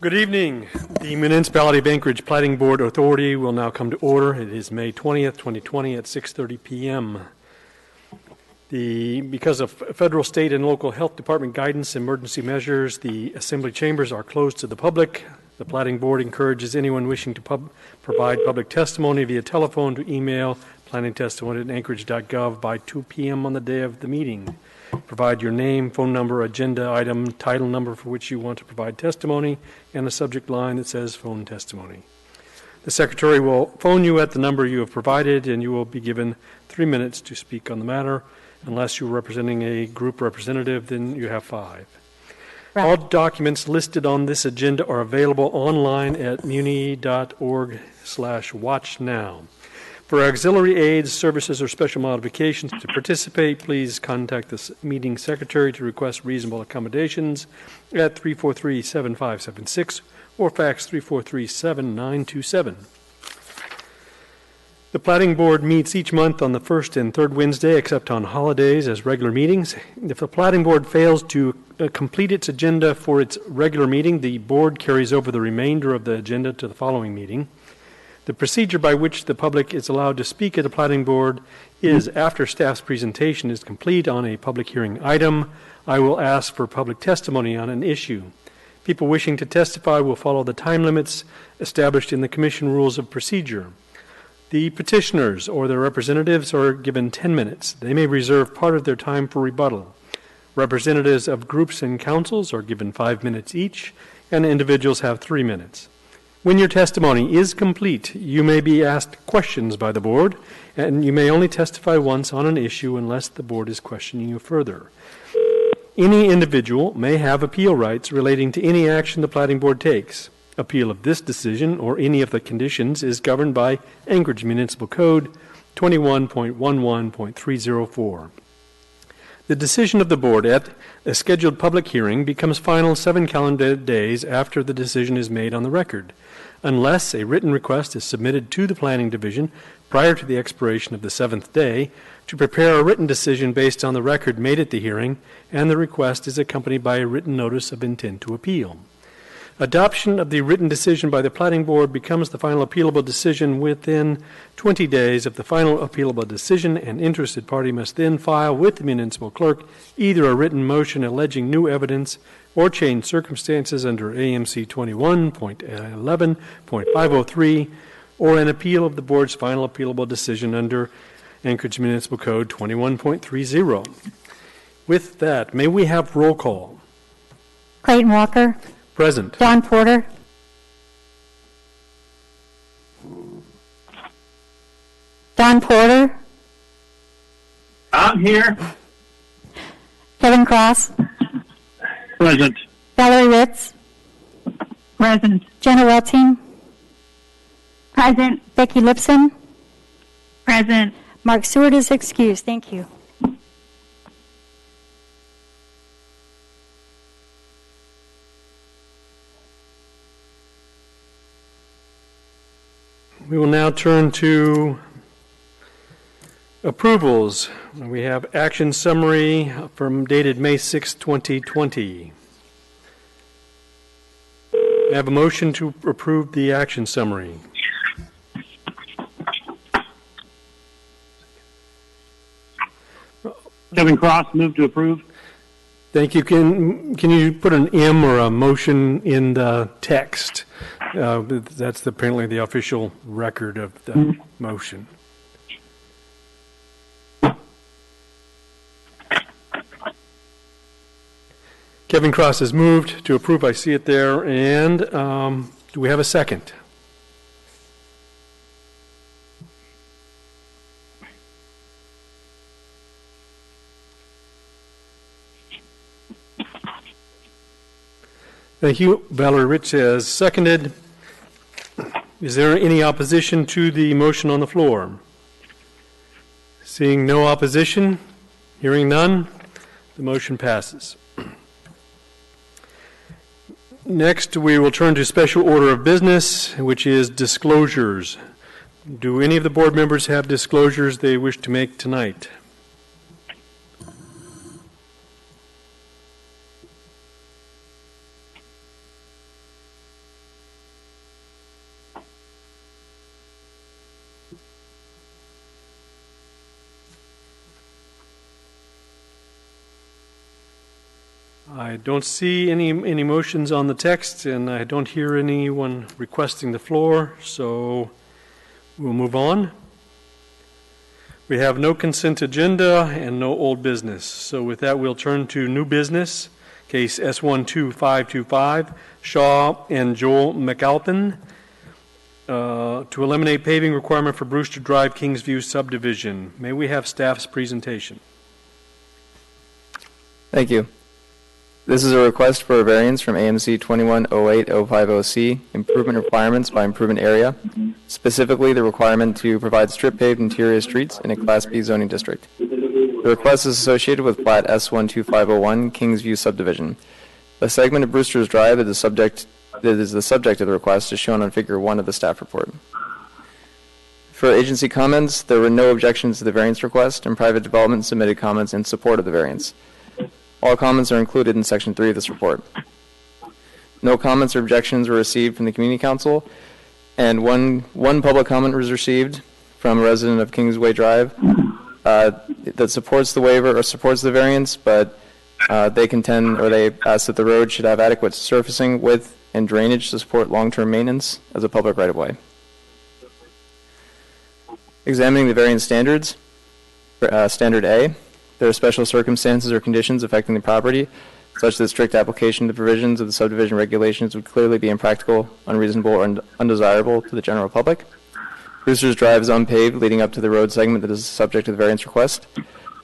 Good evening. The Municipality of Anchorage Platting Board Authority will now come to order. It is May 20th, 2020 at 6:30 p.m. Because of federal, state, and local health department guidance and emergency measures, the assembly chambers are closed to the public. The Platting Board encourages anyone wishing to provide public testimony via telephone to email planningtestimony@anchorage.gov by 2 p.m. on the day of the meeting. Provide your name, phone number, agenda item, title number for which you want to provide testimony, and a subject line that says phone testimony. The secretary will phone you at the number you have provided, and you will be given 3 minutes to speak on the matter. Unless you're representing a group representative, then you have 5. Right. All documents listed on this agenda are available online at muni.org/watchnow. For auxiliary aids, services, or special modifications to participate, please contact the meeting secretary to request reasonable accommodations at 343-7576 or fax 343-7927. The Platting Board meets each month on the first and third Wednesday, except on holidays, as regular meetings. If the Platting Board fails to complete its agenda for its regular meeting, the board carries over the remainder of the agenda to the following meeting. The procedure by which the public is allowed to speak at the Platting Board is after staff's presentation is complete on a public hearing item, I will ask for public testimony on an issue. People wishing to testify will follow the time limits established in the Commission Rules of Procedure. The petitioners or their representatives are given 10 minutes. They may reserve part of their time for rebuttal. Representatives of groups and councils are given 5 minutes each, and individuals have 3 minutes. When your testimony is complete, you may be asked questions by the board, and you may only testify once on an issue unless the board is questioning you further. Any individual may have appeal rights relating to any action the Platting Board takes. Appeal of this decision or any of the conditions is governed by Anchorage Municipal Code 21.11.304. The decision of the board at a scheduled public hearing becomes final 7 calendar days after the decision is made on the record, unless a written request is submitted to the Planning Division prior to the expiration of the 7th day to prepare a written decision based on the record made at the hearing, and the request is accompanied by a written notice of intent to appeal. Adoption of the written decision by the Platting Board becomes the final appealable decision within 20 days of the final appealable decision. An interested party must then file with the municipal clerk either a written motion alleging new evidence or changed circumstances under AMC 21.11.503 or an appeal of the board's final appealable decision under Anchorage Municipal Code 21.30. With that, may we have roll call? Clayton Walker. Present. Don Porter. Don Porter. I'm here. Kevin Cross. Present. Valerie Ritz. Present. Jenna Welting. Present. Becky Lipson. Present. Mark Seward is excused. Thank you. We will now turn to approvals. We have action summary from dated May 6, 2020. I have a motion to approve the action summary. Kevin Cross, move to approve. Thank you. Can you put an M or a motion in the text? That's apparently the official record of the motion. Kevin Cross has moved to approve. I see it there. And do we have a second? Thank you. Valerie Rich has seconded. Is there any opposition to the motion on the floor? Seeing no opposition, hearing none, the motion passes. Next, we will turn to special order of business, which is disclosures. Do any of the board members have disclosures they wish to make tonight? I don't see any motions on the text, and I don't hear anyone requesting the floor, so we'll move on. We have no consent agenda and no old business. So with that, we'll turn to new business, case S12525, Shaw and Joel McAlpin, to eliminate paving requirement for Brewster Drive, Kingsview subdivision. May we have staff's presentation? Thank you. This is a request for a variance from AMC 2108050C, improvement requirements by improvement area, specifically the requirement to provide strip paved interior streets in a Class B zoning district. The request is associated with Plat S12501, Kingsview subdivision. A segment of Brewster's Drive that is the subject of the request is shown on Figure 1 of the staff report. For agency comments, there were no objections to the variance request, and private development submitted comments in support of the variance. All comments are included in Section 3 of this report. No comments or objections were received from the Community Council, and one public comment was received from a resident of Kingsway Drive that supports the waiver or supports the variance, but they contend or they ask that the road should have adequate surfacing, width, and drainage to support long-term maintenance as a public right-of-way. Examining the variance standards, Standard A, there are special circumstances or conditions affecting the property, such that strict application of the provisions of the subdivision regulations would clearly be impractical, unreasonable, or undesirable to the general public. Brewster's Drive is unpaved, leading up to the road segment that is subject to the variance request.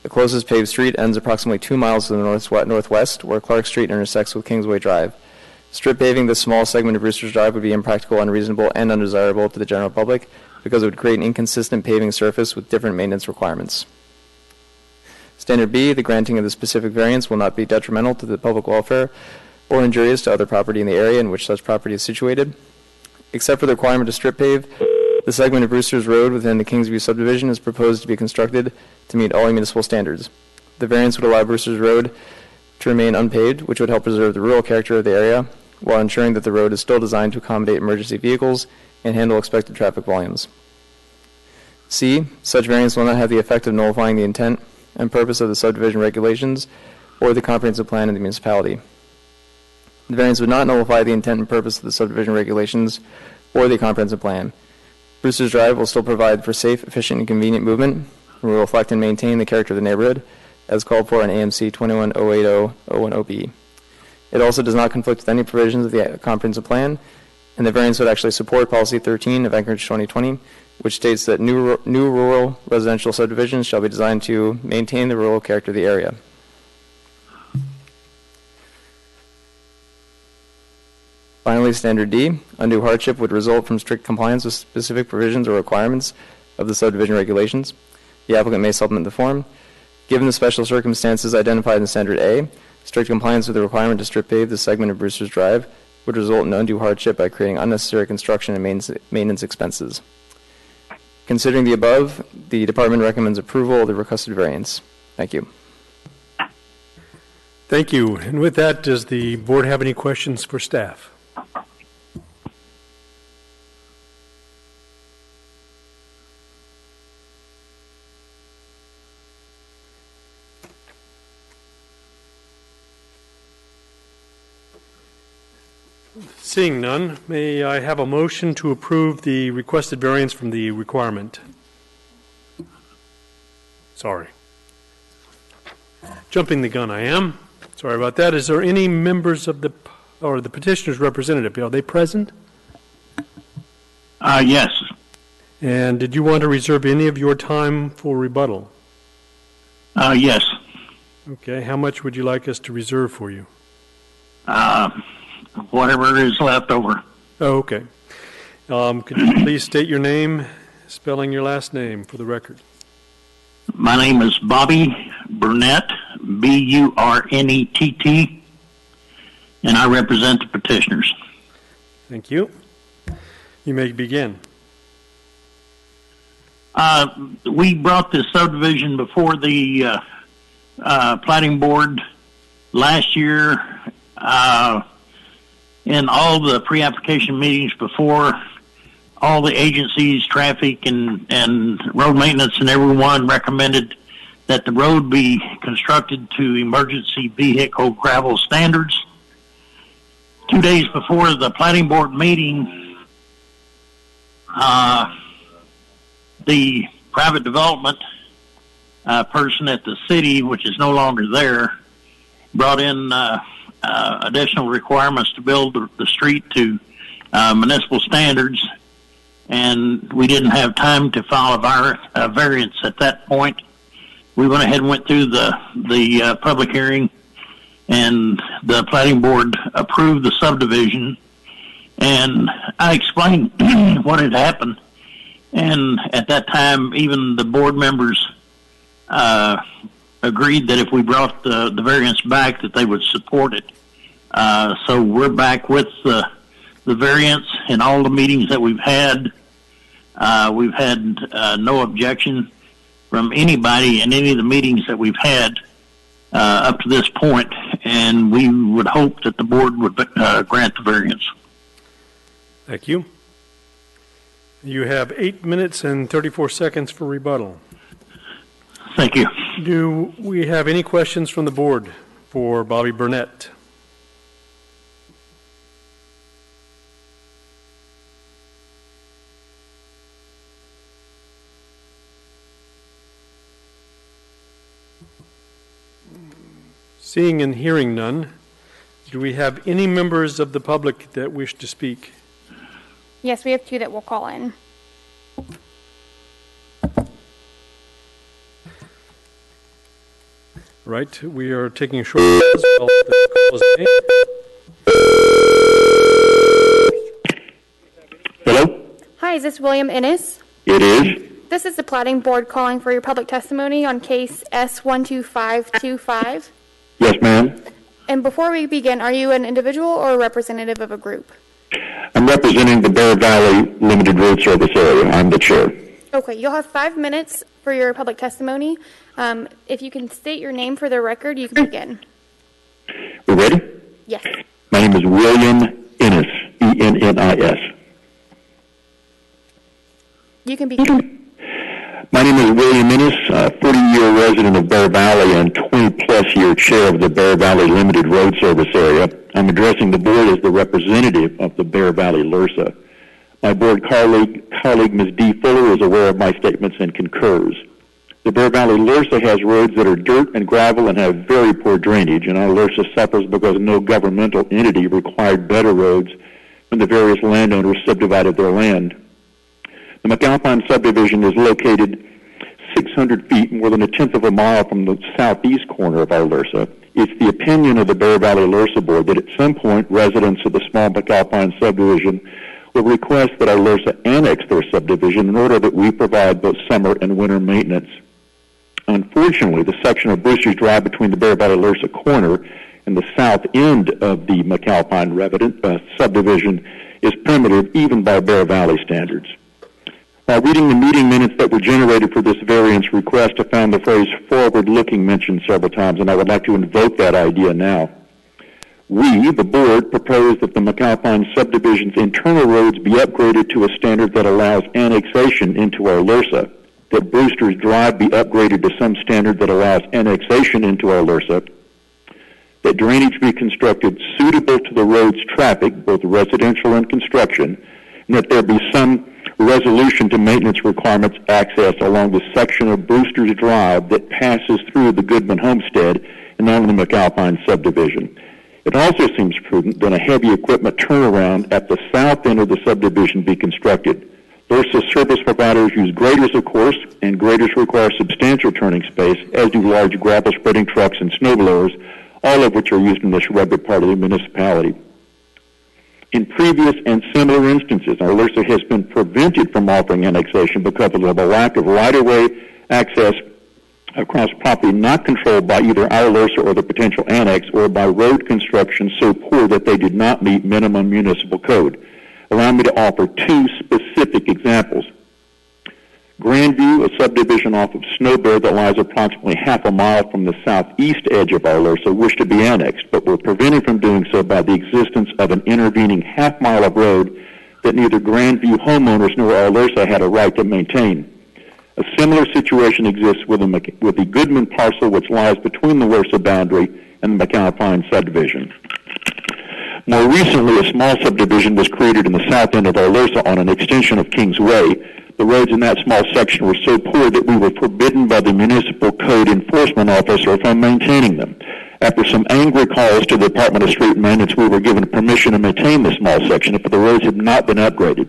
The closest paved street ends approximately 2 miles to the northwest, where Clark Street intersects with Kingsway Drive. Strip paving this small segment of Brewster's Drive would be impractical, unreasonable, and undesirable to the general public because it would create an inconsistent paving surface with different maintenance requirements. Standard B, the granting of the specific variance will not be detrimental to the public welfare or injurious to other property in the area in which such property is situated. Except for the requirement to strip pave, the segment of Brewster's Road within the Kingsview subdivision is proposed to be constructed to meet all municipal standards. The variance would allow Brewster's Road to remain unpaved, which would help preserve the rural character of the area while ensuring that the road is still designed to accommodate emergency vehicles and handle expected traffic volumes. C, such variance will not have the effect of nullifying the intent and purpose of the subdivision regulations or the comprehensive plan of the municipality. The variance would not nullify the intent and purpose of the subdivision regulations or the comprehensive plan. Brewster's Drive will still provide for safe, efficient, and convenient movement and will reflect and maintain the character of the neighborhood as called for in AMC 2108010B. It also does not conflict with any provisions of the comprehensive plan, and the variance would actually support Policy 13 of Anchorage 2020, which states that new rural residential subdivisions shall be designed to maintain the rural character of the area. Finally, Standard D, undue hardship would result from strict compliance with specific provisions or requirements of the subdivision regulations. The applicant may supplement the form. Given the special circumstances identified in Standard A, strict compliance with the requirement to strip pave the segment of Brewster's Drive would result in undue hardship by creating unnecessary construction and maintenance expenses. Considering the above, the department recommends approval of the requested variance. Thank you. Thank you. And with that, does the board have any questions for staff? Seeing none, may I have a motion to approve the requested variance from the requirement? Sorry. Jumping the gun, I am. Sorry about that. Is there any members of the petitioner's representative? Are they present? Yes. And did you want to reserve any of your time for rebuttal? Yes. Okay. How much would you like us to reserve for you? Whatever is left over. Oh, okay. Could you please state your name, spelling your last name for the record? My name is Bobby Burnett, Burnett, and I represent the petitioners. Thank you. You may begin. We brought this subdivision before the Platting Board last year. In all the pre-application meetings before, all the agencies, traffic and road maintenance and everyone recommended that the road be constructed to emergency vehicle gravel standards. 2 days before the Platting Board meeting, the private development person at the city, which is no longer there, brought in additional requirements to build the street to municipal standards, and we didn't have time to file a variance at that point. We went ahead and went through the public hearing, and the Platting Board approved the subdivision, and I explained what had happened, and at that time even the board members agreed that if we brought the variance back that they would support it. So we're back with the variance in all the meetings that we've had. We've had no objection from anybody in any of the meetings that we've had up to this point, and we would hope that the board would grant the variance. Thank you. You have 8 minutes and 34 seconds for rebuttal. Thank you. Do we have any questions from the board for Bobby Burnett? Seeing and hearing none, do we have any members of the public that wish to speak? Yes, we have 2 that will call in. Right, we are taking a short pause while the call is made. Hello? Hi, is this William Innes? It is. This is the Platting Board calling for your public testimony on case S12525. Yes, ma'am. And before we begin, are you an individual or a representative of a group? I'm representing the Bear Valley Limited Road Service area. I'm the chair. Okay, you'll have 5 minutes for your public testimony. If you can state your name for the record, you can begin. We ready? Yes. My name is William Innes, E-N-N-I-S. You can begin. My name is William Innes, 40-year resident of Bear Valley and 20-plus year chair of the Bear Valley Limited Road Service area. I'm addressing the board as the representative of the Bear Valley LURSA. My board colleague Ms. D. Fuller, is aware of my statements and concurs. The Bear Valley LURSA has roads that are dirt and gravel and have very poor drainage, and our LURSA suffers because no governmental entity required better roads when the various landowners subdivided their land. The McAlpine subdivision is located 600 feet, more than 1/10 of a mile from the southeast corner of our LURSA. It's the opinion of the Bear Valley LURSA Board that at some point residents of the small McAlpine subdivision will request that our LURSA annex their subdivision in order that we provide both summer and winter maintenance. Unfortunately, the section of Brewster's Drive between the Bear Valley LURSA corner and the south end of the McAlpine subdivision is primitive even by Bear Valley standards. While reading the meeting minutes that were generated for this variance request, I found the phrase forward-looking mentioned several times, and I would like to invoke that idea now. We, the board, propose that the McAlpine subdivision's internal roads be upgraded to a standard that allows annexation into our LURSA, that Brewster's Drive be upgraded to some standard that allows annexation into our LURSA, that drainage be constructed suitable to the road's traffic, both residential and construction, and that there be some resolution to maintenance requirements access along the section of Brewster's Drive that passes through the Goodman Homestead and on the McAlpine subdivision. It also seems prudent that a heavy equipment turnaround at the south end of the subdivision be constructed. LURSA service providers use graders, of course, and graders require substantial turning space, as do large gravel spreading trucks and snow blowers, all of which are used in this rugged part of the municipality. In previous and similar instances, our LURSA has been prevented from offering annexation because of a lack of right-of-way access across property not controlled by either our LURSA or the potential annex, or by road construction so poor that they did not meet minimum municipal code. Allow me to offer 2 specific examples. Grandview, a subdivision off of Snowbear that lies approximately half a mile from the southeast edge of our LURSA, wished to be annexed, but were prevented from doing so by the existence of an intervening half mile of road that neither Grandview homeowners nor our LURSA had a right to maintain. A similar situation exists with the Goodman parcel, which lies between the Lursa boundary and the McAlpine subdivision. More recently, a small subdivision was created in the south end of our Lursa on an extension of Kings Way. The roads in that small section were so poor that we were forbidden by the municipal code enforcement officer from maintaining them. After some angry calls to the Department of Street Maintenance, we were given permission to maintain the small section, but the roads had not been upgraded.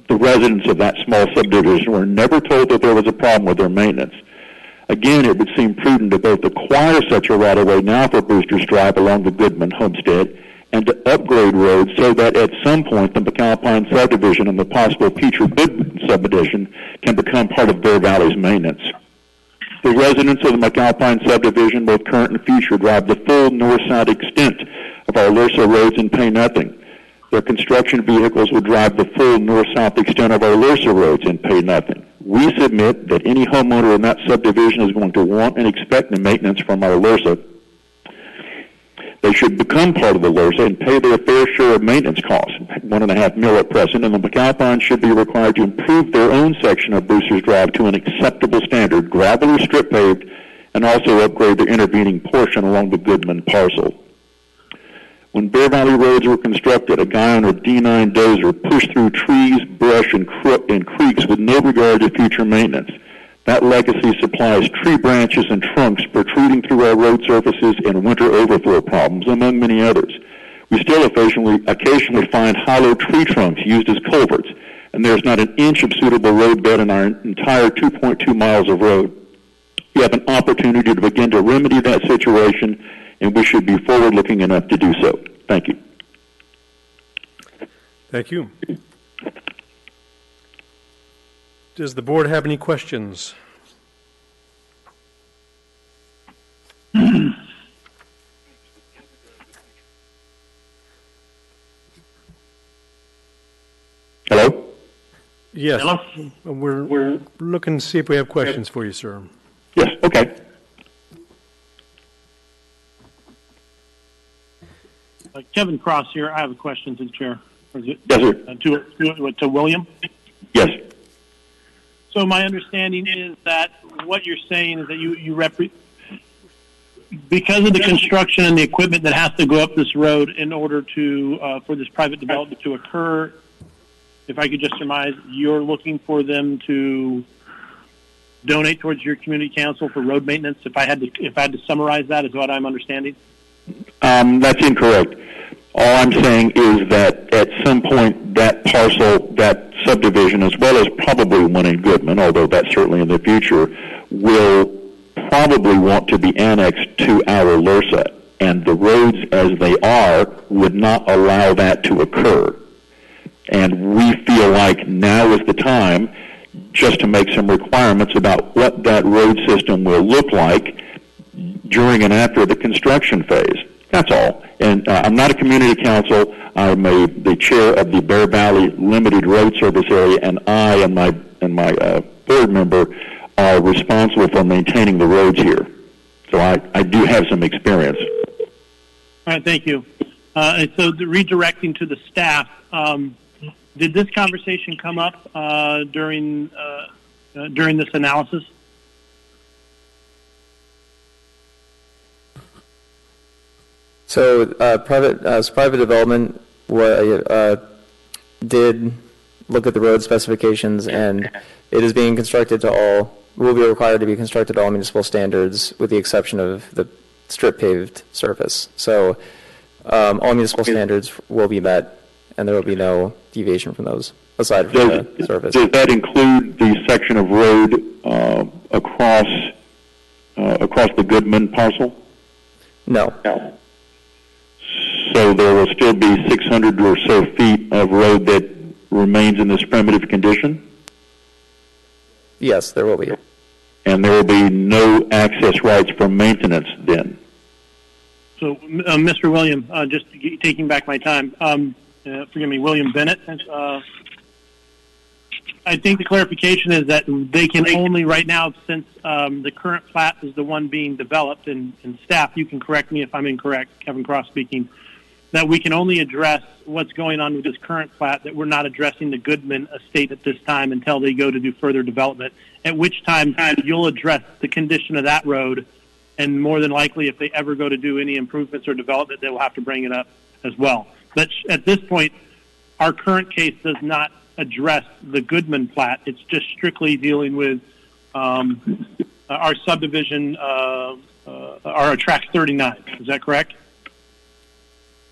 The residents of that small subdivision were never told that there was a problem with their maintenance. Again, it would seem prudent to both acquire such a right-of-way now for Brewster's Drive along the Goodman homestead and to upgrade roads so that at some point the McAlpine subdivision and the possible future Goodman subdivision can become part of Bear Valley's maintenance. The residents of the McAlpine subdivision, both current and future, drive the full north-south extent of our Lursa roads and pay nothing. Their construction vehicles would drive the full north-south extent of our Lursa roads and pay nothing. We submit that any homeowner in that subdivision is going to want and expect the maintenance from our Lursa. They should become part of the Lursa and pay their fair share of maintenance costs, $1.5 million at present, and the McAlpine should be required to improve their own section of Brewster's Drive to an acceptable standard, gravel or strip paved, and also upgrade the intervening portion along the Goodman parcel. When Bear Valley roads were constructed, a guy on a D9 dozer pushed through trees, brush, and creeks with no regard to future maintenance. That legacy supplies tree branches and trunks protruding through our road surfaces and winter overflow problems, among many others. We still occasionally find hollow tree trunks used as culverts, and there's not an inch of suitable road bed in our entire 2.2 miles of road. We have an opportunity to begin to remedy that situation, and we should be forward-looking enough to do so. Thank you. Thank you. Does the board have any questions? Hello? Yes. Hello? We're looking to see if we have questions for you, sir. Yes, okay. Kevin Cross here. I have a question to the chair. Or is it, Yes, sir. to William? Yes. So my understanding is that what you're saying is that you because of the construction and the equipment that has to go up this road in order to for this private development to occur, if I could just surmise, you're looking for them to donate towards your community council for road maintenance. If I had to summarize that, is what I'm understanding. That's incorrect. All I'm saying is that at some point that parcel, that subdivision, as well as probably one in Goodman, although that's certainly in the future, will probably want to be annexed to our Lursa, and the roads as they are would not allow that to occur. And we feel like now is the time just to make some requirements about what that road system will look like during and after the construction phase. That's all. And I'm not a community council. I'm the chair of the Bear Valley Limited Road Service Area, and I and my board member are responsible for maintaining the roads here. So I do have some experience. All right, thank you. And so the redirecting to the staff, did this conversation come up during this analysis? So private development did look at the road specifications, and it is being constructed will be required to be constructed to all municipal standards with the exception of the strip paved surface. So all municipal standards will be met, and there will be no deviation from those aside from the surface. Does that include the section of road across the Goodman parcel? No. So there will still be 600 or so feet of road that remains in this primitive condition? Yes, there will be. And there will be no access rights for maintenance then? So, Mr. William, just taking back my time, forgive me, William Bennett, I think the clarification is that they can only right now, since the current plat is the one being developed, and staff, you can correct me if I'm incorrect, Kevin Cross speaking, that we can only address what's going on with this current plat, that we're not addressing the Goodman estate at this time until they go to do further development, at which time you'll address the condition of that road, and more than likely, if they ever go to do any improvements or development, they will have to bring it up as well. But at this point, our current case does not address the Goodman plat. It's just strictly dealing with our subdivision, our Tract 39. Is that correct?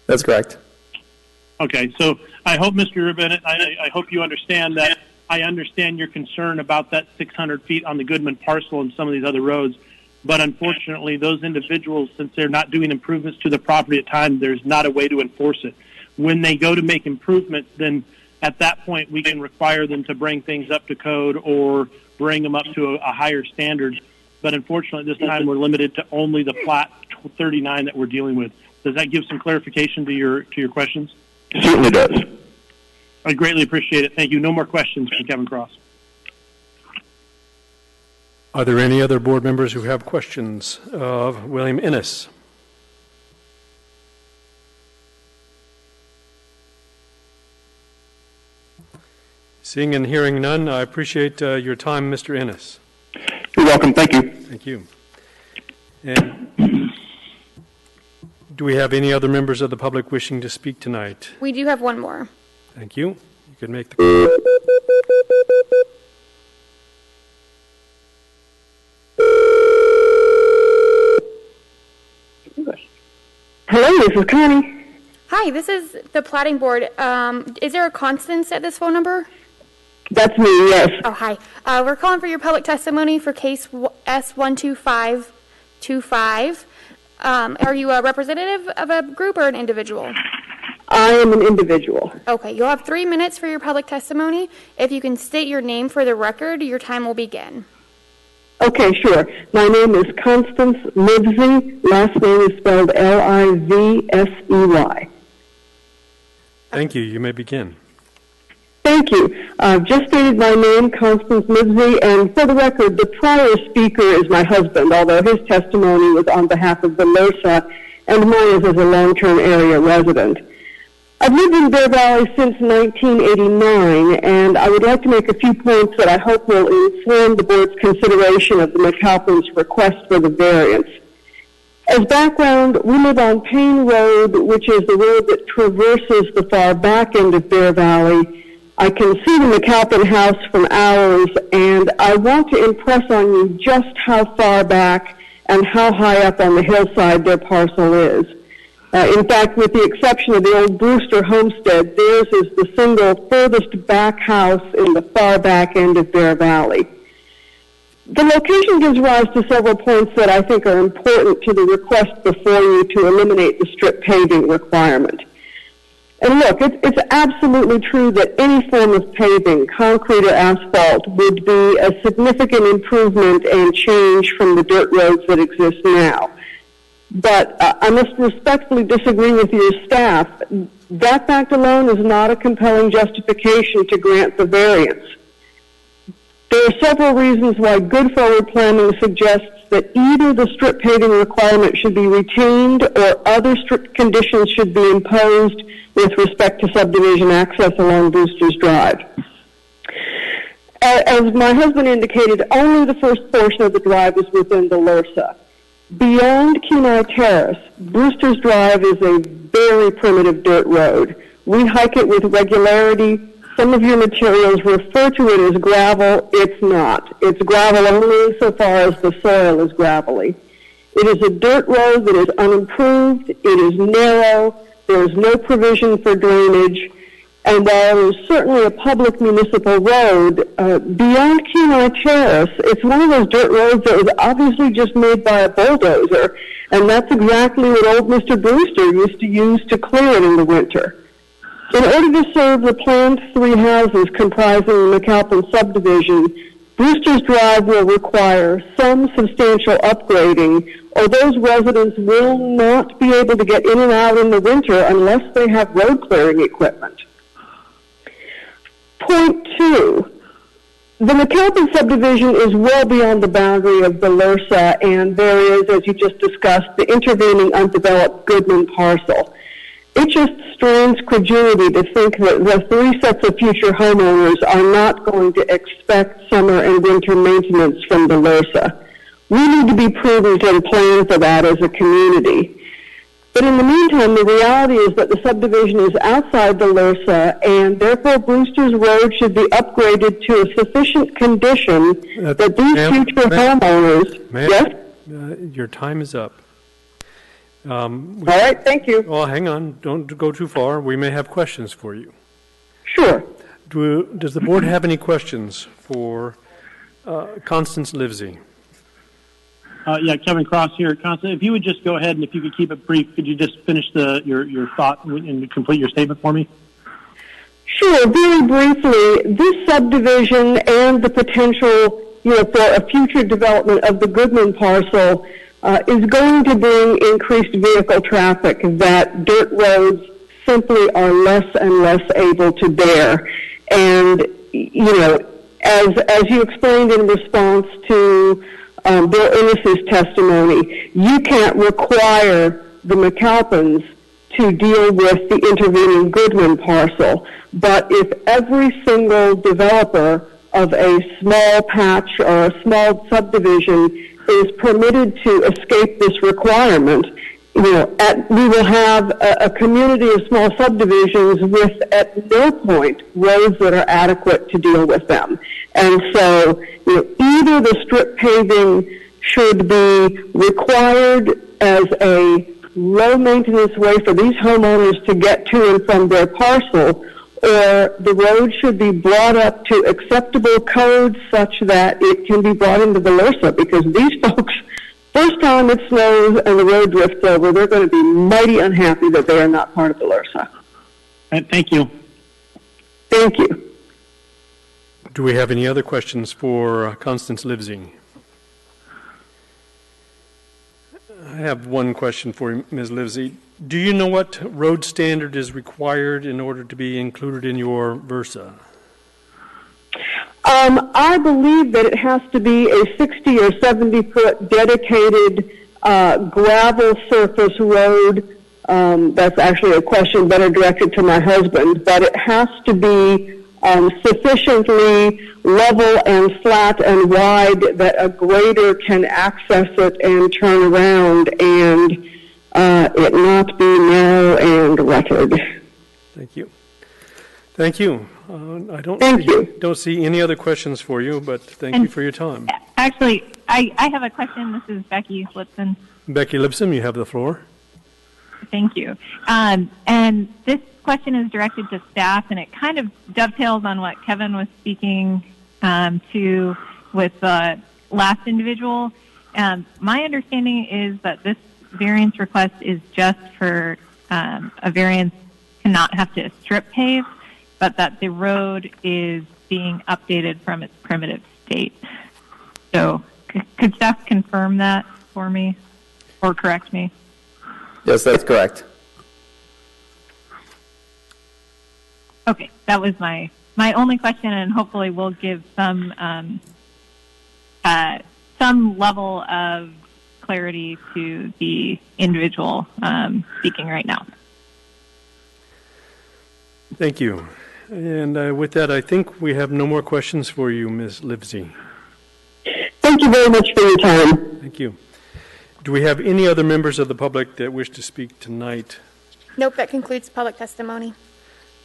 That's correct. Okay, so I hope, Mr. Bennett, I hope you understand that I understand your concern about that 600 feet on the Goodman parcel and some of these other roads, but unfortunately, those individuals, since they're not doing improvements to the property at time, there's not a way to enforce it. When they go to make improvements, then at that point, we can require them to bring things up to code or bring them up to a higher standard. But unfortunately, this time we're limited to only the plat 39 that we're dealing with. Does that give some clarification to your questions? It certainly does. I greatly appreciate it. Thank you. No more questions from Kevin Cross. Are there any other board members who have questions of William Innes? Seeing and hearing none, I appreciate your time, Mr. Innes. You're welcome. Thank you. Thank you. And do we have any other members of the public wishing to speak tonight? We do have one more. Thank you. You could make the... Hello, this is Connie. Hi, this is the Platting Board. Is there a Constance at this phone number? That's me, yes. Oh, hi. We're calling for your public testimony for case S12525. Are you a representative of a group or an individual? I am an individual. Okay, you'll have 3 minutes for your public testimony. If you can state your name for the record, your time will begin. Okay, sure. My name is Constance Livesey. Last name is spelled Livsey. Thank you. You may begin. Thank you. I've just stated my name, Constance Livesey, and for the record, the prior speaker is my husband, although his testimony was on behalf of the LoSA, and mine is as a long-term area resident. I've lived in Bear Valley since 1989, and I would like to make a few points that I hope will inform the board's consideration of the McAlpin's request for the variance. As background, we live on Payne Road, which is the road that traverses the far back end of Bear Valley. I can see the McAlpin house from ours, and I want to impress on you just how far back and how high up on the hillside their parcel is. In fact, with the exception of the old Brewster homestead, theirs is the single furthest back house in the far back end of Bear Valley. The location gives rise to several points that I think are important to the request before you to eliminate the strip paving requirement. And look, it's absolutely true that any form of paving, concrete or asphalt, would be a significant improvement and change from the dirt roads that exist now. But I must respectfully disagree with your staff. That fact alone is not a compelling justification to grant the variance. There are several reasons why good forward planning suggests that either the strip paving requirement should be retained or other strict conditions should be imposed with respect to subdivision access along Brewster's Drive. As my husband indicated, only the first portion of the drive is within the LoSA. Beyond Kenai Terrace, Brewster's Drive is a very primitive dirt road. We hike it with regularity. Some of your materials refer to it as gravel. It's not. It's gravel only insofar as the soil is gravelly. It is a dirt road that is unimproved. It is narrow. There is no provision for drainage. And while it is certainly a public municipal road, beyond Kenai Terrace, it's one of those dirt roads that was obviously just made by a bulldozer, and that's exactly what old Mr. Brewster used to use to clear it in the winter. In order to serve the planned 3 houses comprising the McAlpin subdivision, Brewster's Drive will require some substantial upgrading, or those residents will not be able to get in and out in the winter unless they have road clearing equipment. Point 2, the McAlpin subdivision is well beyond the boundary of the LoSA, and there is, as you just discussed, the intervening undeveloped Goodman parcel. it just strains credulity to think that the three sets of future homeowners are not going to expect summer and winter maintenance from the LRSA. We need to be prudent and plan for that as a community. But in the meantime, the reality is that the subdivision is outside the LRSA, and therefore Brewster's Road should be upgraded to a sufficient condition that these future homeowners... Yes? Your time is up. All right, thank you. Well, hang on. Don't go too far. We may have questions for you. Sure. Does the board have any questions for Constance Livesey? Yeah, Kevin Cross here. Constance, if you would just go ahead and if you could keep it brief, could you just finish your thought and complete your statement for me? Sure. Very briefly, this subdivision and the potential, for a future development of the Goodman parcel is going to bring increased vehicle traffic that dirt roads simply are less and less able to bear. And, as you explained in response to Bill Innes's testimony, you can't require the McAlpins to deal with the intervening Goodman parcel. But if every single developer of a small patch or a small subdivision is permitted to escape this requirement, we will have a community of small subdivisions with, at no point, roads that are adequate to deal with them. And so, either the strip paving should be required as a low-maintenance way for these homeowners to get to and from their parcel, or the road should be brought up to acceptable codes such that it can be brought into the LRSA, because these folks, first time it snows and the road drifts over, they're going to be mighty unhappy that they are not part of the LRSA. Thank you. Thank you. Do we have any other questions for Constance Livesey? I have one question for you, Ms. Livesey. Do you know what road standard is required in order to be included in your Versa? I believe that it has to be a 60 or 70 foot dedicated gravel surface road. That's actually a question better directed to my husband, but it has to be sufficiently level and flat and wide that a grader can access it and turn around, and it not be narrow and rutted. Thank you. Thank you. I don't see any other questions for you, but thank you for your time. Actually, I have a question. This is Becky Lipson. Becky Lipson, you have the floor. Thank you. And this question is directed to staff, and it kind of dovetails on what Kevin was speaking to with the last individual. My understanding is that this variance request is just for a variance to not have to strip pave, but that the road is being updated from its primitive state. So could staff confirm that for me or correct me? Yes, that's correct. Okay, that was my only question, and hopefully we'll give some level of clarity to the individual speaking right now. Thank you. And with that, I think we have no more questions for you, Ms. Livesey. Thank you very much for your time. Thank you. Do we have any other members of the public that wish to speak tonight? Nope, that concludes public testimony.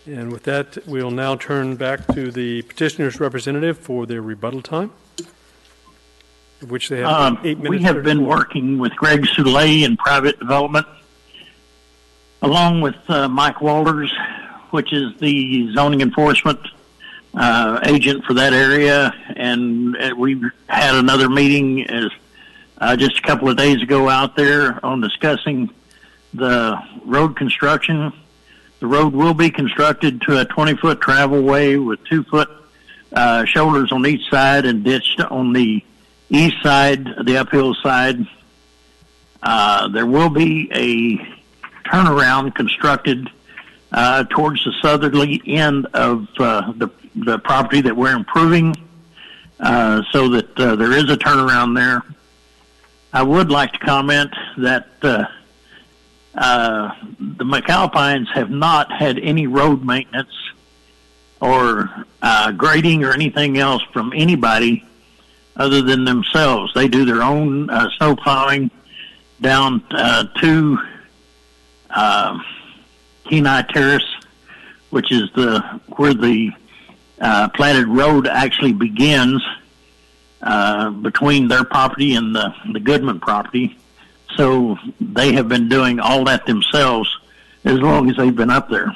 And with that, we'll now turn back to the petitioner's representative for their rebuttal time, which they have 8 minutes. We have been working with Greg Soulé in private development, along with Mike Walters, which is the zoning enforcement agent for that area. And we had another meeting just a couple of days ago out there on discussing the road construction. The road will be constructed to a 20-foot travel way with 2-foot shoulders on each side and ditched on the east side, the uphill side. There will be a turnaround constructed towards the southerly end of the property that we're improving, so that there is a turnaround there. I would like to comment that the McAlpines have not had any road maintenance or grading or anything else from anybody other than themselves. They do their own snow plowing down to Kenai Terrace, which is where the platted road actually begins between their property and the Goodman property. So they have been doing all that themselves as long as they've been up there.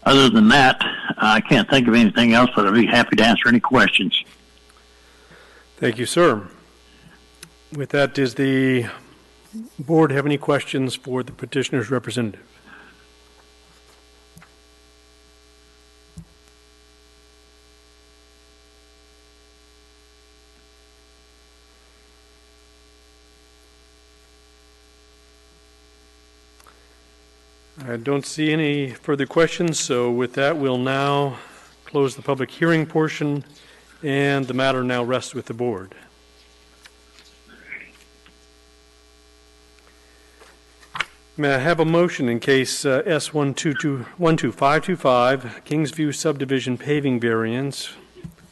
Other than that, I can't think of anything else, but I'd be happy to answer any questions. Thank you, sir. With that, does the board have any questions for the petitioner's representative? I don't see any further questions, so with that, we'll now close the public hearing portion, and the matter now rests with the board. May I have a motion in case S12525, Kingsview Subdivision paving variance,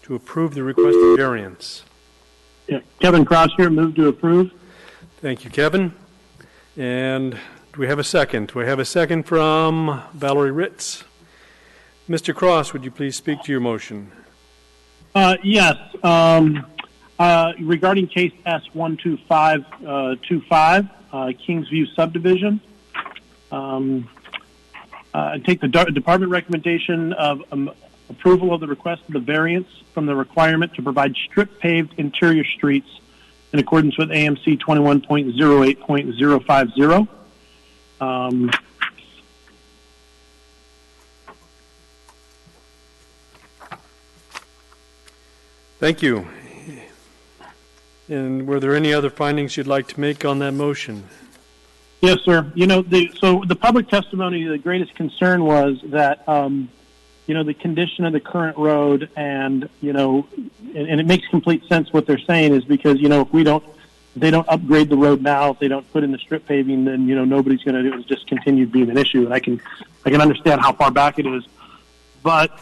to approve the requested variance? Yeah. Kevin Cross here, move to approve. Thank you, Kevin. And do we have a second? Do we have a second from Valerie Ritz? Mr. Cross, would you please speak to your motion? Yes. Regarding case S12525, Kingsview Subdivision, I take the department recommendation of approval of the request of the variance from the requirement to provide strip paved interior streets in accordance with AMC 21.08.050. Thank you. And were there any other findings you'd like to make on that motion? Yes, sir. So the public testimony, the greatest concern was that, the condition of the current road and it makes complete sense what they're saying is because, if they don't upgrade the road now, if they don't put in the strip paving, then, nobody's going to do it. It's just continued being an issue. And I can understand how far back it is. But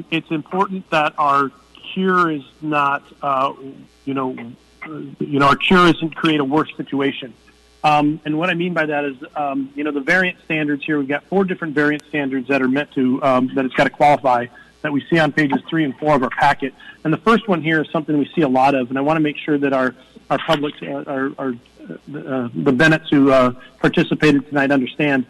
it's important that our cure is not, our cure isn't create a worse situation. And what I mean by that is, the variance standards here, we've got 4 different variance standards that are meant to, that it's got to qualify, that we see on pages 3 and 4 of our packet. And the first one here is something we see a lot of, and I want to make sure that our public, the Bennetts who participated tonight understand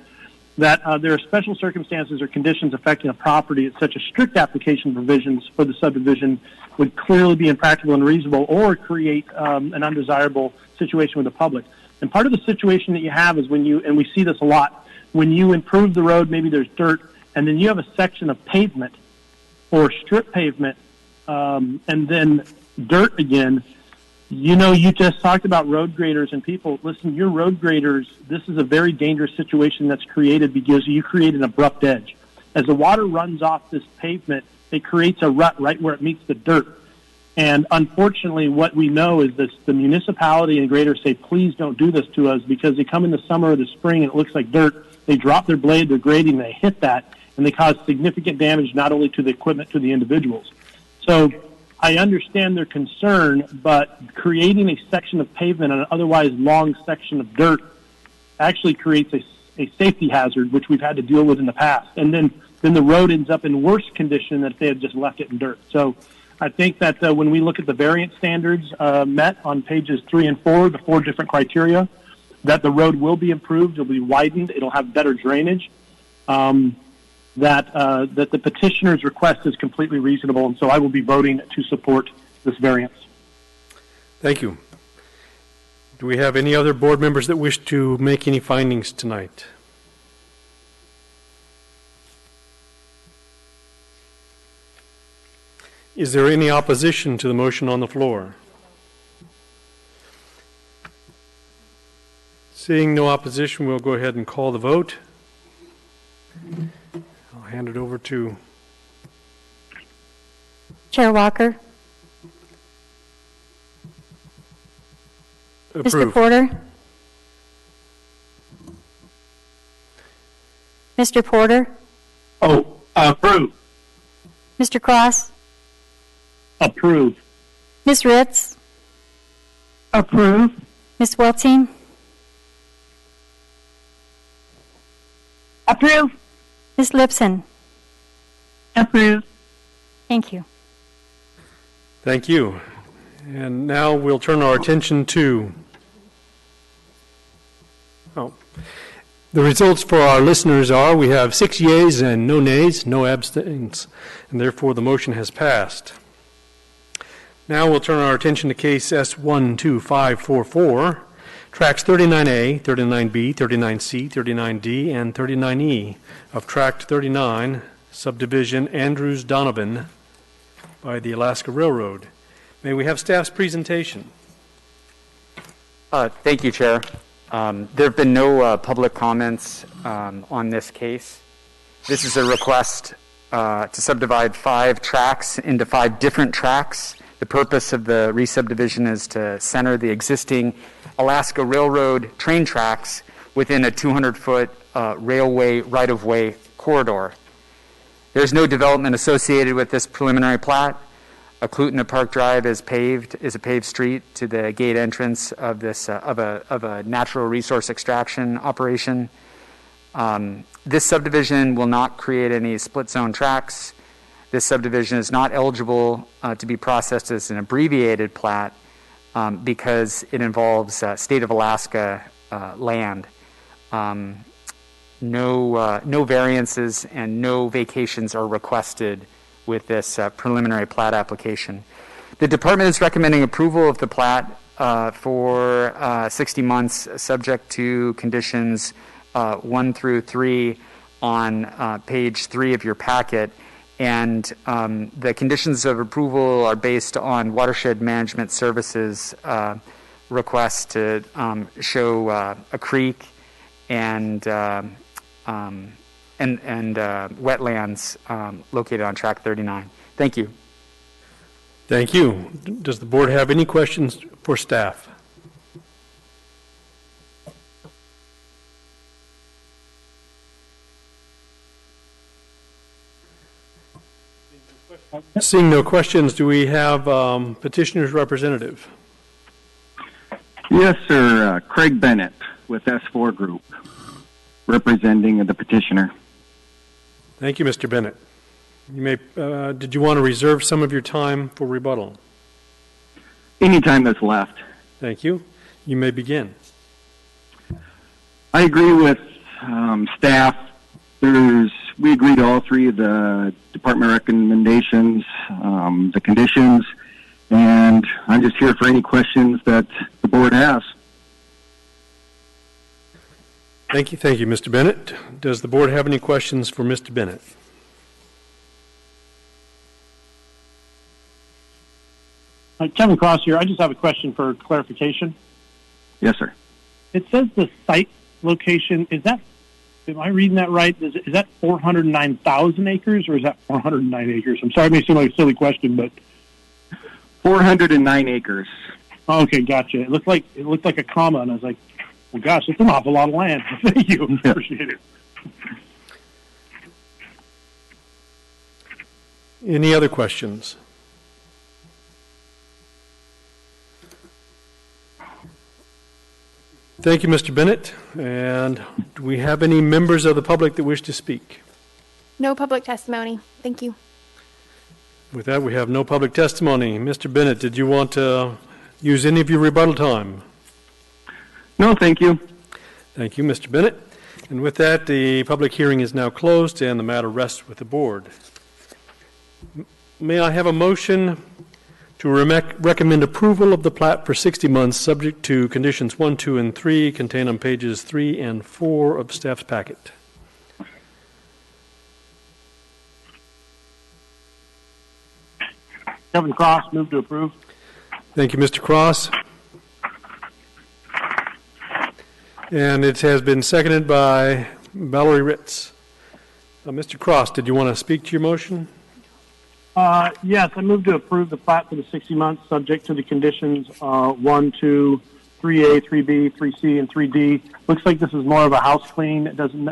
that there are special circumstances or conditions affecting a property that such a strict application provisions for the subdivision would clearly be impractical and unreasonable or create an undesirable situation with the public. And part of the situation that you have is when and we see this a lot, when you improve the road, maybe there's dirt, and then you have a section of pavement or strip pavement, and then dirt again. You just talked about road graders and people. Listen, your road graders, this is a very dangerous situation that's created because you create an abrupt edge. As the water runs off this pavement, it creates a rut right where it meets the dirt. And unfortunately, what we know is this: the municipality and graders say, please don't do this to us, because they come in the summer or the spring and it looks like dirt. They drop their blade, they're grading, they hit that, and they cause significant damage not only to the equipment, to the individuals. So I understand their concern, but creating a section of pavement on an otherwise long section of dirt actually creates a safety hazard, which we've had to deal with in the past. And then the road ends up in worse condition than if they had just left it in dirt. So I think that when we look at the variance standards met on pages 3 and 4, the 4 different criteria, that the road will be improved, it'll be widened, it'll have better drainage, that the petitioner's request is completely reasonable, and so I will be voting to support this variance. Thank you. Do we have any other board members that wish to make any findings tonight? Is there any opposition to the motion on the floor? Seeing no opposition, we'll go ahead and call the vote. I'll hand it over to Chair Walker. approve. Mr. Porter. Mr. Porter, Approve. Mr. Cross, Approve. Ms. Ritz, Approve. Ms. Welting, Approve. Ms. Lipson. Approve. Thank you. Thank you. And now we'll turn our attention to the results for our listeners are we have 6 yeas and no nays, no abstains, and therefore the motion has passed. Now we'll turn our attention to case S12544, tracts 39A, 39B, 39C, 39D, and 39E of Tract 39, subdivision Andrews Donovan by the Alaska Railroad. May we have staff's presentation? Thank you, Chair. There have been no public comments on this case. This is a request to subdivide 5 tracts into 5 different tracts. The purpose of the re-subdivision is to center the existing Alaska Railroad train tracks within a 200-foot railway right-of-way corridor. There's no development associated with this preliminary plat. Clutona Park Drive is a paved street to the gate entrance of this of a natural resource extraction operation. This subdivision will not create any split zone tracts. This subdivision is not eligible to be processed as an abbreviated plat because it involves state of Alaska land. No variances and no vacations are requested with this preliminary plat application. The department is recommending approval of the plat for 60 months subject to conditions 1 through 3 on page 3 of your packet. And the conditions of approval are based on Watershed Management Services request to show a creek and wetlands located on track 39. Thank you. Thank you. Does the board have any questions for staff? Seeing no questions, do we have petitioner's representative? Yes, sir. Craig Bennett with S4 Group, representing the petitioner. Thank you, Mr. Bennett. You may. Did you want to reserve some of your time for rebuttal? Any time that's left. Thank you. You may begin. I agree with staff. We agree to all 3 of the department recommendations, the conditions, and I'm just here for any questions that the board has. Thank you, Mr. Bennett. Does the board have any questions for Mr. Bennett? Kevin Cross here. I just have a question for clarification. Yes, sir. It says the site location, am I reading that right? Is that 409,000 acres or is that 409 acres? I'm sorry, it may seem like a silly question, but 409 acres. Okay, gotcha. It looked like a comma, and I was like, well, gosh, it's an awful lot of land. Thank you. Yeah. Appreciate it. Any other questions? Thank you, Mr. Bennett. And do we have any members of the public that wish to speak? No public testimony. Thank you. With that, we have no public testimony. Mr. Bennett, did you want to use any of your rebuttal time? No, thank you. Thank you, Mr. Bennett. And with that, the public hearing is now closed and the matter rests with the board. May I have a motion to recommend approval of the plat for 60 months subject to conditions 1, 2, and 3 contained on pages 3 and 4 of staff's packet? Kevin Cross, move to approve. Thank you, Mr. Cross. And it has been seconded by Valerie Ritz. Mr. Cross, did you want to speak to your motion? Yes, I move to approve the plat for the 60 months subject to the conditions 1, 2, 3A, 3B, 3C, and 3D. Looks like this is more of a house clean. It doesn't,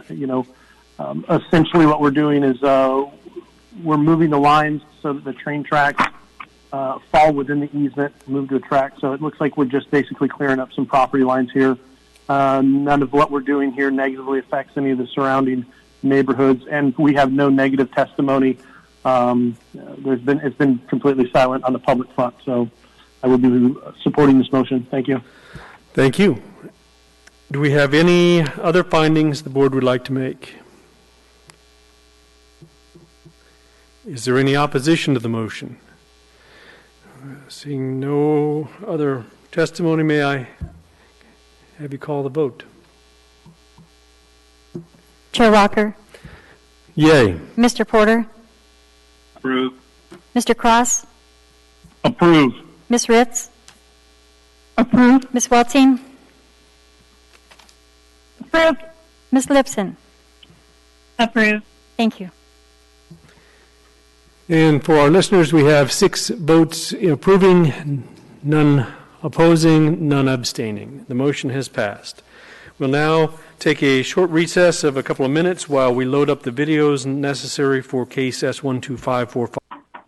Essentially what we're doing is we're moving the lines so that the train tracks fall within the easement, move to a track. So it looks like we're just basically clearing up some property lines here. None of what we're doing here negatively affects any of the surrounding neighborhoods, and we have no negative testimony. It's been completely silent on the public front, so I will be supporting this motion. Thank you. Thank you. Do we have any other findings the board would like to make? Is there any opposition to the motion? Seeing no other testimony, may I have you call the vote? Chair Walker, Yay. Mr. Porter, Approve. Mr. Cross, Approve. Ms. Ritz, Approved. Ms. Welting, Approved. Ms. Lipson. Approved. Thank you. And for our listeners, we have 6 votes approving, none opposing, none abstaining. The motion has passed. We'll now take a short recess of a couple of minutes while we load up the videos necessary for case S12545.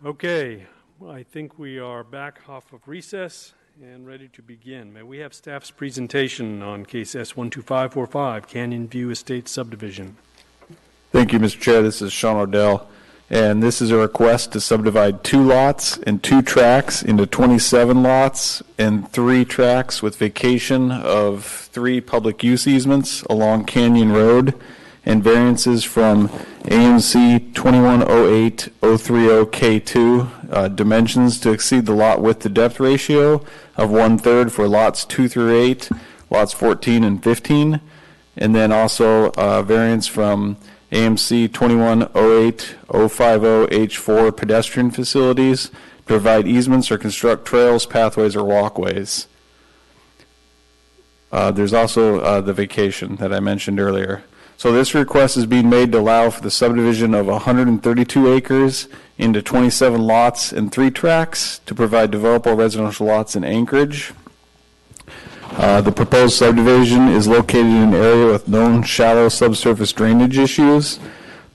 Okay, I think we are back off of recess and ready to begin. May we have staff's presentation on case S12545, Canyon View Estates subdivision. Thank you, Mr. Chair. This is Sean Odell, and this is a request to subdivide 2 lots and 2 tracks into 27 lots and 3 tracks with vacation of 3 public use easements along Canyon Road and variances from AMC 2108-030K2 dimensions to exceed the lot width to depth ratio of 1/3 for lots 2 through 8, lots 14 and 15, and then also variance from AMC 2108-050H4 pedestrian facilities to provide easements or construct trails, pathways, or walkways. There's also the vacation that I mentioned earlier. So this request is being made to allow for the subdivision of 132 acres into 27 lots and 3 tracts to provide developable residential lots in Anchorage. The proposed subdivision is located in an area with known shallow subsurface drainage issues.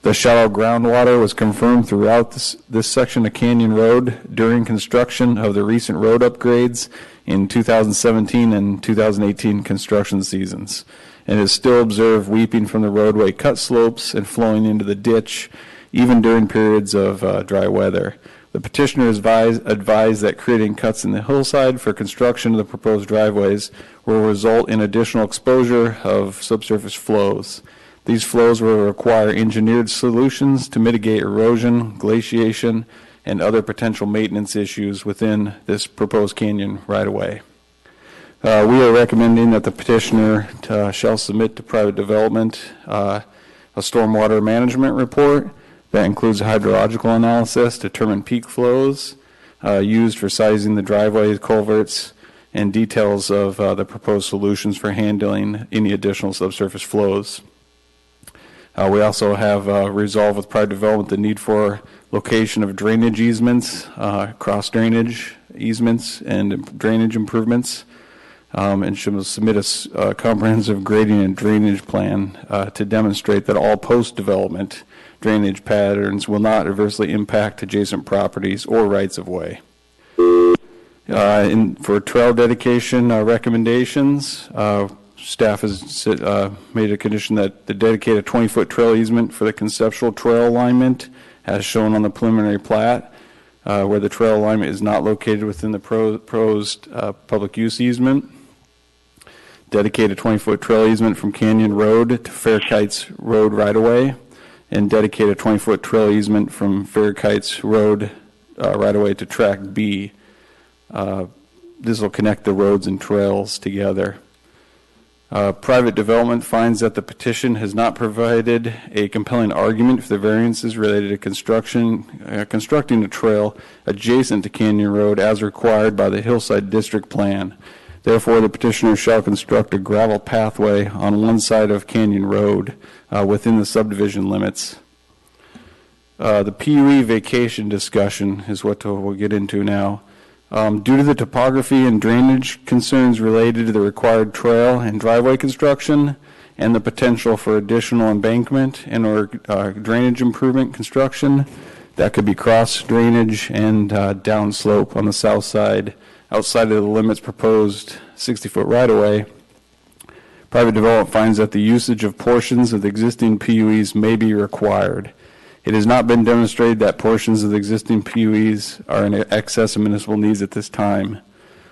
The shallow groundwater was confirmed throughout this section of Canyon Road during construction of the recent road upgrades in 2017 and 2018 construction seasons, and is still observed weeping from the roadway cut slopes and flowing into the ditch even during periods of dry weather. The petitioner is advised that creating cuts in the hillside for construction of the proposed driveways will result in additional exposure of subsurface flows. These flows will require engineered solutions to mitigate erosion, glaciation, and other potential maintenance issues within this proposed canyon right-of-way. We are recommending that the petitioner shall submit to private development a stormwater management report that includes a hydrological analysis, determine peak flows used for sizing the driveways, culverts, and details of the proposed solutions for handling any additional subsurface flows. We also have resolved with private development the need for location of drainage easements, cross drainage easements, and drainage improvements, and should submit a comprehensive grading and drainage plan to demonstrate that all post-development drainage patterns will not adversely impact adjacent properties or rights of way. For trail dedication recommendations, staff has made a condition that the dedicated 20-foot trail easement for the conceptual trail alignment as shown on the preliminary plat, where the trail alignment is not located within the proposed public use easement. Dedicated 20-foot trail easement from Canyon Road to Fair Kites Road right-of-way, and dedicated 20-foot trail easement from Fair Kites Road right-of-way to Track B. This will connect the roads and trails together. Private development finds that the petition has not provided a compelling argument for the variances related to constructing a trail adjacent to Canyon Road as required by the Hillside District Plan. Therefore, the petitioner shall construct a gravel pathway on one side of Canyon Road within the subdivision limits. The PUE vacation discussion is what we'll get into now. Due to the topography and drainage concerns related to the required trail and driveway construction and the potential for additional embankment and or drainage improvement construction, that could be cross drainage and downslope on the south side outside of the limits proposed 60-foot right-of-way. Private development finds that the usage of portions of the existing PUEs may be required. It has not been demonstrated that portions of the existing PUEs are in excess of municipal needs at this time.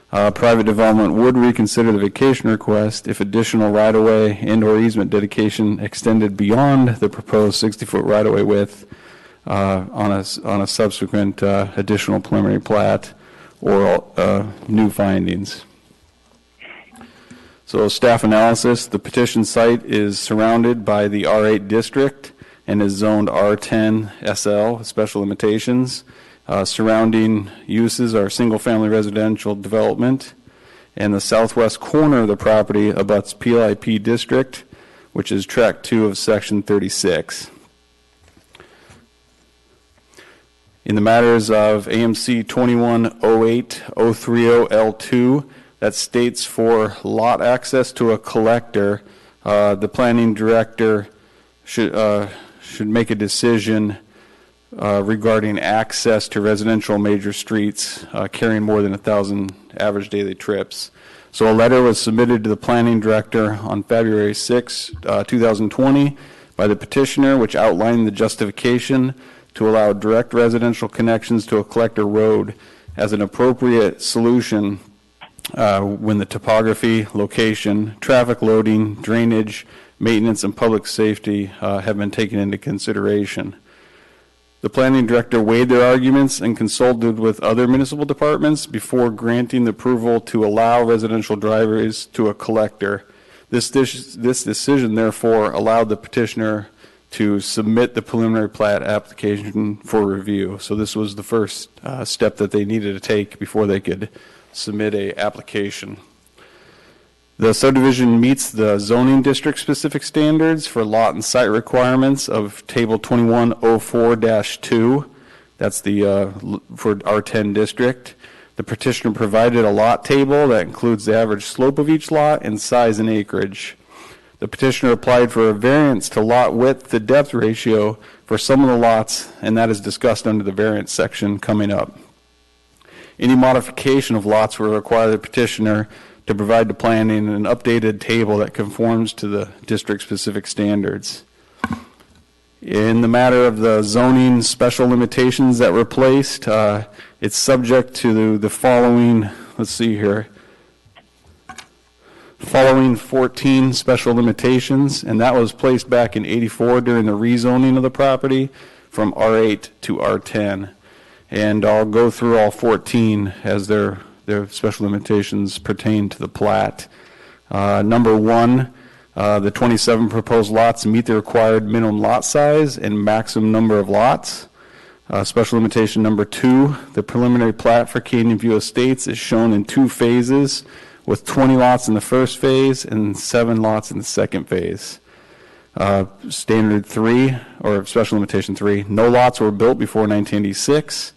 Private development would reconsider the vacation request if additional right-of-way and or easement dedication extended beyond the proposed 60-foot right-of-way width on a subsequent additional preliminary plat or new findings. So staff analysis, the petition site is surrounded by the R8 district and is zoned R10 SL, special limitations. Surrounding uses are single-family residential development, and the southwest corner of the property abuts PLIP district, which is track 2 of section 36. In the matters of AMC 2108-030L2, that states for lot access to a collector, the planning director should make a decision regarding access to residential major streets carrying more than 1,000 average daily trips. So a letter was submitted to the planning director on February 6, 2020 by the petitioner, which outlined the justification to allow direct residential connections to a collector road as an appropriate solution when the topography, location, traffic loading, drainage, maintenance, and public safety have been taken into consideration. The planning director weighed their arguments and consulted with other municipal departments before granting the approval to allow residential driveways to a collector. This decision, therefore, allowed the petitioner to submit the preliminary plat application for review. So this was the first step that they needed to take before they could submit a application. The subdivision meets the zoning district specific standards for lot and site requirements of table 2104-2. That's the for R10 district. The petitioner provided a lot table that includes the average slope of each lot and size and acreage. The petitioner applied for a variance to lot width to depth ratio for some of the lots, and that is discussed under the variance section coming up. Any modification of lots will require the petitioner to provide the planning an updated table that conforms to the district-specific standards. In the matter of the zoning special limitations that were placed, it's subject to the following, let's see here, following 14 special limitations, and that was placed back in '84 during the rezoning of the property from R8 to R10. And I'll go through all 14 as their special limitations pertain to the plat. Number 1, the 27 proposed lots meet the required minimum lot size and maximum number of lots. Special limitation number 2, the preliminary plat for Canyon View Estates is shown in 2 phases with 20 lots in the first phase and 7 lots in the second phase. Standard 3, or special limitation 3, no lots were built before 1986.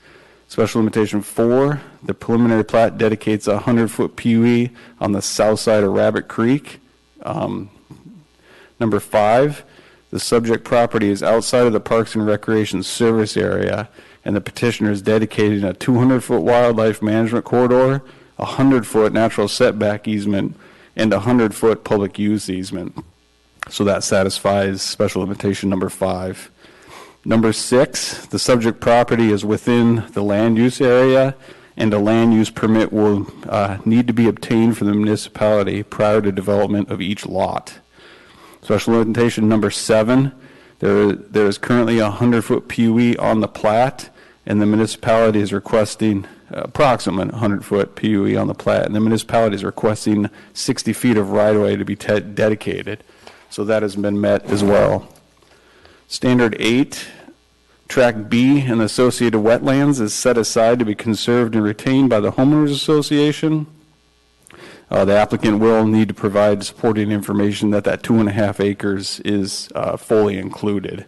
Special limitation 4, the preliminary plat dedicates a 100-foot PUE on the south side of Rabbit Creek. Number 5, the subject property is outside of the Parks and Recreation Service area, and the petitioner is dedicating a 200-foot wildlife management corridor, a 100-foot natural setback easement, and a 100-foot public use easement. So that satisfies special limitation number 5. Number 6, the subject property is within the land use area, and a land use permit will need to be obtained from the municipality prior to development of each lot. Special limitation number 7, there is currently a 100-foot PUE on the plat, and the municipality is requesting approximately 100-foot PUE on the plat, and the municipality is requesting 60 feet of right-of-way to be dedicated. So that has been met as well. Standard 8, Track B and associated wetlands is set aside to be conserved and retained by the homeowners association. The applicant will need to provide supporting information that 2.5 acres is fully included.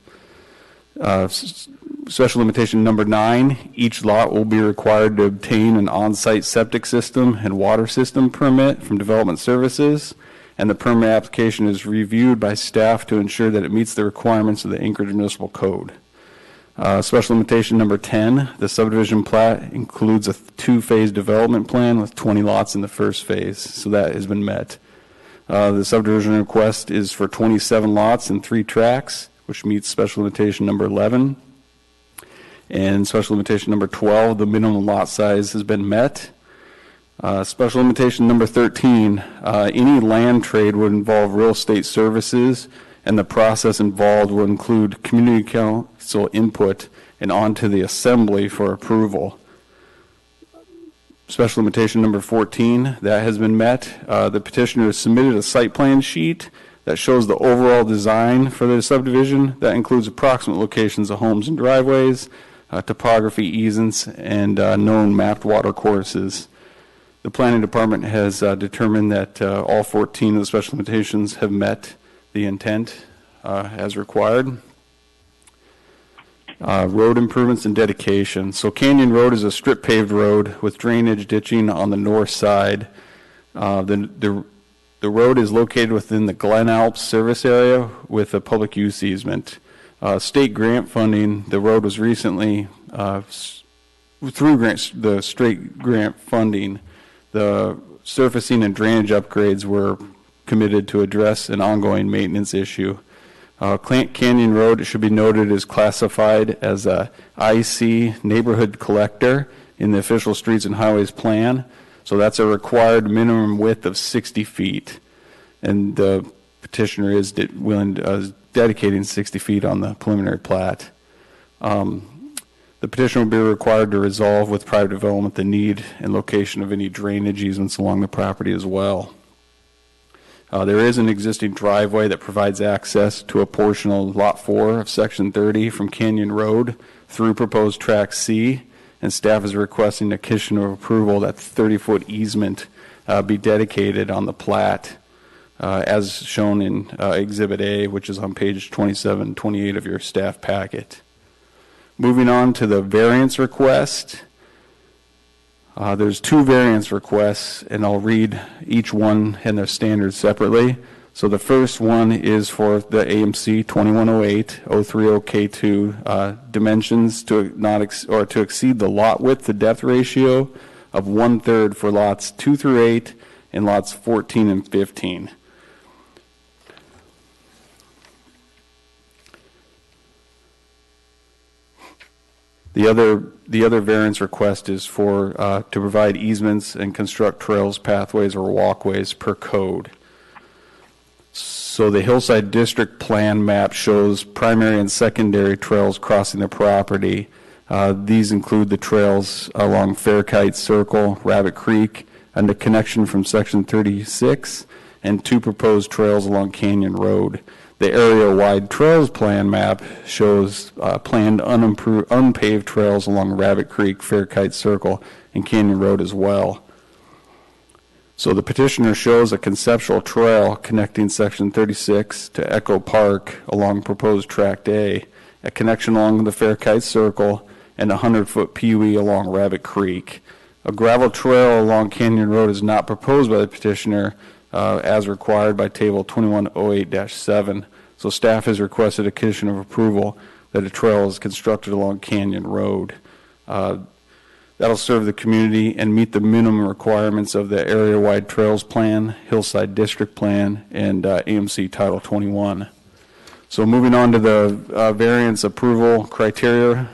Special limitation number 9, each lot will be required to obtain an on-site septic system and water system permit from Development Services, and the permit application is reviewed by staff to ensure that it meets the requirements of the Anchorage Municipal Code. Special limitation number 10, the subdivision plat includes a 2-phase development plan with 20 lots in the first phase, so that has been met. The subdivision request is for 27 lots and 3 tracts, which meets special limitation number 11. And special limitation number 12, the minimum lot size has been met. Special limitation number 13, any land trade would involve real estate services, and the process involved will include community council input and onto the assembly for approval. Special limitation number 14, that has been met. The petitioner has submitted a site plan sheet that shows the overall design for the subdivision. That includes approximate locations of homes and driveways, topography, easements, and known mapped water courses. The planning department has determined that all 14 of the special limitations have met the intent as required. Road improvements and dedication. So Canyon Road is a strip paved road with drainage ditching on the north side. The road is located within the Glen Alps service area with a public use easement. State grant funding, the road was recently, through the state grant funding, the surfacing and drainage upgrades were committed to address an ongoing maintenance issue. Canyon Road, it should be noted, is classified as a IC neighborhood collector in the official streets and highways plan. So that's a required minimum width of 60 feet. And the petitioner is dedicating 60 feet on the preliminary plat. The petitioner will be required to resolve with private development the need and location of any drainage easements along the property as well. There is an existing driveway that provides access to a portion of Lot 4 of Section 30 from Canyon Road through proposed Track C, and staff is requesting a condition of approval that the 30-foot easement be dedicated on the plat as shown in Exhibit A, which is on page 27 and 28 of your staff packet. Moving on to the variance request. There's 2 variance requests, and I'll read each one and their standards separately. So the first one is for the AMC 2108-030K2 dimensions to to exceed the lot width to depth ratio of 1/3 for lots 2 through 8 and lots 14 and 15. The other variance request is for to provide easements and construct trails, pathways, or walkways per code. So the Hillside District Plan map shows primary and secondary trails crossing the property. These include the trails along Fairkite Circle, Rabbit Creek, and the connection from Section 36, and 2 proposed trails along Canyon Road. The area-wide trails plan map shows planned unpaved trails along Rabbit Creek, Fairkite Circle, and Canyon Road as well. So the petitioner shows a conceptual trail connecting Section 36 to Echo Park along proposed Tract A, a connection along the Fairkite Circle, and a 100-foot PUE along Rabbit Creek. A gravel trail along Canyon Road is not proposed by the petitioner as required by Table 2108-7. So staff has requested a condition of approval that a trail is constructed along Canyon Road. That'll serve the community and meet the minimum requirements of the area-wide trails plan, Hillside District Plan, and AMC Title 21. So moving on to the variance approval criteria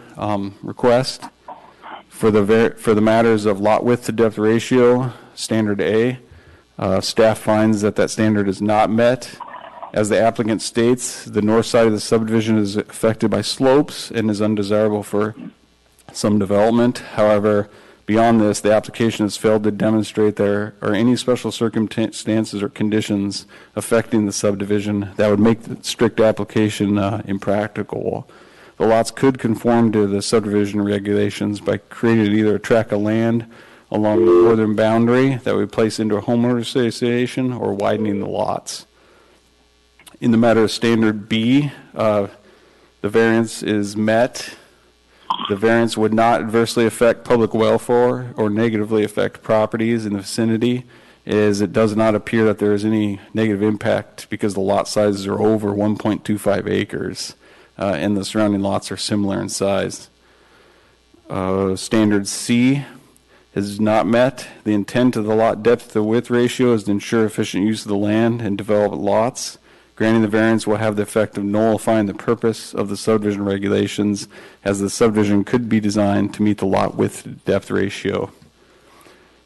request. For the matters of lot width to depth ratio, standard A, staff finds that standard is not met. As the applicant states, the north side of the subdivision is affected by slopes and is undesirable for some development. However, beyond this, the application has failed to demonstrate there are any special circumstances or conditions affecting the subdivision that would make the strict application impractical. The lots could conform to the subdivision regulations by creating either a tract of land along the northern boundary that we place into a homeowner association or widening the lots. In the matter of standard B, the variance is met. The variance would not adversely affect public welfare or negatively affect properties in the vicinity, as it does not appear that there is any negative impact because the lot sizes are over 1.25 acres, and the surrounding lots are similar in size. Standard C is not met. The intent of the lot depth to width ratio is to ensure efficient use of the land and develop lots. Granting the variance will have the effect of nullifying the purpose of the subdivision regulations, as the subdivision could be designed to meet the lot width depth ratio.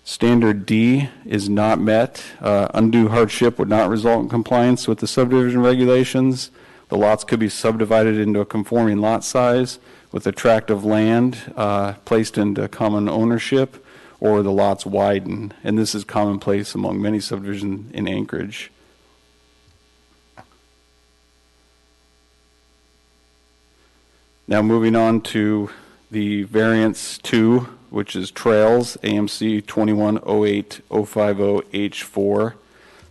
Standard D is not met. Undue hardship would not result in compliance with the subdivision regulations. The lots could be subdivided into a conforming lot size with a tract of land placed into common ownership, or the lots widen, and this is commonplace among many subdivisions in Anchorage. Now moving on to the variance 2, which is trails, AMC 2108050H4.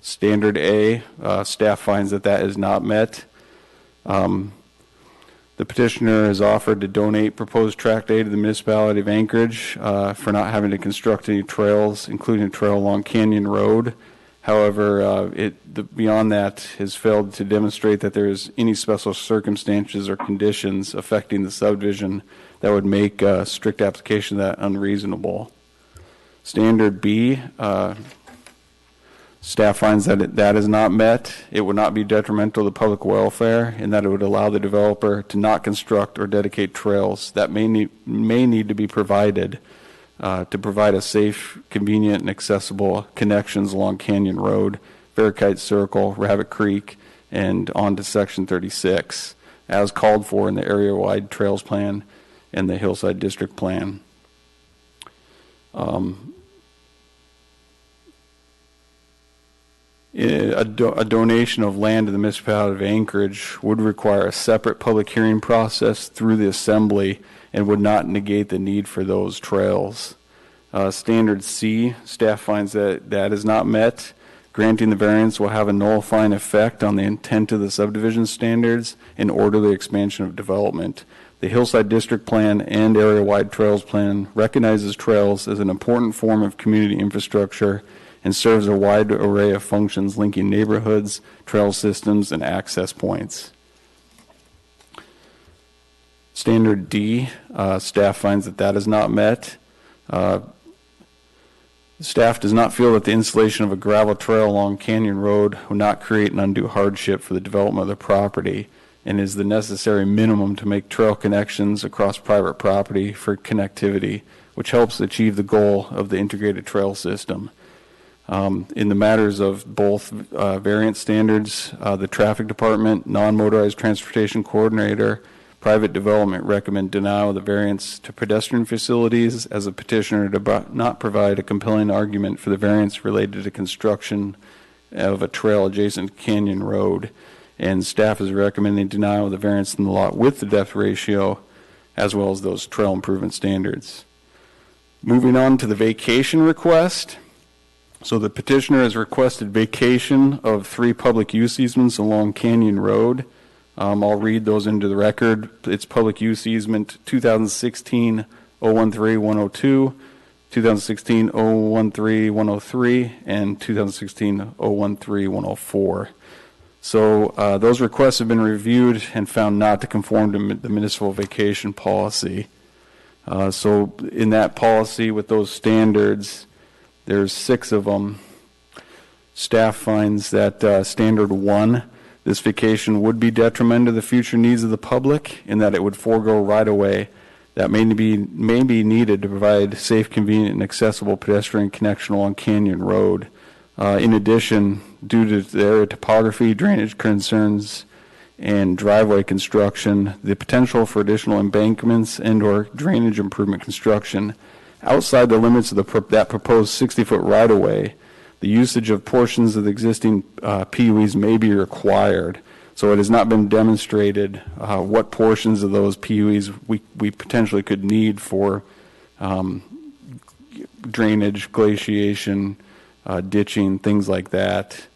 Standard A, staff finds that that is not met. The petitioner has offered to donate proposed tract A to the municipality of Anchorage for not having to construct any trails, including a trail along Canyon Road. However, beyond that has failed to demonstrate that there is any special circumstances or conditions affecting the subdivision that would make strict application of that unreasonable. Standard B, staff finds that that is not met. It would not be detrimental to public welfare, in that it would allow the developer to not construct or dedicate trails that may need to be provided to provide a safe, convenient, and accessible connections along Canyon Road, Verkite Circle, Rabbit Creek, and on to Section 36, as called for in the area-wide trails plan and the Hillside District Plan. A donation of land to the municipality of Anchorage would require a separate public hearing process through the assembly and would not negate the need for those trails. Standard C, staff finds that that is not met. Granting the variance will have a nullifying effect on the intent of the subdivision standards and orderly expansion of development. The Hillside District Plan and Area-Wide Trails Plan recognizes trails as an important form of community infrastructure and serves a wide array of functions linking neighborhoods, trail systems, and access points. Standard D, staff finds that that is not met. Staff does not feel that the installation of a gravel trail along Canyon Road will not create an undue hardship for the development of the property and is the necessary minimum to make trail connections across private property for connectivity, which helps achieve the goal of the integrated trail system. In the matters of both variance standards, the traffic department, non-motorized transportation coordinator, private development recommend denial of the variance to pedestrian facilities, as a petitioner to not provide a compelling argument for the variance related to construction of a trail adjacent to Canyon Road. And staff is recommending denial of the variance in the lot width to depth ratio, as well as those trail improvement standards. Moving on to the vacation request. So the petitioner has requested vacation of 3 public use easements along Canyon Road. I'll read those into the record. It's public use easement 2016-013-102, 2016-013-103, and 2016-013-104. So those requests have been reviewed and found not to conform to the municipal vacation policy. So in that policy with those standards, there's 6 of them. Staff finds that standard 1, this vacation would be detrimental to the future needs of the public in that it would forego right-of-way that may be needed to provide safe, convenient, and accessible pedestrian connection along Canyon Road. In addition, due to the area topography, drainage concerns, and driveway construction, the potential for additional embankments and/or drainage improvement construction outside the limits of that proposed 60-foot right-of-way, the usage of portions of the existing PUEs may be required. So it has not been demonstrated what portions of those PUEs we potentially could need for drainage, glaciation, ditching, things like that.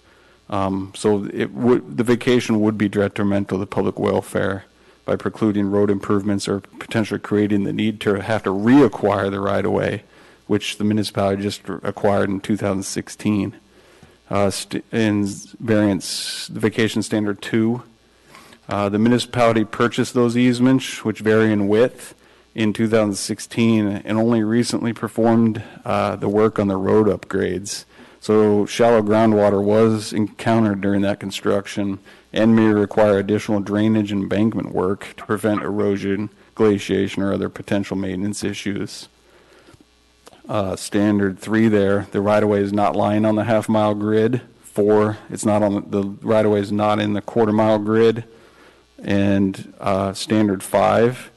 So the vacation would be detrimental to public welfare by precluding road improvements or potentially creating the need to have to reacquire the right-of-way, which the municipality just acquired in 2016. In variance, the vacation standard 2, the municipality purchased those easements, which vary in width, in 2016, and only recently performed the work on the road upgrades. So shallow groundwater was encountered during that construction and may require additional drainage and embankment work to prevent erosion, glaciation, or other potential maintenance issues. Standard 3 there, the right-of-way is not lying on the half-mile grid. 4, it's not on the right-of-way is not in the quarter-mile grid. And standard 5,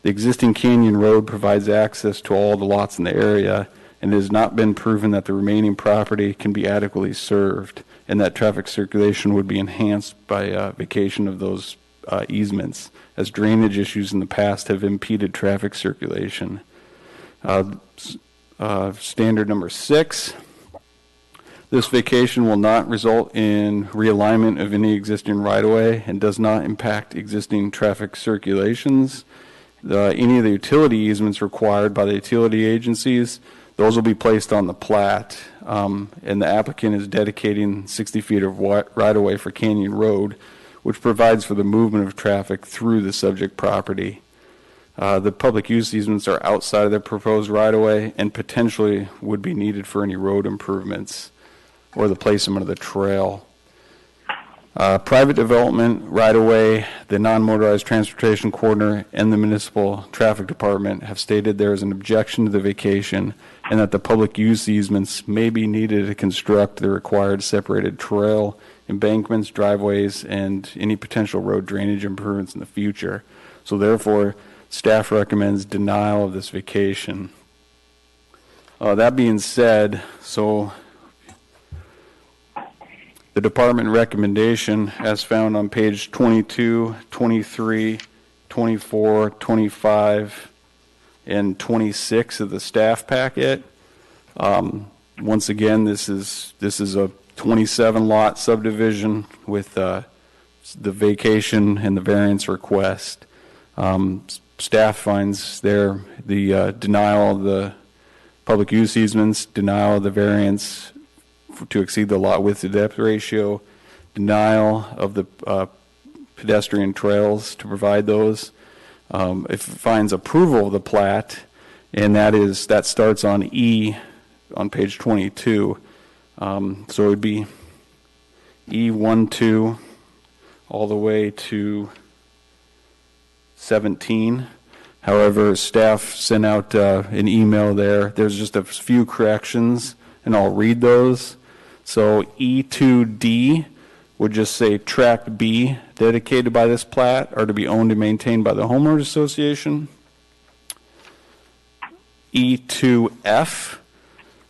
the existing canyon road provides access to all the lots in the area, and it has not been proven that the remaining property can be adequately served, and that traffic circulation would be enhanced by vacation of those easements, as drainage issues in the past have impeded traffic circulation. Standard number 6, this vacation will not result in realignment of any existing right-of-way and does not impact existing traffic circulations. Any of the utility easements required by the utility agencies, those will be placed on the plat, and the applicant is dedicating 60 feet of right-of-way for Canyon Road, which provides for the movement of traffic through the subject property. The public use easements are outside of the proposed right-of-way and potentially would be needed for any road improvements or the placement of the trail. Private development, right-of-way, the non-motorized transportation coordinator, and the municipal traffic department have stated there is an objection to the vacation and that the public use easements may be needed to construct the required separated trail, embankments, driveways, and any potential road drainage improvements in the future. So therefore, staff recommends denial of this vacation. That being said, so the department recommendation, as found on page 22, 23, 24, 25, and 26 of the staff packet. Once again, this is a 27-lot subdivision with the vacation and the variance request. Staff finds there the denial of the public use easements, denial of the variance to exceed the lot width to depth ratio, denial of the pedestrian trails to provide those. If it finds approval of the plat, and that starts on E on page 22. So it would be E12 all the way to 17. However, staff sent out an email there. There's just a few corrections, and I'll read those. So E2D would just say Tract B, dedicated by this plat, are to be owned and maintained by the homeowners association. E2F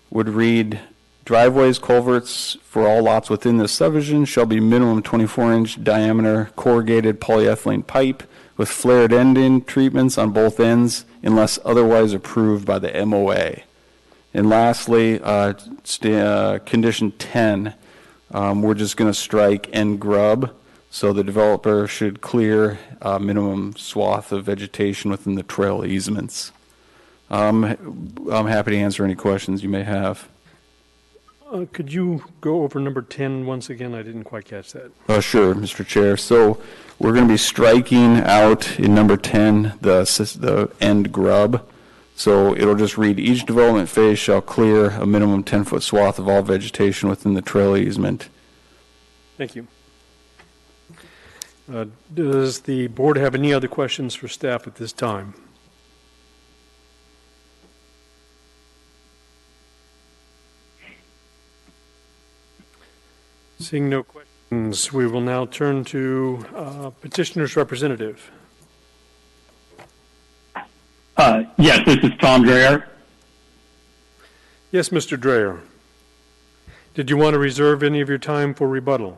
would read, driveways, culverts for all lots within this subdivision shall be minimum 24-inch diameter corrugated polyethylene pipe with flared end treatments on both ends unless otherwise approved by the MOA. And lastly, condition 10, we're just going to strike end grub, so the developer should clear a minimum swath of vegetation within the trail easements. I'm happy to answer any questions you may have. Could you go over number 10 once again? I didn't quite catch that. Sure, Mr. Chair. So we're going to be striking out in number 10 the end grub. So it'll just read, each development phase shall clear a minimum 10-foot swath of all vegetation within the trail easement. Thank you. Does the board have any other questions for staff at this time? Seeing no questions, we will now turn to petitioner's representative. Yes, this is Tom Dreyer. Yes, Mr. Dreyer. Did you want to reserve any of your time for rebuttal?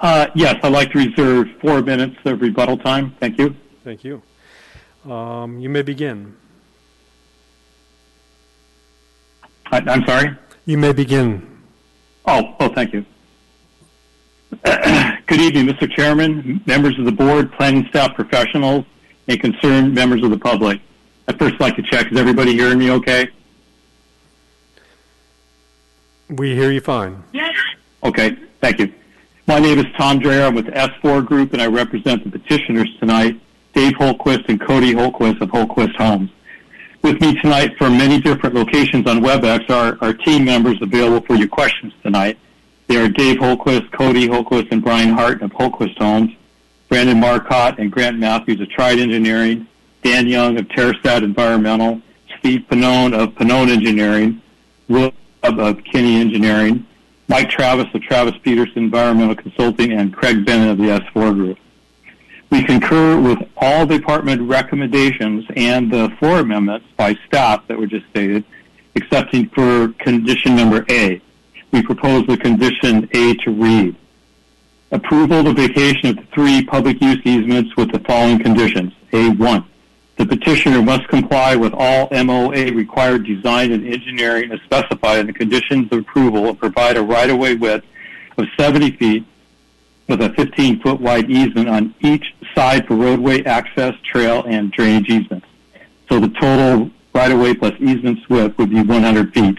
Yes, I'd like to reserve 4 minutes of rebuttal time. Thank you. Thank you. You may begin. I'm sorry? You may begin. Oh, thank you. Good evening, Mr. Chairman, members of the board, planning staff professionals, and concerned members of the public. I'd first like to check, is everybody hearing me okay? We hear you fine. Yes. Okay, thank you. My name is Tom Dreher. I'm with the S4 Group, and I represent the petitioners tonight, Dave Holquist and Cody Holquist of Holquist Homes. With me tonight from many different locations on WebEx are our team members available for your questions tonight. They are Dave Holquist, Cody Holquist, and Brian Hart of Holquist Homes, Brandon Marcotte and Grant Matthews of Tried Engineering, Dan Young of Terrastat Environmental, Steve Pannone of Pannone Engineering, Will of Kinney Engineering, Mike Travis of Travis Peterson Environmental Consulting, and Craig Bennett of the S4 Group. We concur with all department recommendations and the floor amendments by staff that were just stated, excepting for condition number A. We propose the condition A to read. Approval of the vacation of the 3 public use easements with the following conditions. A1, the petitioner must comply with all MOA required design and engineering as specified in the conditions of approval and provide a right-of-way width of 70 feet with a 15-foot wide easement on each side for roadway access, trail, and drainage easements. So the total right-of-way plus easements width would be 100 feet.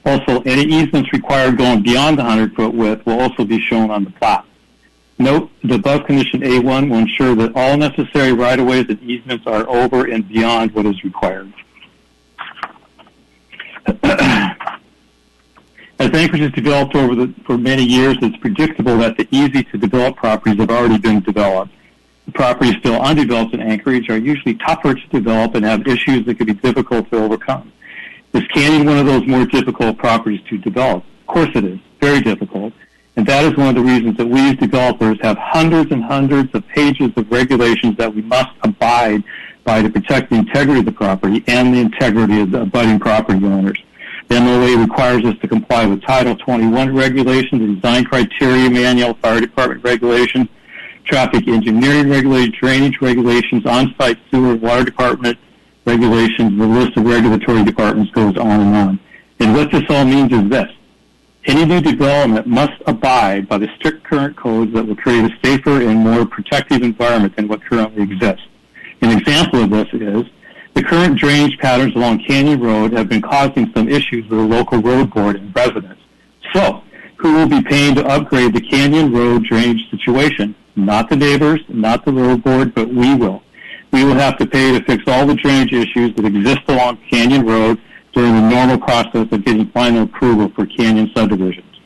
Also, any easements required going beyond the 100-foot width will also be shown on the plat. Note, the above condition A1 will ensure that all necessary right-of-ways and easements are over and beyond what is required. As Anchorage has developed for many years, it's predictable that the easy-to-develop properties have already been developed. The properties still undeveloped in Anchorage are usually tougher to develop and have issues that can be difficult to overcome. Is Canyon one of those more difficult properties to develop? Of course it is. Very difficult. And that is one of the reasons that we as developers have hundreds and hundreds of pages of regulations that we must abide by to protect the integrity of the property and the integrity of the abutting property owners. The MOA requires us to comply with Title 21 regulations, the design criteria manual, fire department regulations, traffic engineering regulations, drainage regulations, on-site sewer and water department regulations. The list of regulatory departments goes on and on. And what this all means is this. Any new development must abide by the strict current codes that will create a safer and more protective environment than what currently exists. An example of this is the current drainage patterns along Canyon Road have been causing some issues with the local road board and residents. So, who will be paying to upgrade the Canyon Road drainage situation? Not the neighbors, not the road board, but we will. We will have to pay to fix all the drainage issues that exist along Canyon Road during the normal process of getting final approval for Canyon subdivisions.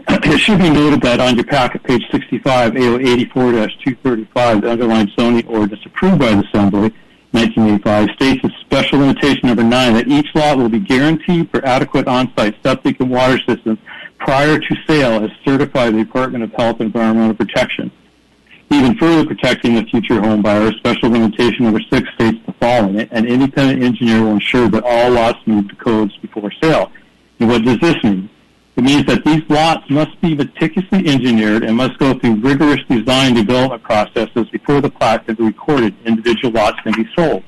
It should be noted that on your packet, page 65, AO 84-235, the underlying zoning ordinance approved by the Assembly, 1985, states as special limitation number 9 that each lot will be guaranteed for adequate on-site septic and water systems prior to sale as certified by the Department of Health and Environmental Protection. Even further protecting the future home buyer, special limitation number 6 states the following: an independent engineer will ensure that all lots meet the codes before sale. And what does this mean? It means that these lots must be meticulously engineered and must go through rigorous design development processes before the plat can be recorded. Individual lots can be sold.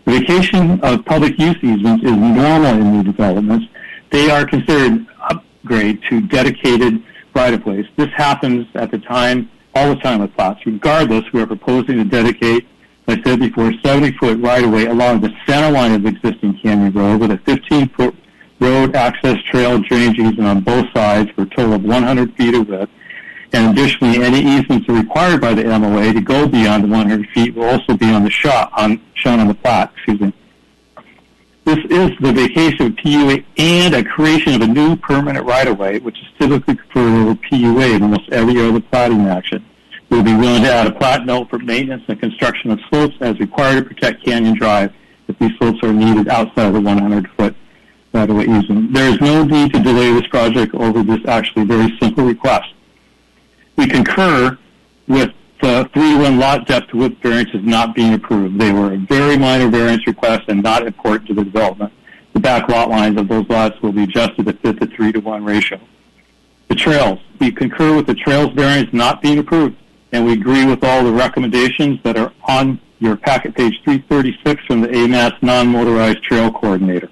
The vacation of public use easements is normal in new developments. They are considered an upgrade to dedicated right-of-ways. This happens at the time, all the time with plots. Regardless, we are proposing to dedicate, as I said before, 70-foot right-of-way along the center line of the existing Canyon Road with a 15-foot road access trail drainage easement on both sides for a total of 100 feet of width. And additionally, any easements are required by the MOA to go beyond the 100 feet will also be on the shown on the plat. This is the vacation of PUA and a creation of a new permanent right-of-way, which is typically preferred over PUA in almost every other platting action. We will be willing to add a plat note for maintenance and construction of slopes as required to protect Canyon Drive if these slopes are needed outside of the 100-foot right-of-way easement. There is no need to delay this project over this actually very simple request. We concur with the 3-1 lot depth to width variances not being approved. They were a very minor variance request and not important to the development. The back lot lines of those lots will be adjusted to fit the 3-to-1 ratio. The trails. We concur with the trails variance not being approved, and we agree with all the recommendations that are on your packet page 336 from the AMAS non-motorized trail coordinator.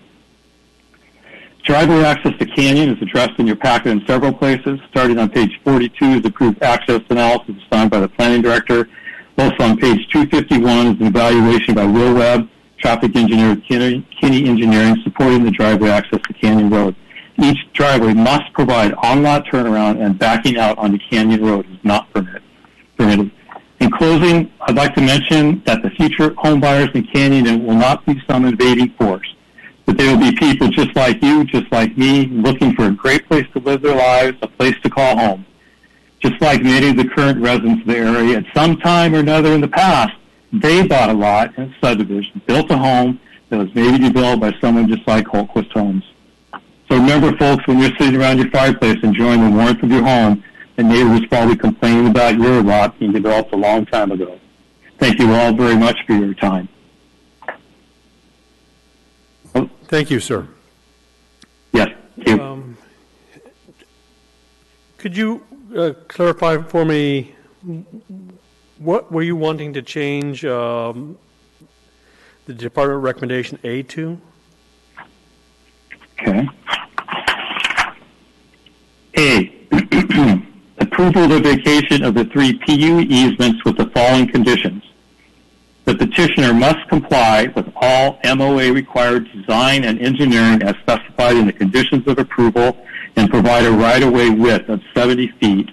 Driveway access to canyon is addressed in your packet in several places. Starting on page 42 is approved access analysis assigned by the planning director. Also on page 251 is an evaluation by Will Webb, traffic engineer at Kinney Engineering, supporting the driveway access to Canyon Road. Each driveway must provide on-lot turnaround, and backing out onto Canyon Road is not permitted. In closing, I'd like to mention that the future home buyers in Canyon will not be some invading force, but they will be people just like you, just like me, looking for a great place to live their lives, a place to call home. Just like many of the current residents of the area, at some time or another in the past, they bought a lot in a subdivision, built a home that was maybe developed by someone just like Holtquist Homes. So remember, folks, when you're sitting around your fireplace enjoying the warmth of your home, the neighbors probably complaining about your lot being developed a long time ago. Thank you all very much for your time. Thank you, sir. Yes, thank you. Could you clarify for me, what were you wanting to change the department recommendation A to? Okay. A, approval of the vacation of the 3 PUE easements with the following conditions. The petitioner must comply with all MOA required design and engineering as specified in the conditions of approval and provide a right-of-way width of 70 feet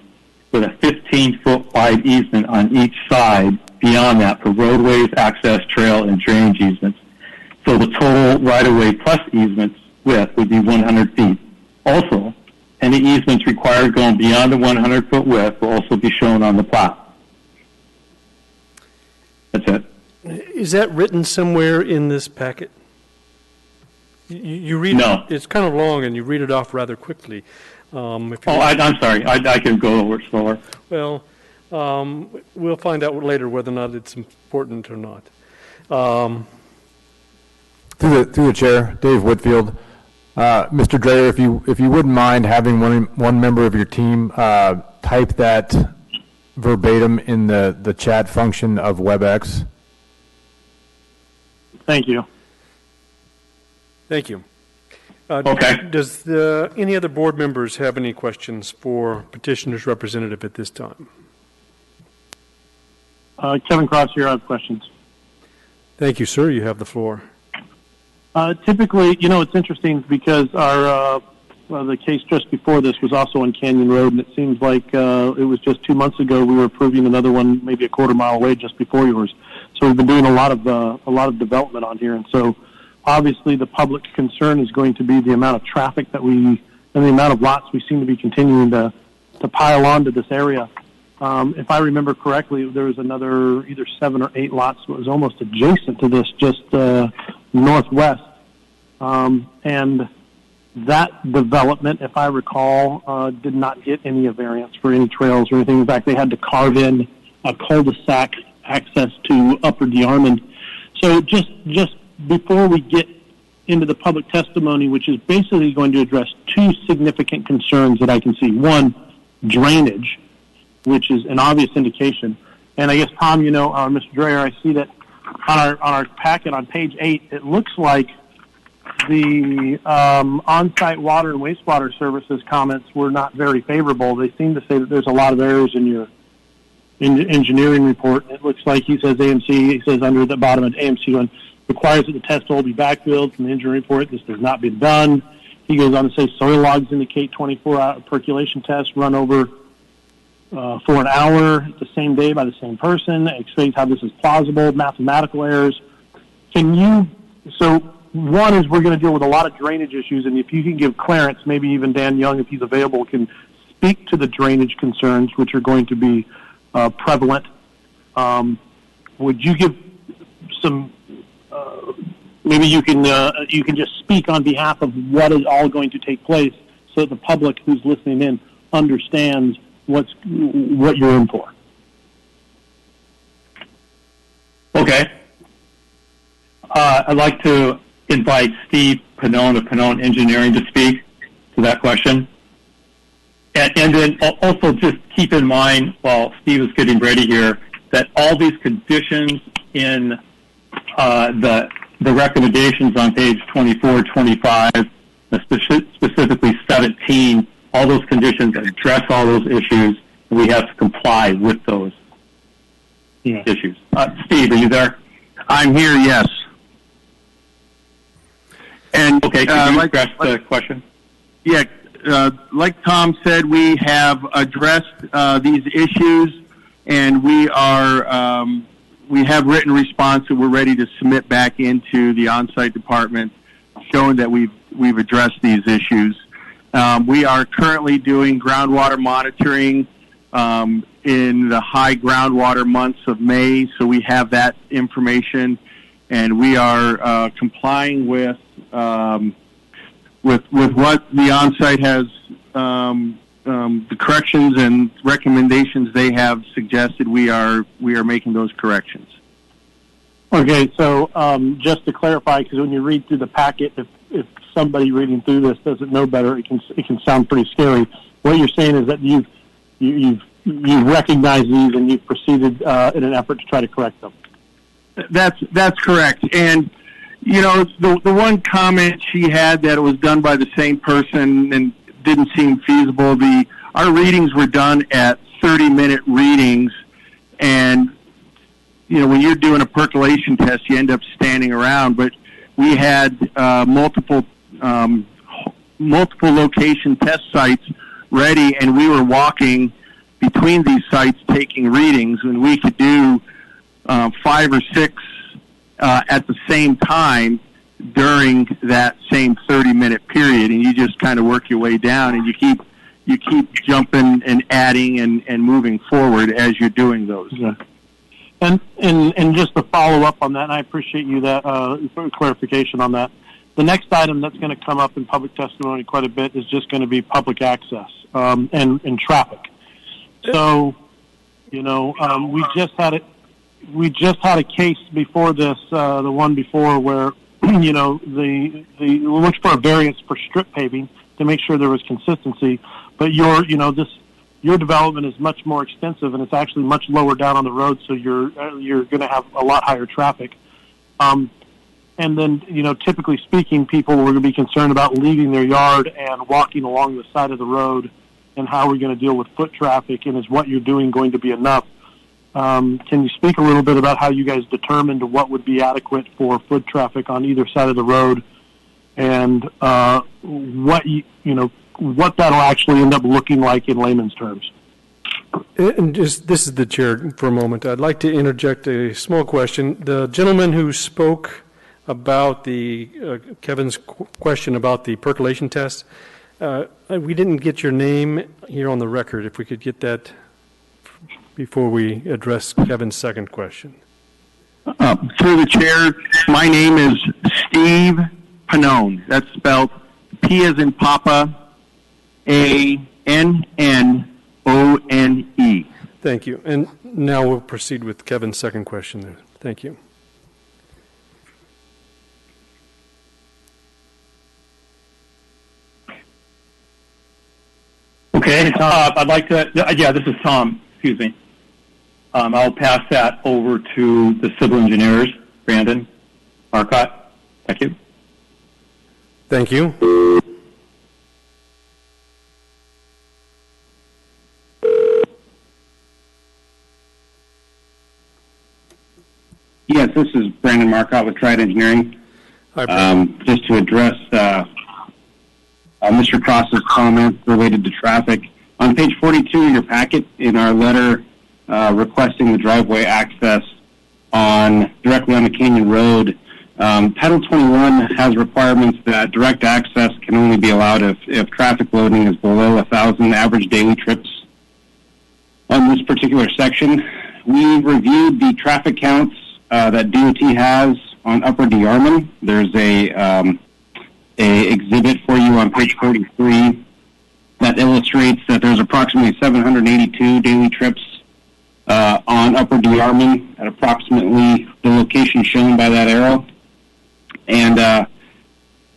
with a 15-foot wide easement on each side beyond that for roadways, access, trail, and drainage easements. So the total right-of-way plus easements width would be 100 feet. Also, any easements required going beyond the 100-foot width will also be shown on the plat. That's it. Is that written somewhere in this packet? You read no. It's kind of long, and you read it off rather quickly. I'm sorry. I can go over it slower. Well, we'll find out later whether or not it's important or not. Through the chair, Dave Whitfield. Mr. Dreyer, if you wouldn't mind having one member of your team type that verbatim in the chat function of WebEx. Thank you. Thank you. Okay. Does any other board members have any questions for petitioner's representative at this time? Kevin Cross here. I have questions. Thank you, sir. You have the floor. Typically, it's interesting because the case just before this was also on Canyon Road, and it seems like it was just 2 months ago we were approving another one, maybe a quarter mile away, just before yours. So we've been doing a lot of development on here, and so obviously the public concern is going to be the amount of traffic and the amount of lots we seem to be continuing to pile onto this area. If I remember correctly, there was another either 7 or 8 lots that was almost adjacent to this, just northwest. And that development, if I recall, did not get any variance for any trails or anything. In fact, they had to carve in a cul-de-sac access to Upper DeArmond. So just before we get into the public testimony, which is basically going to address 2 significant concerns that I can see. One, drainage, which is an obvious indication. And I guess, Tom, Mr. Dreyer, I see that on our packet on page 8, it looks like the on-site water and wastewater services comments were not very favorable. They seem to say that there's a lot of errors in your engineering report. It looks like he says AMC, he says under the bottom of AMC 1, requires that the test hole be backfilled from the engineering report. This has not been done. He goes on to say soil logs indicate 24-hour percolation tests run over for an hour the same day by the same person. Explains how this is plausible, mathematical errors. So one is we're going to deal with a lot of drainage issues, and if you can give Clarence, maybe even Dan Young, if he's available, can speak to the drainage concerns, which are going to be prevalent. Would you give some, maybe you can just speak on behalf of what is all going to take place so that the public who's listening in understands what you're in for. Okay. I'd like to invite Steve Pannone of Pannone Engineering to speak to that question. And then also just keep in mind, while Steve is getting ready here, that all these conditions in the recommendations on page 24, 25, specifically 17, all those conditions address all those issues, and we have to comply with those issues. Steve, are you there? I'm here, yes. And okay, can you address the question? Yeah, like Tom said, we have addressed these issues, and we have written response that we're ready to submit back into the on-site department, showing that we've addressed these issues. We are currently doing groundwater monitoring in the high groundwater months of May, so we have that information, and we are complying with what the on-site has, the corrections and recommendations they have suggested. We are making those corrections. Okay, so just to clarify, because when you read through the packet, if somebody reading through this doesn't know better, it can sound pretty scary. What you're saying is that you've recognized these and you've proceeded in an effort to try to correct them. That's correct. And you know, the one comment she had that it was done by the same person and didn't seem feasible. Our readings were done at 30-minute readings, and you know, when you're doing a percolation test, you end up standing around. But we had multiple location test sites ready, and we were walking between these sites taking readings, and we could do 5 or 6 at the same time during that same 30-minute period, and you just kind of work your way down, and you keep jumping and adding and moving forward as you're doing those. Yeah. And just to follow up on that, and I appreciate you that clarification on that. The next item that's going to come up in public testimony quite a bit is just going to be public access and traffic. So, you know, we just had a case before this, the one before, where you know we looked for a variance for strip paving to make sure there was consistency. But your development is much more extensive, and it's actually much lower down on the road, so you're going to have a lot higher traffic. And then, you know, typically speaking, people were going to be concerned about leaving their yard and walking along the side of the road, and how we're going to deal with foot traffic, and is what you're doing going to be enough? Can you speak a little bit about how you guys determined what would be adequate for foot traffic on either side of the road, and what that'll actually end up looking like in layman's terms? And just, this is the chair for a moment. I'd like to interject a small question. The gentleman who spoke about Kevin's question about the percolation test, we didn't get your name here on the record. If we could get that before we address Kevin's second question. Through the chair, my name is Steve Pannone. That's spelled P as in Papa, A-N-N-O-N-E. Thank you. And now we'll proceed with Kevin's second question there. Thank you. Okay, I'd like to, this is Tom, excuse me. I'll pass that over to the civil engineers, Brandon Marcotte. Thank you. Thank you. Yes, this is Brandon Marcotte with Triad Engineering. Hi, just to address Mr. Cross's comment related to traffic. On page 42 of your packet, in our letter requesting the driveway access directly on the Canyon Road, Title 21 has requirements that direct access can only be allowed if traffic loading is below 1,000 average daily trips. On this particular section, we reviewed the traffic counts that DOT has on Upper DeArmond. There's a exhibit for you on page 43 that illustrates that there's approximately 782 daily trips on Upper DeArmond at approximately the location shown by that arrow. And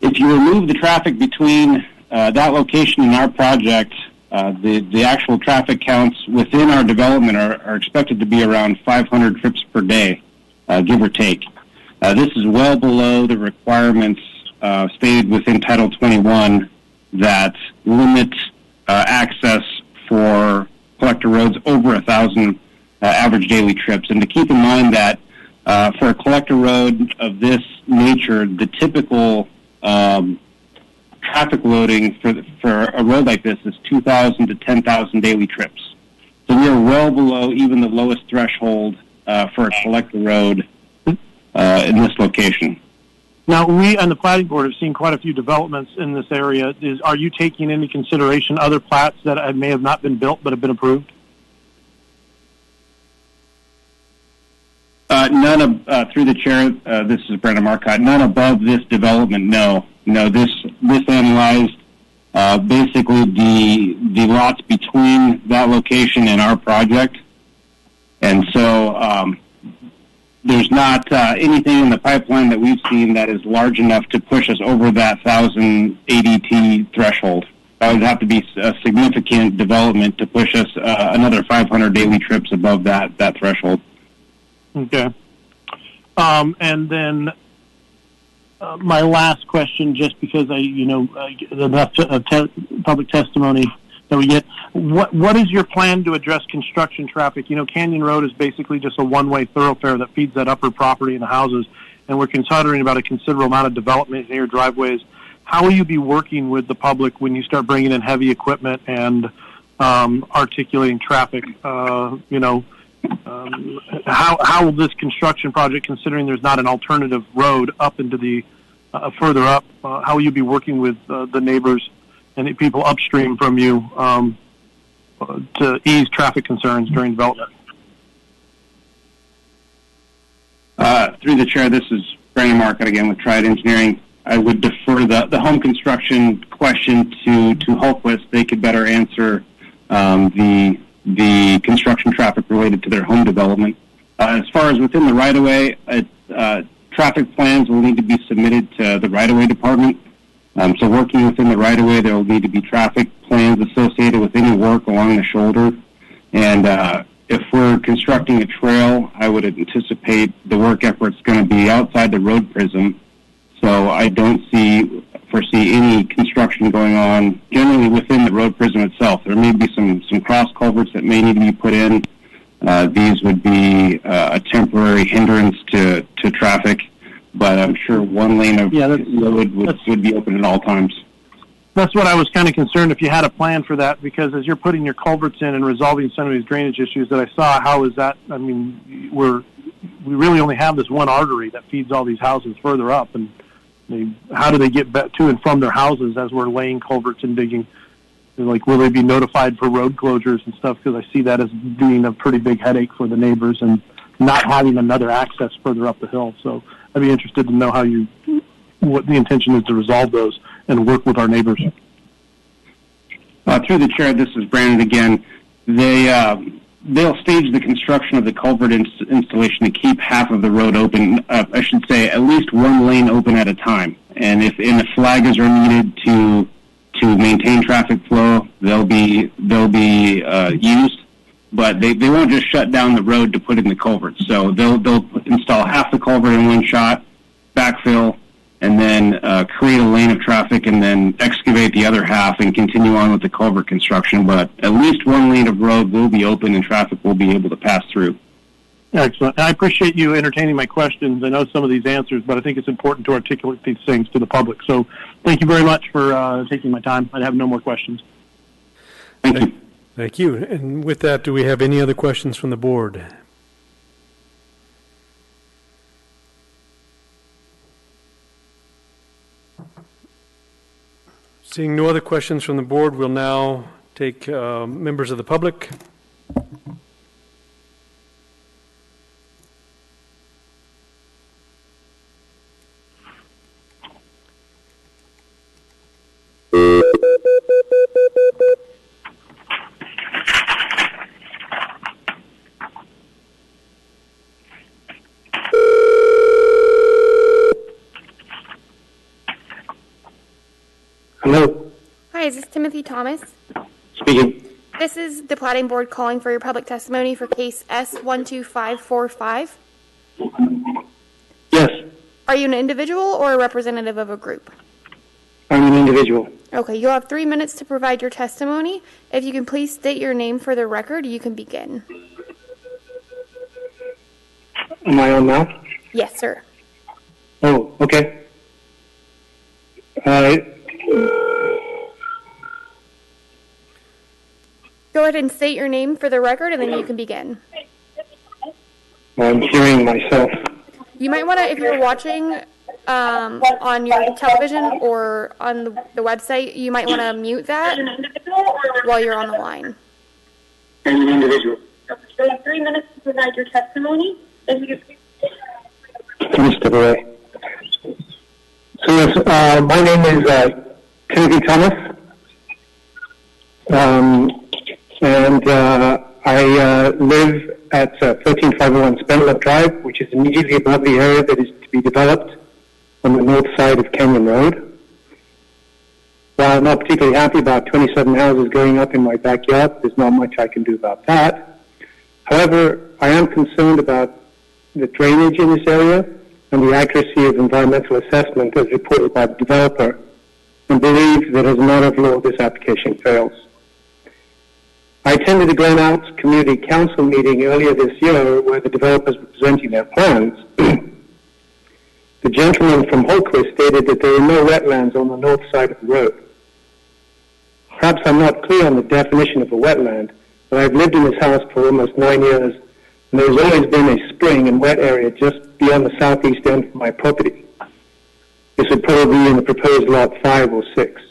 if you remove the traffic between that location and our project, the actual traffic counts within our development are expected to be around 500 trips per day, give or take. This is well below the requirements stated within Title 21 that limit access for collector roads over 1,000 average daily trips. And to keep in mind that for a collector road of this nature, the typical traffic loading for a road like this is 2,000 to 10,000 daily trips. So we are well below even the lowest threshold for a collector road in this location. Now, we on the Platting Board have seen quite a few developments in this area. Are you taking into consideration other plats that may have not been built but have been approved? None of, through the chair, this is Brandon Marcotte, none above this development, no. No, this analyzed basically the lots between that location and our project. And so there's not anything in the pipeline that we've seen that is large enough to push us over that 1,000 ADT threshold. That would have to be a significant development to push us another 500 daily trips above that threshold. Okay. And then my last question, just because the public testimony that we get, what is your plan to address construction traffic? Canyon Road is basically just a one-way thoroughfare that feeds that upper property and the houses, and we're considering about a considerable amount of development near driveways. How will you be working with the public when you start bringing in heavy equipment and articulating traffic? How will this construction project, considering there's not an alternative road up into the further up, how will you be working with the neighbors and the people upstream from you to ease traffic concerns during development? Through the chair, this is Brandon Marcotte again with Triad Engineering. I would defer the home construction question to Hultquist. They could better answer the construction traffic related to their home development. As far as within the right-of-way, traffic plans will need to be submitted to the right-of-way department. So working within the right-of-way, there will need to be traffic plans associated with any work along the shoulder. And if we're constructing a trail, I would anticipate the work effort's going to be outside the road prism. So I don't foresee any construction going on generally within the road prism itself. There may be some cross culverts that may need to be put in. These would be a temporary hindrance to traffic, but I'm sure one lane of road would be open at all times. That's what I was kind of concerned if you had a plan for that, because as you're putting your culverts in and resolving some of these drainage issues that I saw, how is that? I mean, we really only have this one artery that feeds all these houses further up, and how do they get to and from their houses as we're laying culverts and digging? Like, will they be notified for road closures and stuff? Because I see that as being a pretty big headache for the neighbors and not having another access further up the hill. So I'd be interested to know what the intention is to resolve those and work with our neighbors. Through the chair, this is Brandon again. They'll stage the construction of the culvert installation to keep half of the road open. I should say at least one lane open at a time. And if flaggers are needed to maintain traffic flow, they'll be used. But they won't just shut down the road to put in the culvert. So they'll install half the culvert in one shot, backfill, and then create a lane of traffic and then excavate the other half and continue on with the culvert construction. But at least one lane of road will be open and traffic will be able to pass through. Excellent. I appreciate you entertaining my questions. I know some of these answers, but I think it's important to articulate these things to the public. So thank you very much for taking my time. I have no more questions. Thank you. Thank you. And with that, do we have any other questions from the board? Seeing no other questions from the board, we'll now take members of the public. Hello. Hi, is this Timothy Thomas? Speaking. This is the Platting Board calling for your public testimony for case S12545. Yes. Are you an individual or a representative of a group? I'm an individual. Okay, you'll have 3 minutes to provide your testimony. If you can please state your name for the record, you can begin. Am I on now? Yes, sir. Oh, okay. Go ahead and state your name for the record, and then you can begin. I'm hearing myself. You might want to, if you're watching on your television or on the website, you might want to mute that while you're on the line. I'm an individual. You have 3 minutes to provide your testimony. If you Please step away. So yes, my name is Timothy Thomas, and I live at 13501 Spenlow Drive, which is immediately above the area that is to be developed on the north side of Canyon Road. While I'm not particularly happy about 27 houses going up in my backyard, there's not much I can do about that. However, I am concerned about the drainage in this area and the accuracy of environmental assessment as reported by the developer, and believe that as a matter of law, this application fails. I attended the Glen Alps Community Council meeting earlier this year where the developers were presenting their plans. The gentleman from Holquist stated that there are no wetlands on the north side of the road. Perhaps I'm not clear on the definition of a wetland, but I've lived in this house for almost 9 years, and there's always been a spring and wet area just beyond the southeast end of my property. This would probably be in the proposed lot 5 or 6.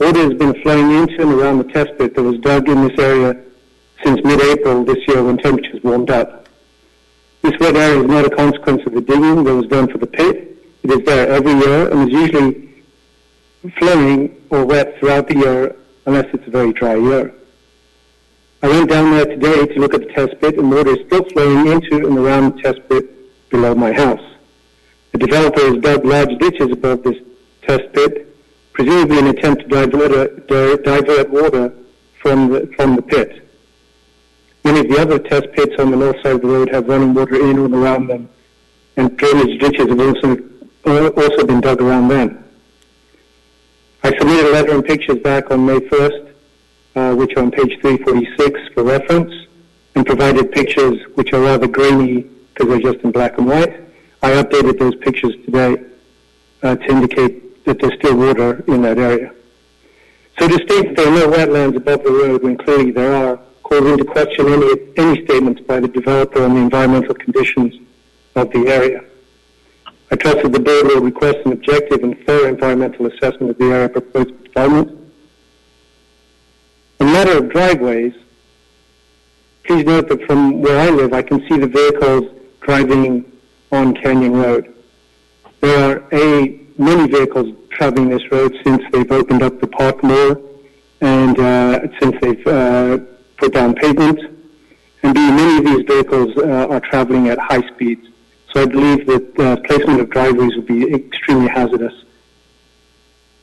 Water has been flowing into and around the test pit that was dug in this area since mid-April this year when temperatures warmed up. This wet area is not a consequence of the digging that was done for the pit. It is there every year and is usually flowing or wet throughout the year unless it's a very dry year. I went down there today to look at the test pit, and water is still flowing into and around the test pit below my house. The developer has dug large ditches above this test pit, presumably in an attempt to divert water from the pit. Many of the other test pits on the north side of the road have running water in and around them, and drainage ditches have also been dug around them. I submitted a letter and pictures back on May 1st, which are on page 346 for reference, and provided pictures which are rather grainy because they're just in black and white. I updated those pictures today to indicate that there's still water in that area. So to state that there are no wetlands above the road when clearly there are, calls into question any statements by the developer on the environmental conditions of the area. I trust that the board will request an objective and thorough environmental assessment of the area proposed for development. In the matter of driveways, please note that from where I live, I can see the vehicles driving on Canyon Road. There are many vehicles traveling this road since they've opened up the park more and since they've put down pavement. And many of these vehicles are traveling at high speeds. So I believe that placement of driveways would be extremely hazardous.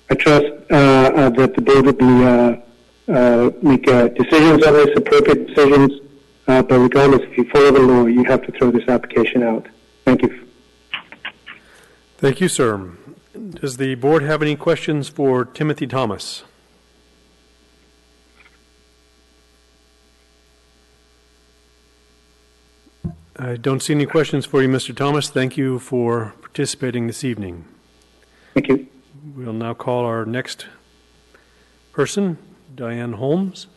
I trust that the board would make decisions on this, appropriate decisions, but regardless, if you follow the law, you have to throw this application out. Thank you. Thank you, sir. Does the board have any questions for Timothy Thomas? I don't see any questions for you, Mr. Thomas. Thank you for participating this evening. Thank you. We'll now call our next person, Diane Holmes.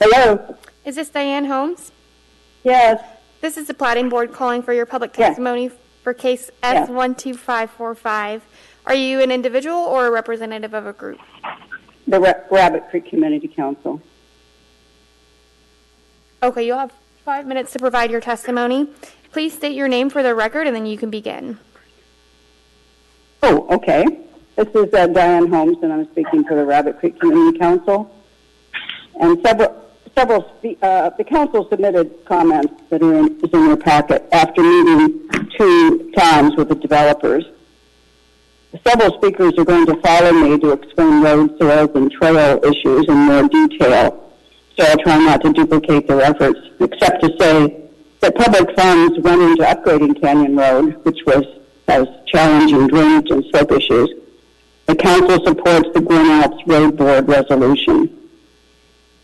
Hello. Is this Diane Holmes? Yes. This is the Platting Board calling for your public testimony for case S12545. Are you an individual or a representative of a group? The Rabbit Creek Community Council. Okay, you'll have 5 minutes to provide your testimony. Please state your name for the record, and then you can begin. Oh, okay. This is Diane Holmes, and I'm speaking for the Rabbit Creek Community Council. And the council submitted comments that is in your packet after meeting 2 times with the developers. Several speakers are going to follow me to explain road sales and trail issues in more detail, so I'll try not to duplicate their efforts, except to say that public funds went into upgrading Canyon Road, which has challenging drainage and slope issues. The council supports the Glen Alps Road Board resolution.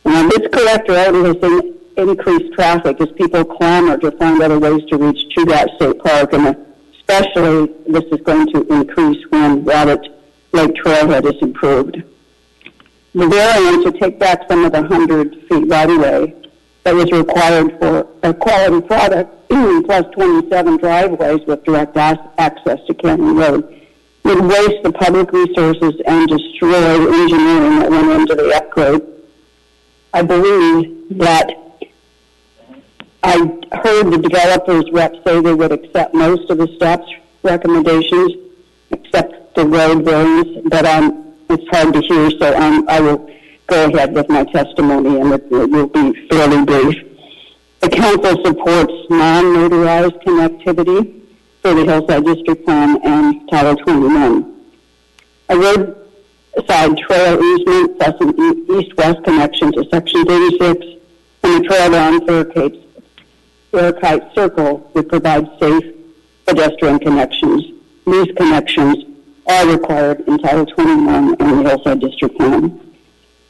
And this collector already has seen increased traffic as people clamor to find other ways to reach Chugach State Park, and especially this is going to increase when Rabbit Lake Trailhead is improved. The variance to take back some of the 100 feet right-of-way that was required for a quality product, plus 27 driveways with direct access to Canyon Road, would waste the public resources and destroy the engineering that went into the upgrade. I believe that I heard the developers reps say they would accept most of the staff's recommendations, except the road variance, but it's hard to hear, so I will go ahead with my testimony, and it will be fairly brief. The council supports non-motorized connectivity for the Hillside District Plan and Title 21. A roadside trail easement, plus an east-west connection to Section 36, and a trail down Fairkite Circle would provide safe pedestrian connections. These connections are required in Title 21 and the Hillside District Plan.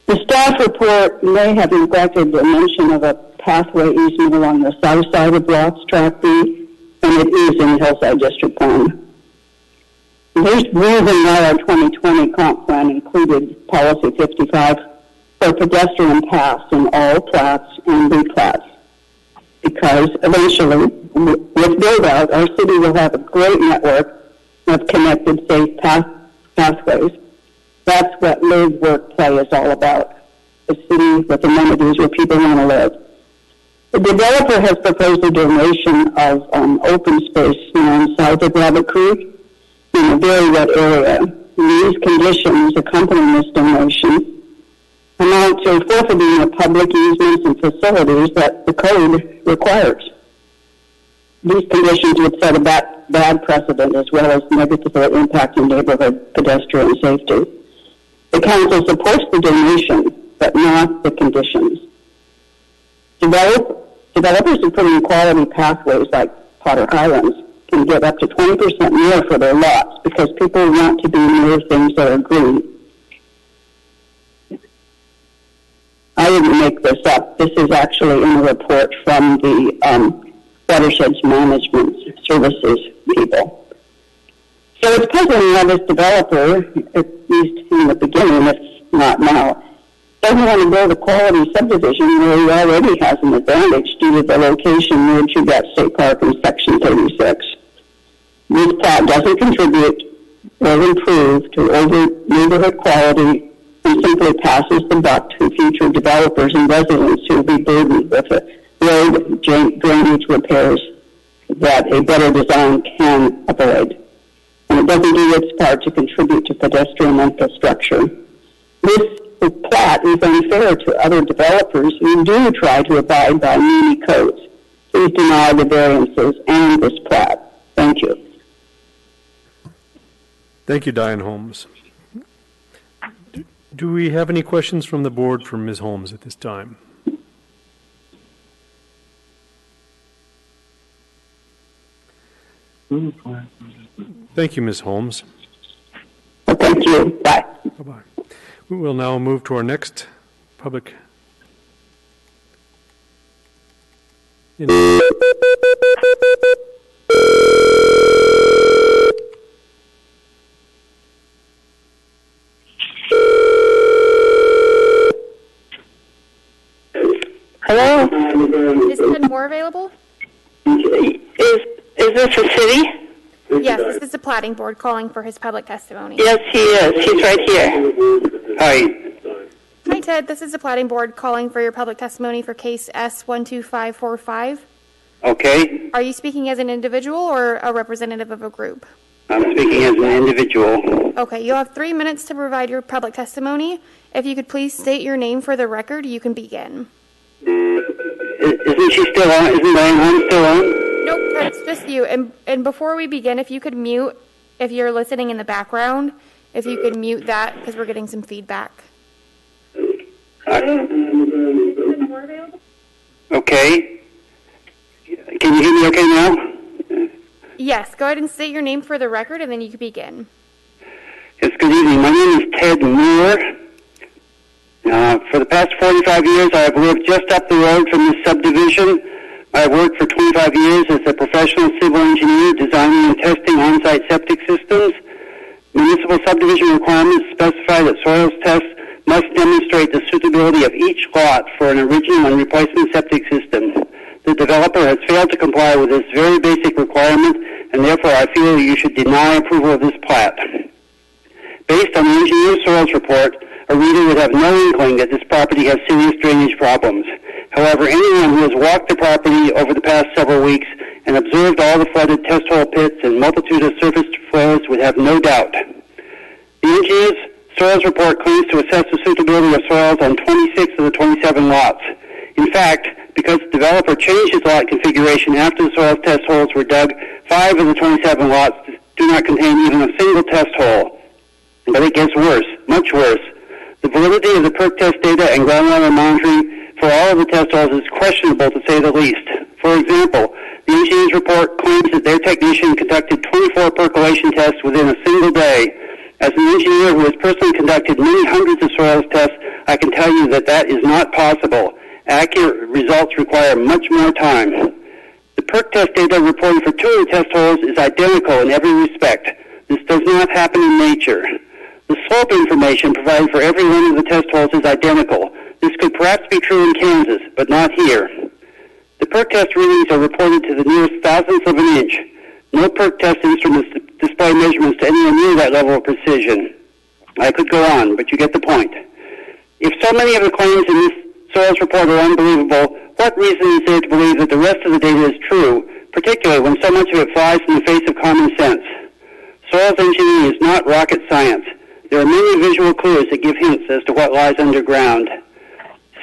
The staff report may have neglected the mention of a pathway easement along the south side of Lots Track B, and it is in the Hillside District Plan. There's reason why our 2020 comp plan included Policy 55 for pedestrian paths in all plats and replats, because eventually, with build-out, our city will have a great network of connected, safe pathways. That's what live, work, play is all about. A city with amenities where people want to live. The developer has proposed a donation of open space south of Rabbit Creek in a very wet area. These conditions accompanying this donation amount to forfeiting of public easements and facilities that the code requires. These conditions would set a bad precedent as well as negatively impacting neighborhood pedestrian safety. The council supports the donation, but not the conditions. Developers who put in quality pathways like Potter Highlands can get up to 20% more for their lots because people want to be near things that are green. I didn't make this up. This is actually in a report from the Watersheds Management Services people. So it's puzzling how this developer, at least in the beginning, if not now, doesn't want to build a quality subdivision where he already has an advantage due to the location near Chugach State Park in Section 36. This plat doesn't contribute or improve to neighborhood quality and simply passes the buck to future developers and residents who will be burdened with road drainage repairs that a better design can avoid. And it doesn't do its part to contribute to pedestrian infrastructure. This plat is unfair to other developers who do try to abide by muni codes. Please deny the variances and this plat. Thank you. Thank you, Diane Holmes. Do we have any questions from the board for Ms. Holmes at this time? Thank you, Ms. Holmes. Thank you. Bye. Bye-bye. We will now move to our next public. Hello? Is Ted Moore available? Is this a city? Yes, this is the Platting Board calling for his public testimony. Yes, he is. He's right here. Hi. Hi, Ted. This is the Platting Board calling for your public testimony for case S12545. Okay. Are you speaking as an individual or a representative of a group? I'm speaking as an individual. Okay, you'll have 3 minutes to provide your public testimony. If you could please state your name for the record, you can begin. Isn't she still on? Isn't Diane Holmes still on? Nope, it's just you. And before we begin, if you could mute, if you're listening in the background, if you could mute that because we're getting some feedback. Okay. Can you hear me okay now? Yes, go ahead and state your name for the record, and then you can begin. Yes, good evening. My name is Ted Moore. For the past 45 years, I have lived just up the road from this subdivision. I have worked for 25 years as a professional civil engineer designing and testing on-site septic systems. Municipal subdivision requirements specify that soils tests must demonstrate the suitability of each lot for an original and replacement septic system. The developer has failed to comply with this very basic requirement, and therefore I feel you should deny approval of this plat. Based on the engineer's soils report, a reader would have no inkling that this property has serious drainage problems. However, anyone who has walked the property over the past several weeks and observed all the flooded test hole pits and multitude of surface flows would have no doubt. The engineer's soils report claims to assess the suitability of soils on 26 of the 27 lots. In fact, because the developer changed his lot configuration after the soils test holes were dug, 5 of the 27 lots do not contain even a single test hole. But it gets worse, much worse. The validity of the perk test data and groundwater monitoring for all of the test holes is questionable, to say the least. For example, the engineer's report claims that their technician conducted 24 percolation tests within a single day. As an engineer who has personally conducted many hundreds of soils tests, I can tell you that that is not possible. Accurate results require much more time. The perk test data reported for 2 of the test holes is identical in every respect. This does not happen in nature. The slope information provided for every one of the test holes is identical. This could perhaps be true in Kansas, but not here. The perk test readings are reported to the nearest thousandth of an inch. No perk test instruments display measurements to anywhere near that level of precision. I could go on, but you get the point. If so many of the claims in this soils report are unbelievable, what reason is there to believe that the rest of the data is true, particularly when so much of it flies in the face of common sense? Soils engineering is not rocket science. There are many visual clues that give hints as to what lies underground.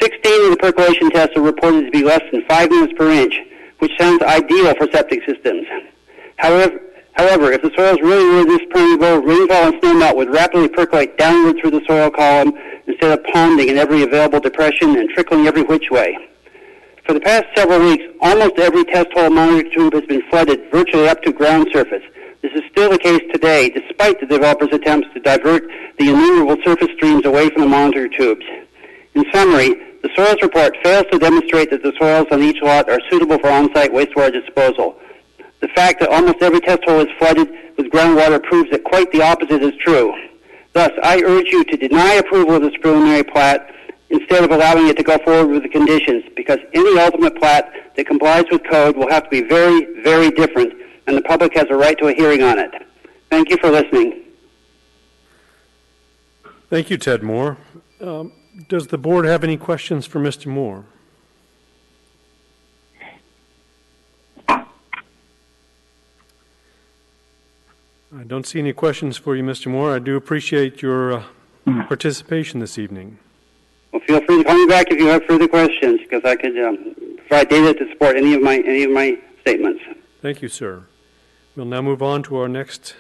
16 of the percolation tests are reported to be less than 5 minutes per inch, which sounds ideal for septic systems. However, if the soils really were this permeable, rainfall and snowmelt would rapidly percolate downward through the soil column instead of ponding in every available depression and trickling every which way. For the past several weeks, almost every test hole monitor tube has been flooded virtually up to ground surface. This is still the case today, despite the developers' attempts to divert the innumerable surface streams away from the monitor tubes. In summary, the soils report fails to demonstrate that the soils on each lot are suitable for on-site wastewater disposal. The fact that almost every test hole is flooded with groundwater proves that quite the opposite is true. Thus, I urge you to deny approval of this preliminary plat instead of allowing it to go forward with the conditions, because any ultimate plat that complies with code will have to be very, very different, and the public has a right to a hearing on it. Thank you for listening. Thank you, Ted Moore. Does the board have any questions for Mr. Moore? I don't see any questions for you, Mr. Moore. I do appreciate your participation this evening. Well, feel free to call me back if you have further questions, because I could provide data to support any of my statements. Thank you, sir. We'll now move on to our next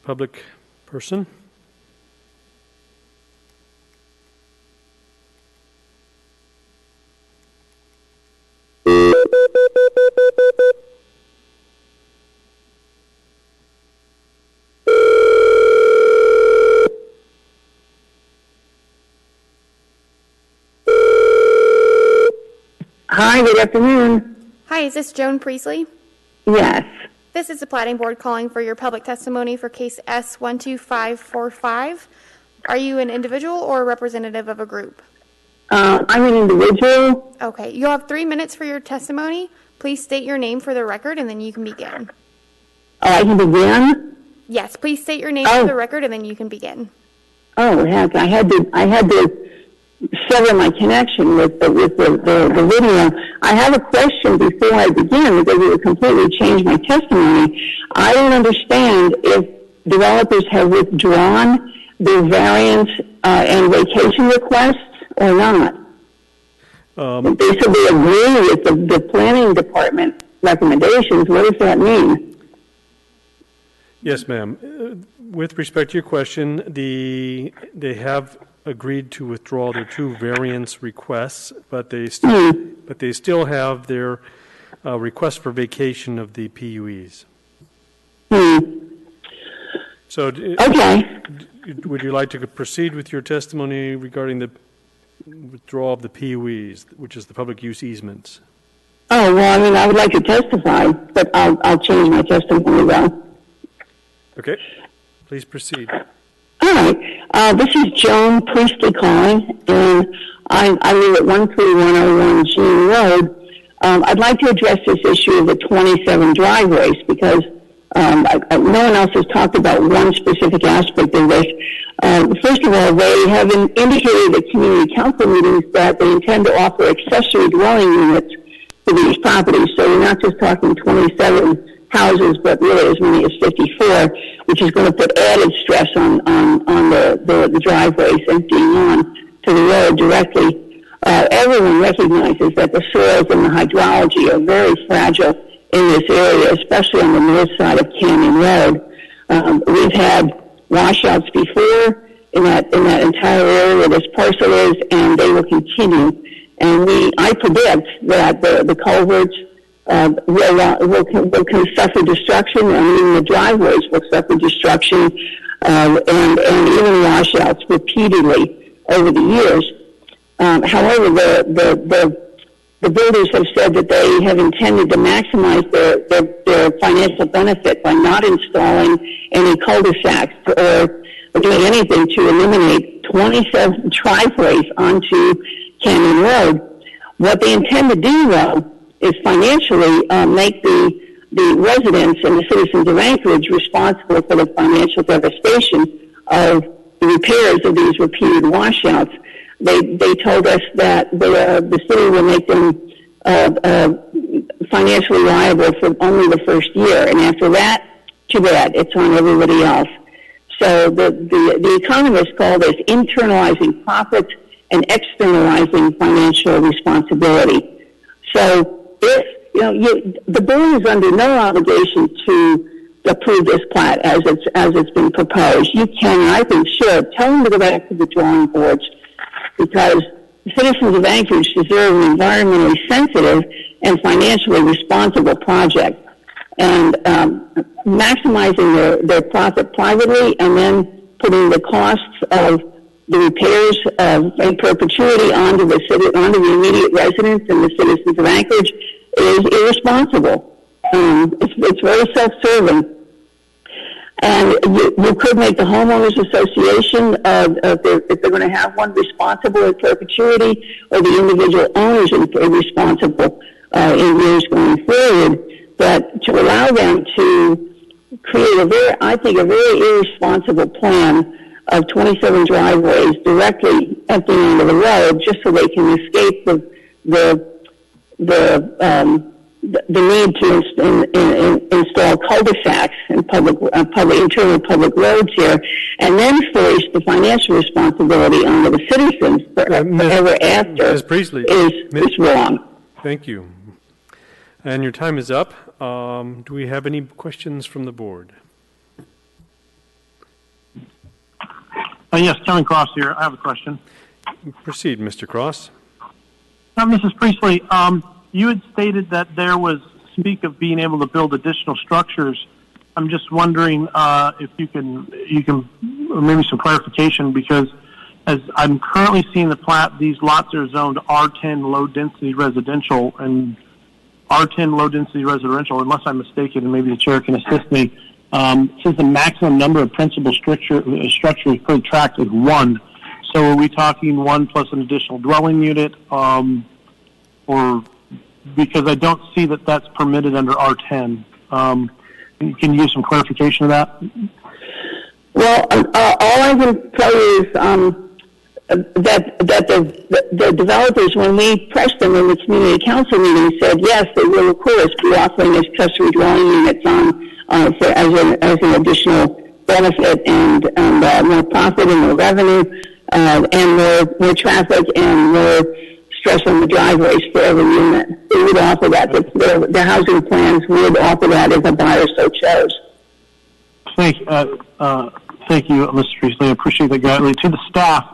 public person. Hi, good afternoon. Hi, is this Joan Priestley? Yes. This is the Platting Board calling for your public testimony for case S12545. Are you an individual or a representative of a group? I'm an individual. Okay, you'll have 3 minutes for your testimony. Please state your name for the record and then you can begin. Oh, I can begin? Yes, please state your name for the record and then you can begin. Oh, heck, I had to sever my connection with the video. I have a question before I begin because it would completely change my testimony. I don't understand if developers have withdrawn their variance and vacation requests or not. They said they agree with the planning department recommendations. What does that mean? Yes, ma'am. With respect to your question, they have agreed to withdraw their 2 variance requests, but they still have their request for vacation of the PUEs. So, okay. Would you like to proceed with your testimony regarding the withdrawal of the PUEs, which is the public use easements? Oh, well, I mean, I would like to testify, but I'll change my testimony though. Okay. Please proceed. All right. This is Joan Priestley calling, and I live at 13101 Jean Road. I'd like to address this issue of the 27 driveways because no one else has talked about one specific aspect of this. First of all, they have indicated at community council meetings that they intend to offer accessory dwelling units to these properties. So we're not just talking 27 houses, but really as many as 54, which is going to put added stress on the driveways emptying on to the road directly. Everyone recognizes that the soils and the hydrology are very fragile in this area, especially on the north side of Canyon Road. We've had washouts before in that entire area where this parcel is, and they will continue. And I predict that the culverts will suffer destruction, and even the driveways will suffer destruction, and even washouts repeatedly over the years. However, the builders have said that they have intended to maximize their financial benefit by not installing any cul-de-sacs or doing anything to eliminate 27 driveways onto Canyon Road. What they intend to do, though, is financially make the residents and the citizens of Anchorage responsible for the financial devastation of the repairs of these repeated washouts. They told us that the city will make them financially liable for only the first year, and after that, too bad, it's on everybody else. So the economists call this internalizing profits and externalizing financial responsibility. So if the board is under no obligation to approve this plat as it's been proposed, you can, and I think should, tell them to go back to the drawing boards, because the citizens of Anchorage deserve an environmentally sensitive and financially responsible project. And maximizing their profit privately and then putting the costs of the repairs in perpetuity onto the immediate residents and the citizens of Anchorage is irresponsible. It's very self-serving. And you could make the homeowners association, if they're going to have one, responsible in perpetuity, or the individual owners responsible in years going forward. But to allow them to create a very irresponsible plan of 27 driveways directly emptying onto the road just so they can escape the need to install cul-de-sacs and internal public roads here, and then force the financial responsibility onto the citizens forever after Ms. Priestley, is wrong. Thank you. And your time is up. Do we have any questions from the board? Yes, Kevin Cross here. I have a question. Proceed, Mr. Cross. Mrs. Priestley, you had stated that there was speak of being able to build additional structures. I'm just wondering if you can maybe some clarification, because as I'm currently seeing the plat, these lots are zoned R10 low density residential, and R10 low density residential, unless I'm mistaken, and maybe the chair can assist me, says the maximum number of principal structures per tract is 1. So are we talking 1 plus an additional dwelling unit, or because I don't see that that's permitted under R10? Can you give some clarification of that? Well, all I can tell you is that the developers, when we pressed them in the community council meeting, said yes, they will of course be offering accessory dwelling units as an additional benefit and more profit and more revenue and more traffic and more stress on the driveways for every unit. They would offer that. The housing plans would offer that if a buyer so chose. Thank you, Mr. Priestley. I appreciate that, Gately. To the staff,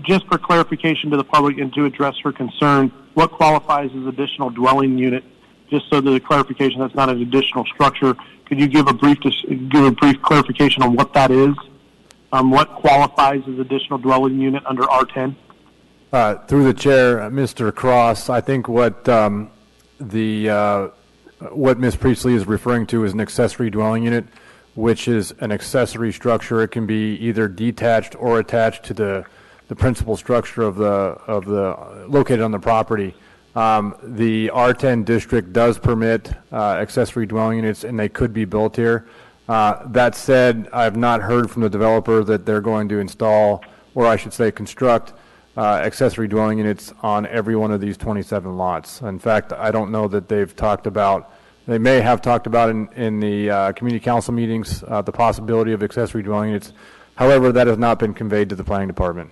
just for clarification to the public and to address her concern, what qualifies as additional dwelling unit? Just so that the clarification, that's not an additional structure. Could you give a brief clarification on what that is? What qualifies as additional dwelling unit under R10? Through the chair, Mr. Cross, I think what Ms. Priestley is referring to is an accessory dwelling unit, which is an accessory structure. It can be either detached or attached to the principal structure of the located on the property. The R10 district does permit accessory dwelling units, and they could be built here. That said, I have not heard from the developer that they're going to install, or I should say construct, accessory dwelling units on every one of these 27 lots. In fact, I don't know that they've talked about, they may have talked about in the community council meetings the possibility of accessory dwelling units. However, that has not been conveyed to the planning department.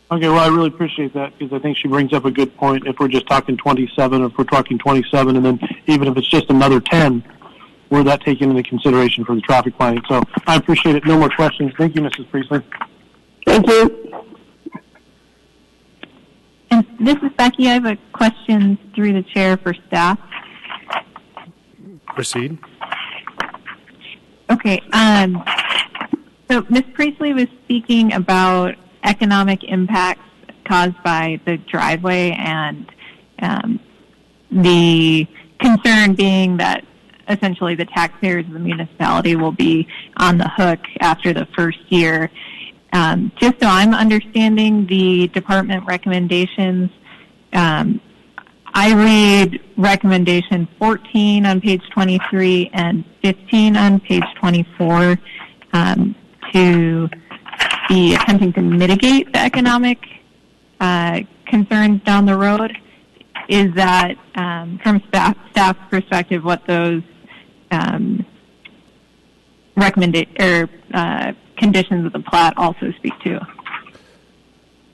Okay, well, I really appreciate that because I think she brings up a good point. If we're just talking 27, or if we're talking 27, and then even if it's just another 10, were that taken into consideration for the traffic planning? So I appreciate it. No more questions. Thank you, Mrs. Priestley. Thank you. And this is Becky. I have a question through the chair for staff. Proceed. Okay. So Ms. Priestley was speaking about economic impacts caused by the driveway, and the concern being that essentially the taxpayers of the municipality will be on the hook after the first year. Just so I'm understanding the department recommendations, I read recommendation 14 on page 23 and 15 on page 24 to be attempting to mitigate the economic concerns down the road. Is that, from staff's perspective, what those conditions of the plat also speak to?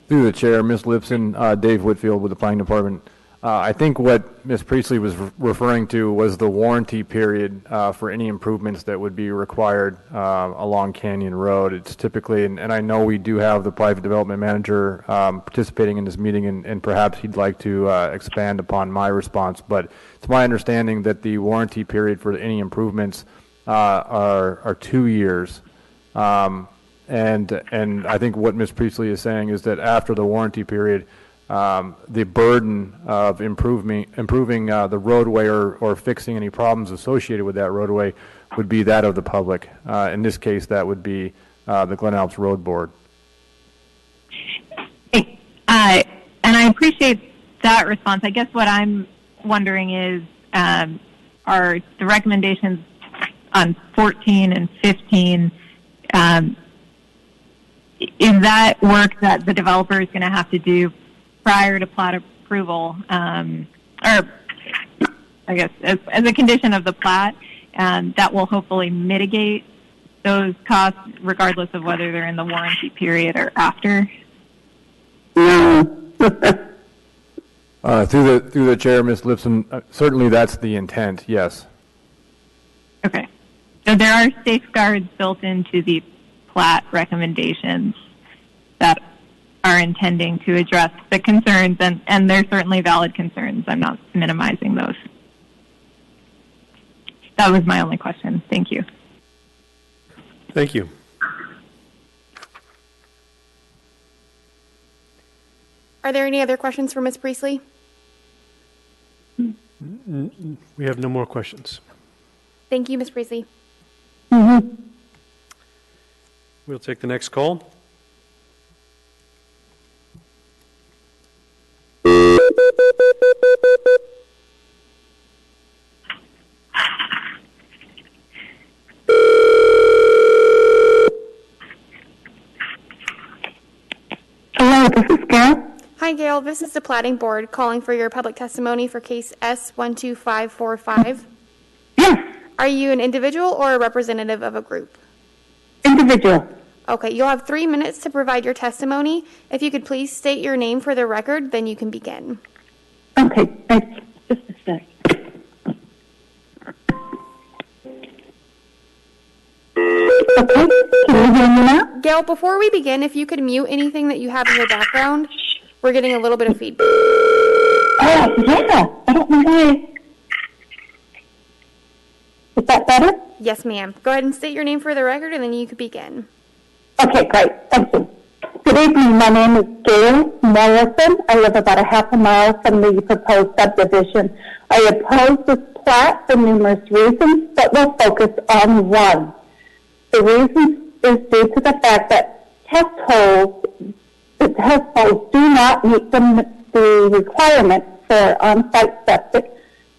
Through the chair, Ms. Lipson, Dave Whitfield with the planning department. I think what Ms. Priestley was referring to was the warranty period for any improvements that would be required along Canyon Road. It's typically, and I know we do have the private development manager participating in this meeting, and perhaps he'd like to expand upon my response, but it's my understanding that the warranty period for any improvements are 2 years. And I think what Ms. Priestley is saying is that after the warranty period, the burden of improving the roadway or fixing any problems associated with that roadway would be that of the public. In this case, that would be the Glen Alps Road Board. And I appreciate that response. I guess what I'm wondering is, are the recommendations on 14 and 15, is that work that the developer is going to have to do prior to plat approval, or I guess as a condition of the plat, that will hopefully mitigate those costs regardless of whether they're in the warranty period or after? No. Through the chair, Ms. Lipson, certainly that's the intent, yes. Okay. So there are safeguards built into the plat recommendations that are intending to address the concerns, and they're certainly valid concerns. I'm not minimizing those. That was my only question. Thank you. Thank you. Are there any other questions for Ms. Priestley? We have no more questions. Thank you, Ms. Priestley. We'll take the next call. Hello, this is Gail. Hi, Gail. This is the Platting Board calling for your public testimony for case S12545. Yes. Are you an individual or a representative of a group? Individual. Okay, you'll have 3 minutes to provide your testimony. If you could please state your name for the record, then you can begin. Okay, thanks. Just a sec. Okay, can you hear me now? Gail, before we begin, if you could mute anything that you have in your background, we're getting a little bit of feedback. Oh, yeah. I don't know why. Is that better? Yes, ma'am. Go ahead and state your name for the record, and then you can begin. Okay, great. Thank you. Good evening. My name is Gail Morrison. I live about a half a mile from the proposed subdivision. I oppose this plat for numerous reasons, but we'll focus on one. The reason is due to the fact that test holes do not meet the requirement for on-site septic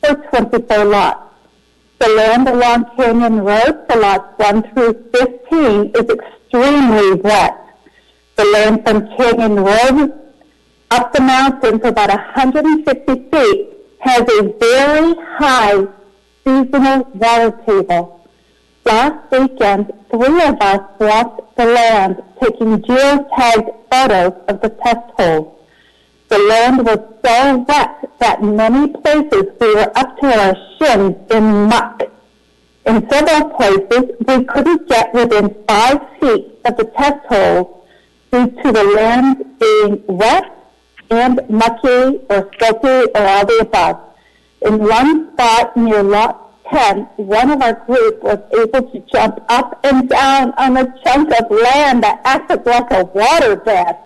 for 24 lots. The land along Canyon Road for lots 1 through 15 is extremely wet. The land from Canyon Road up the mountain for about 150 feet has a very high seasonal water table. Last weekend, 3 of us walked the land taking geotagged photos of the test holes. The land was so wet that in many places we were up to our shins in muck. In several places, we couldn't get within 5 feet of the test holes due to the land being wet and mucky or silty or all the above. In one spot near lot 10, one of our group was able to jump up and down on a chunk of land that acted like a waterbed.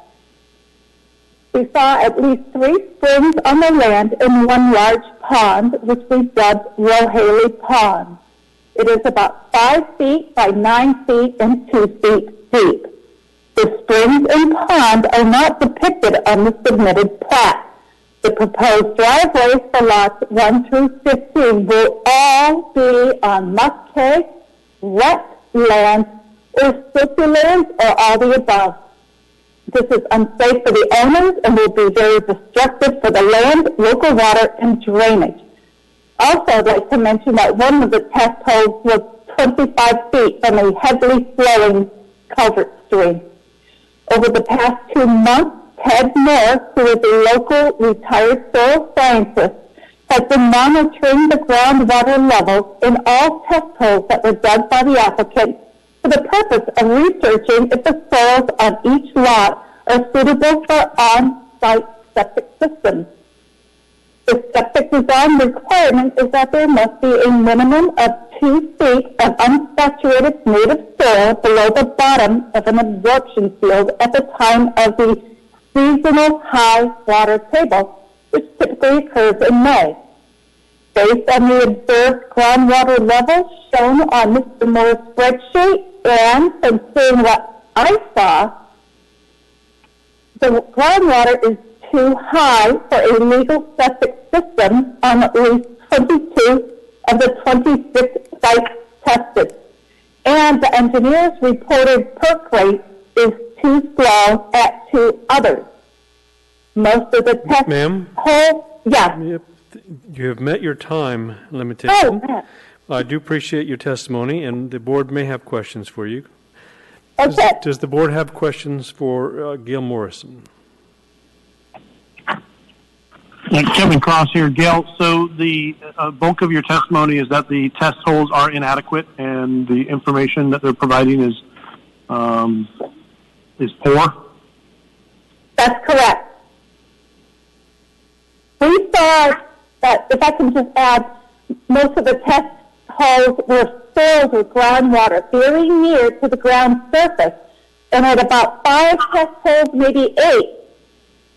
We saw at least 3 springs on the land and one large pond, which we dubbed Rohaley Pond. It is about 5 feet by 9 feet and 2 feet deep. The springs and pond are not depicted on the submitted plat. The proposed driveways for lots 1 through 15 will all be on muck-caked, wet land, or silty land, or all the above. This is unsafe for the owners and will be very destructive for the land, local water, and drainage. Also, I'd like to mention that one of the test holes was 25 feet from a heavily flowing culvert stream. Over the past 2 months, Ted Moore, who is a local retired soil scientist, has been monitoring the groundwater levels in all test holes that were dug by the applicant for the purpose of researching if the soils on each lot are suitable for on-site septic systems. The septic design requirement is that there must be a minimum of 2 feet of unsaturated native soil below the bottom of an absorption field at the time of the seasonal high water table, which typically occurs in May. Based on the observed groundwater levels shown on Mr. Moore's spreadsheet and from seeing what I saw, the groundwater is too high for a legal septic system on at least 22 of the 26 sites tested. And the engineer's reported perk rate is too slow at 2 others. Most of the test holes, yeah. Yep. You have met your time limitation. Oh, I do appreciate your testimony, and the board may have questions for you. Okay. Does the board have questions for Gail Morrison? Kevin Cross here, Gail. So the bulk of your testimony is that the test holes are inadequate, and the information that they're providing is poor. That's correct. We saw that, if I can just add, most of the test holes were filled with groundwater very near to the ground surface. And at about 5 test holes, maybe 8,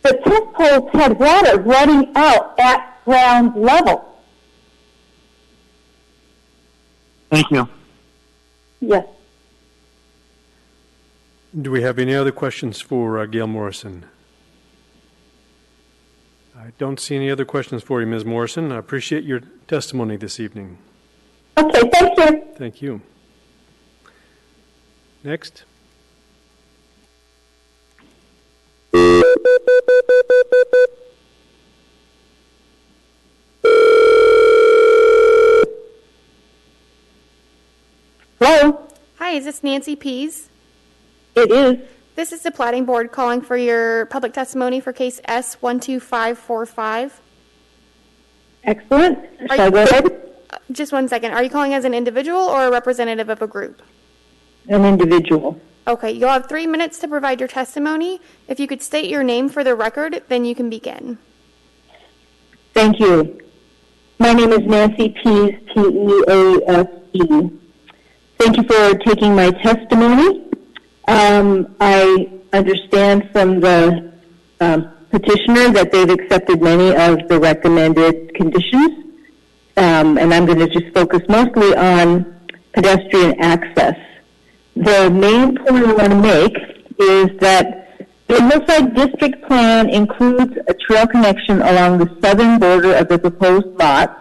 the test holes had water running out at ground level. Thank you. Yes. Do we have any other questions for Gail Morrison? I don't see any other questions for you, Ms. Morrison. I appreciate your testimony this evening. Okay, thank you. Thank you. Next. Hello? Hi, is this Nancy Pease? It is. This is the Platting Board calling for your public testimony for case S12545. Excellent. Shall I go ahead? Just one second. Are you calling as an individual or a representative of a group? An individual. Okay, you'll have 3 minutes to provide your testimony. If you could state your name for the record, then you can begin. Thank you. My name is Nancy Pease, P-E-A-S-E. Thank you for taking my testimony. I understand from the petitioner that they've accepted many of the recommended conditions, and I'm going to just focus mostly on pedestrian access. The main point I want to make is that the Hillside District Plan includes a trail connection along the southern border of the proposed lots,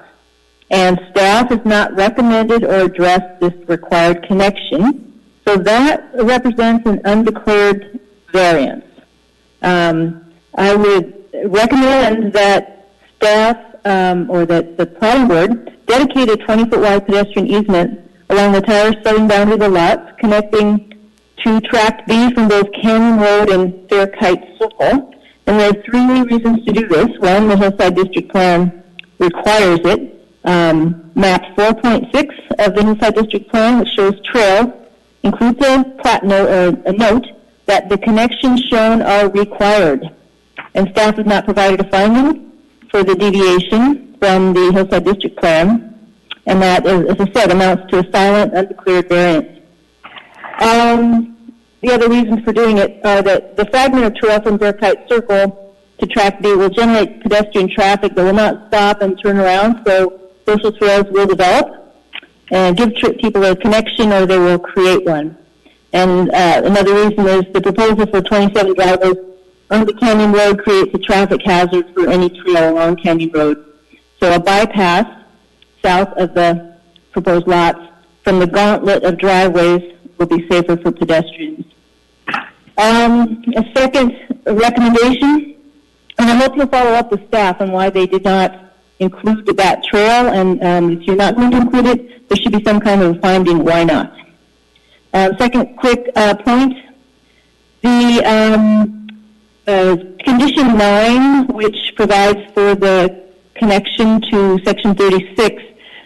and staff has not recommended or addressed this required connection. So that represents an undeclared variance. I would recommend that staff or that the Platting Board dedicate a 20-foot wide pedestrian easement along the entire southern boundary of the lots, connecting to Tract B from both Canyon Road and Fair Kite Circle. And there are 3 reasons to do this. One, the Hillside District Plan requires it. Map 4.6 of the Hillside District Plan, which shows trails, includes a plat note or a note that the connections shown are required. And staff has not provided a finding for the deviation from the Hillside District Plan, and that, as I said, amounts to a silent, undeclared variance. The other reasons for doing it are that the fragment of trail from Fair Kite Circle to Tract B will generate pedestrian traffic that will not stop and turn around, so social trails will develop and give people a connection, or they will create one. And another reason is the proposal for 27 driveways on the Canyon Road creates a traffic hazard for any trail along Canyon Road. So a bypass south of the proposed lots from the gauntlet of driveways will be safer for pedestrians. A second recommendation, and I hope you'll follow up with staff on why they did not include that trail, and if you're not going to include it, there should be some kind of finding why not. Second quick point, the Condition 9, which provides for the connection to Section 36,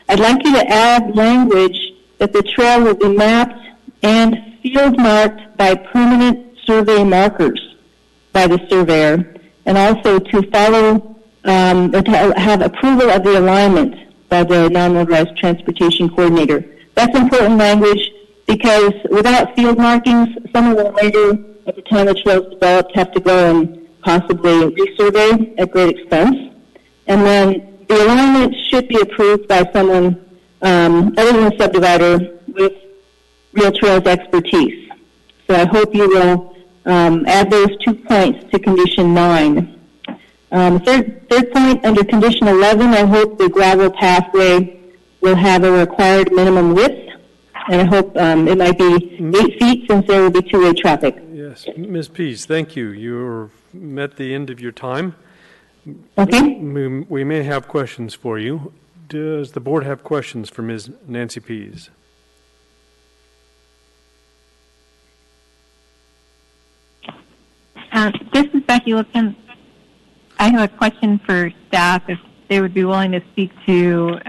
I'd like you to add language that the trail will be mapped and field marked by permanent survey markers by the surveyor, and also to follow or to have approval of the alignment by the non-motorized transportation coordinator. That's important language because without field markings, someone will later, at the time the trail is developed, have to go and possibly resurvey at great expense. And then the alignment should be approved by someone other than a subdivider with Real Trails expertise. So I hope you will add those 2 points to Condition 9. Third point, under Condition 11, I hope the gravel pathway will have a required minimum width, and I hope it might be 8 feet since there will be two-way traffic. Yes, Ms. Pease, thank you. You're at the end of your time. Okay. We may have questions for you. Does the board have questions for Ms. Nancy Pease? This is Becky Lipton. I have a question for staff if they would be willing to speak to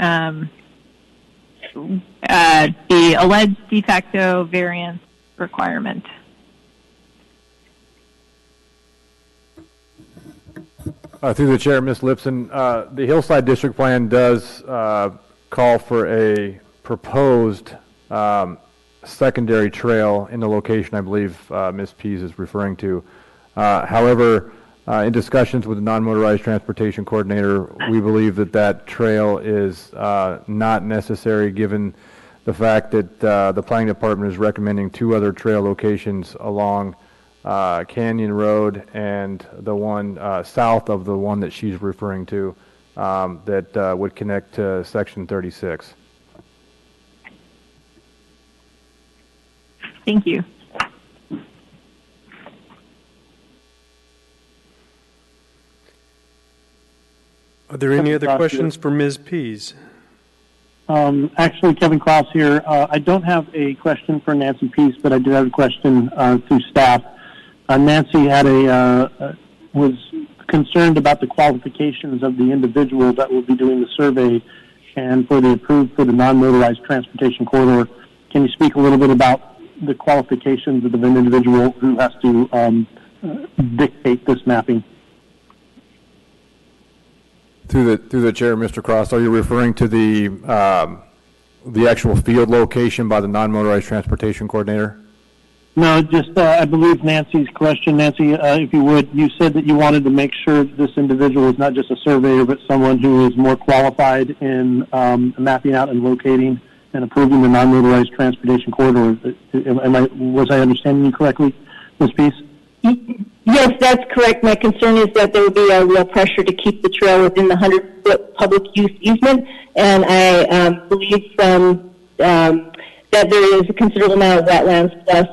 the alleged de facto variance requirement. Through the chair, Ms. Lipson, the Hillside District Plan does call for a proposed secondary trail in the location I believe Ms. Pease is referring to. However, in discussions with the non-motorized transportation coordinator, we believe that that trail is not necessary given the fact that the planning department is recommending 2 other trail locations along Canyon Road and the one south of the one that she's referring to that would connect to Section 36. Thank you. Are there any other questions for Ms. Pease? Actually, Kevin Cross here. I don't have a question for Nancy Peace, but I do have a question through staff. Nancy had was concerned about the qualifications of the individual that will be doing the survey and for the approved for the non-motorized transportation corridor. Can you speak a little bit about the qualifications of an individual who has to dictate this mapping? Through the chair, Mr. Cross, are you referring to the actual field location by the non-motorized transportation coordinator? No, just I believe Nancy's question. Nancy, if you would, you said that you wanted to make sure that this individual is not just a surveyor, but someone who is more qualified in mapping out and locating and approving the non-motorized transportation corridor. Was I understanding you correctly, Ms. Peace? Yes, that's correct. My concern is that there would be a real pressure to keep the trail within the 100-foot public use easement, and I believe that there is a considerable amount of wetlands, plus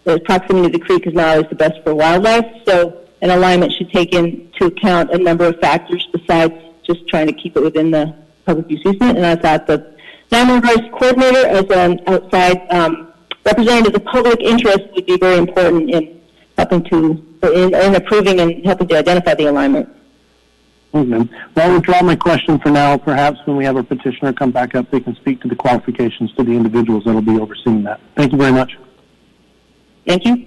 the proximity to the creek is not always the best for wildlife, so an alignment should take into account a number of factors besides just trying to keep it within the public use easement, and I thought the non-motorized coordinator as an outside representative of the public interest would be very important in helping in approving and helping to identify the alignment. Okay. Well, I'll withdraw my question for now. Perhaps when we have our petitioner come back up, they can speak to the qualifications to the individuals that will be overseeing that. Thank you very much. Thank you.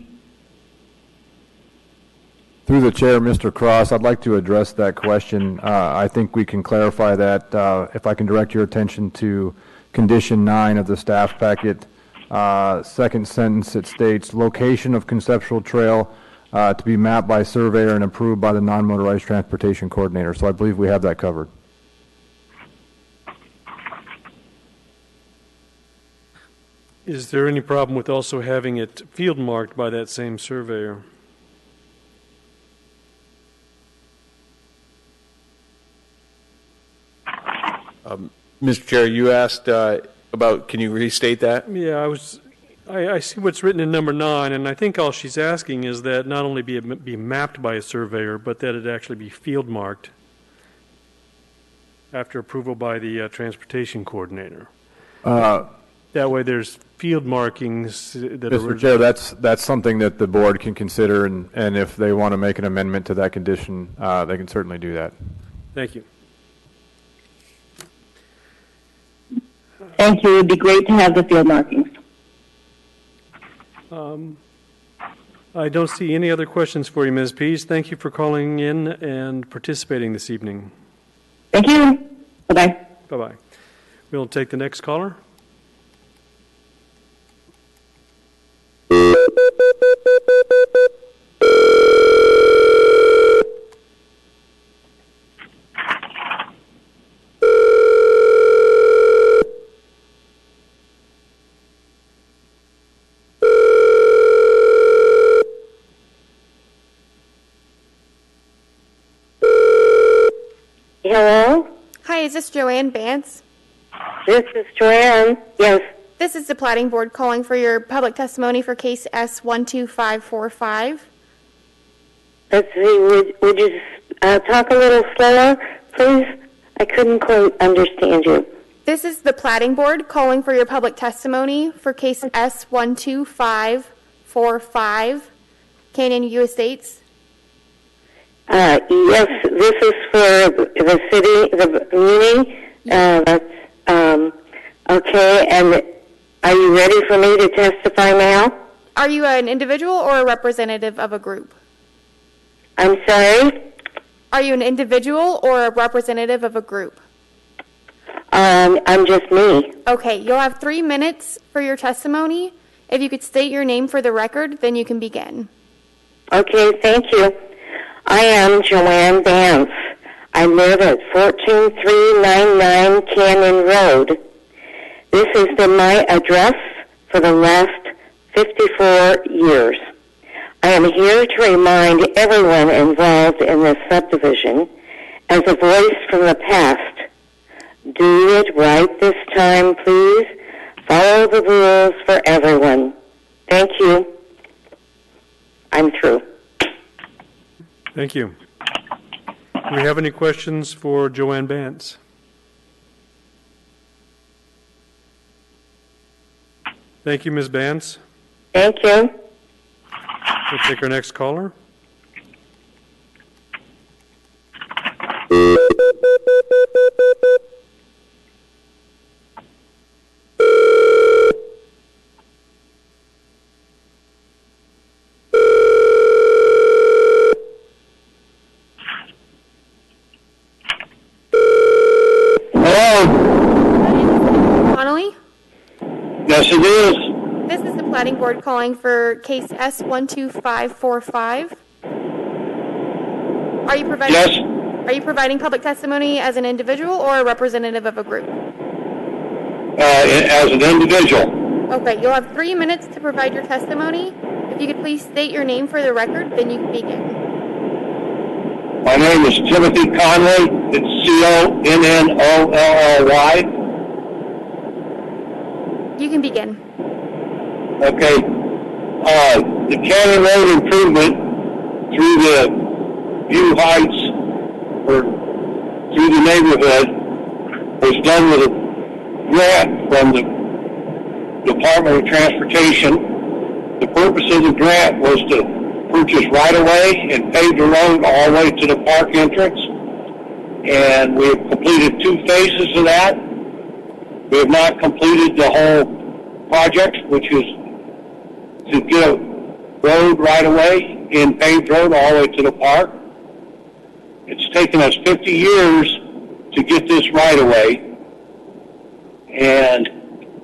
Through the chair, Mr. Cross, I'd like to address that question. I think we can clarify that if I can direct your attention to condition 9 of the staff packet. Second sentence, it states, location of conceptual trail to be mapped by surveyor and approved by the non-motorized transportation coordinator. So I believe we have that covered. Is there any problem with also having it field marked by that same surveyor? Mr. Chair, you asked about, can you restate that? Yeah, I see what's written in number 9, and I think all she's asking is that not only be mapped by a surveyor, but that it actually be field marked after approval by the transportation coordinator. That way there's field markings that Mr. Chair, that's something that the board can consider, and if they want to make an amendment to that condition, they can certainly do that. Thank you. Thank you. It would be great to have the field markings. I don't see any other questions for you, Ms. Pease. Thank you for calling in and participating this evening. Thank you. Bye-bye. Bye-bye. We'll take the next caller. Hello? Hi, is this Joanne Bance? This is Joanne. Yes. This is the Platting Board calling for your public testimony for case S12545. Let's see, would you talk a little slower, please? I couldn't quite understand you. This is the Platting Board calling for your public testimony for case S12545, Canyon U Estates. Yes, this is for the city, the meeting. Okay, and are you ready for me to testify now? Are you an individual or a representative of a group? I'm sorry? Are you an individual or a representative of a group? I'm just me. Okay, you'll have 3 minutes for your testimony. If you could state your name for the record, then you can begin. Okay, thank you. I am Joanne Vance. I live at 14399 Canyon Road. This has been my address for the last 54 years. I am here to remind everyone involved in this subdivision, as a voice from the past, do it right this time, please. Follow the rules for everyone. Thank you. I'm through. Thank you. Do we have any questions for Joanne Bance? Thank you, Ms. Bance. Thank you. We'll take our next caller. Connolly? Yes, it is. This is the Platting Board calling for case S12545. Are you providing? Yes. Are you providing public testimony as an individual or a representative of a group? As an individual. Okay, you'll have 3 minutes to provide your testimony. If you could please state your name for the record, then you can begin. My name is Timothy Conley. It's Connolly. You can begin. Okay. The Canyon Road improvement through the View Heights or through the neighborhood was done with a grant from the Department of Transportation. The purpose of the grant was to purchase right-of-way and pave the road all the way to the park entrance. And we have completed 2 phases of that. We have not completed the whole project, which is to get a road right-of-way and paved road all the way to the park. It's taken us 50 years to get this right-of-way, and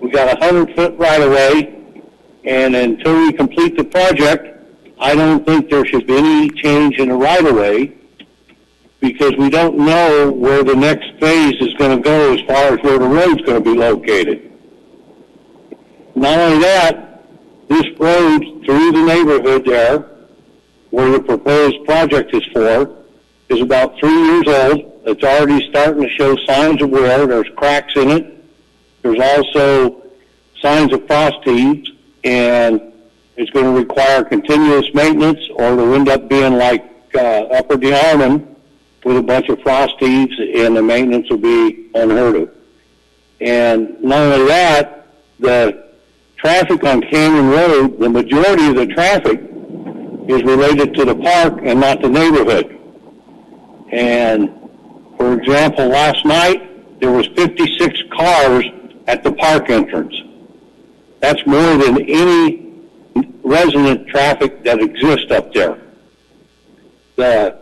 we got a 100-foot right-of-way, and until we complete the project, I don't think there should be any change in the right-of-way, because we don't know where the next phase is going to go as far as where the road's going to be located. Not only that, this road through the neighborhood there, where the proposed project is for, is about 3 years old. It's already starting to show signs of wear. There's cracks in it. There's also signs of frost heaves, and it's going to require continuous maintenance, or it'll end up being like Upper DeHarmon with a bunch of frost heaves, and the maintenance will be unheard of. And not only that, the traffic on Canyon Road, the majority of the traffic is related to the park and not the neighborhood. And, for example, last night, there was 56 cars at the park entrance. That's more than any resident traffic that exists up there. The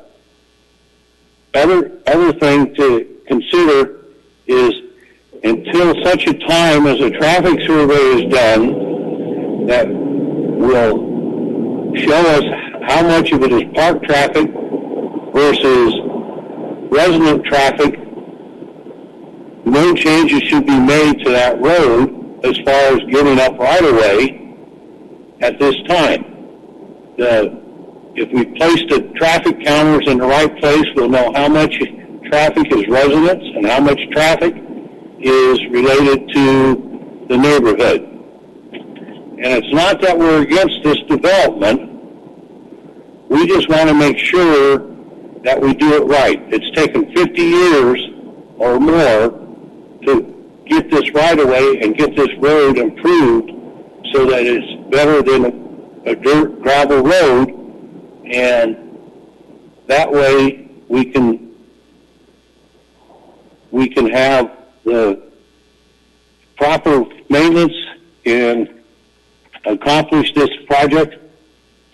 other thing to consider is, until such a time as a traffic survey is done that will show us how much of it is park traffic versus resident traffic, no changes should be made to that road as far as giving up right-of-way at this time. If we place the traffic counters in the right place, we'll know how much traffic is residents and how much traffic is related to the neighborhood. And it's not that we're against this development. We just want to make sure that we do it right. It's taken 50 years or more to get this right-of-way and get this road improved so that it's better than a dirt gravel road, and that way we can have the proper maintenance and accomplish this project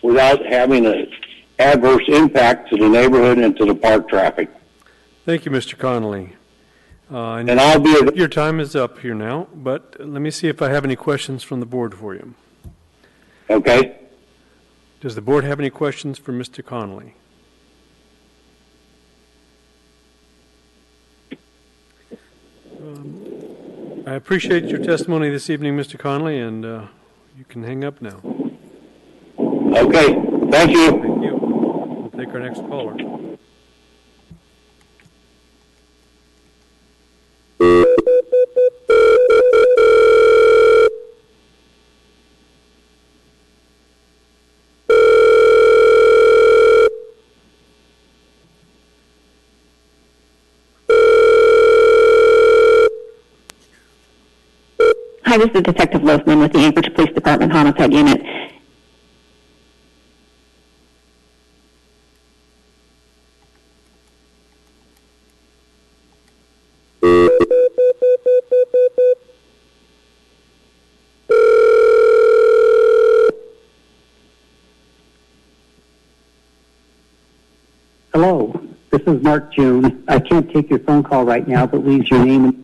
without having an adverse impact to the neighborhood and to the park traffic. Thank you, Mr. Connolly. And I'll be... Your time is up here now, but let me see if I have any questions from the board for you. Okay. Does the board have any questions for Mr. Connolly? I appreciate your testimony this evening, Mr. Connolly, and you can hang up now. Okay. Thank you. Thank you. We'll take our next caller. Hi, this is Detective Loafman with the Anchorage Police Department Homicide Unit. Hello, this is Mark June. I can't take your phone call right now, but leave your name and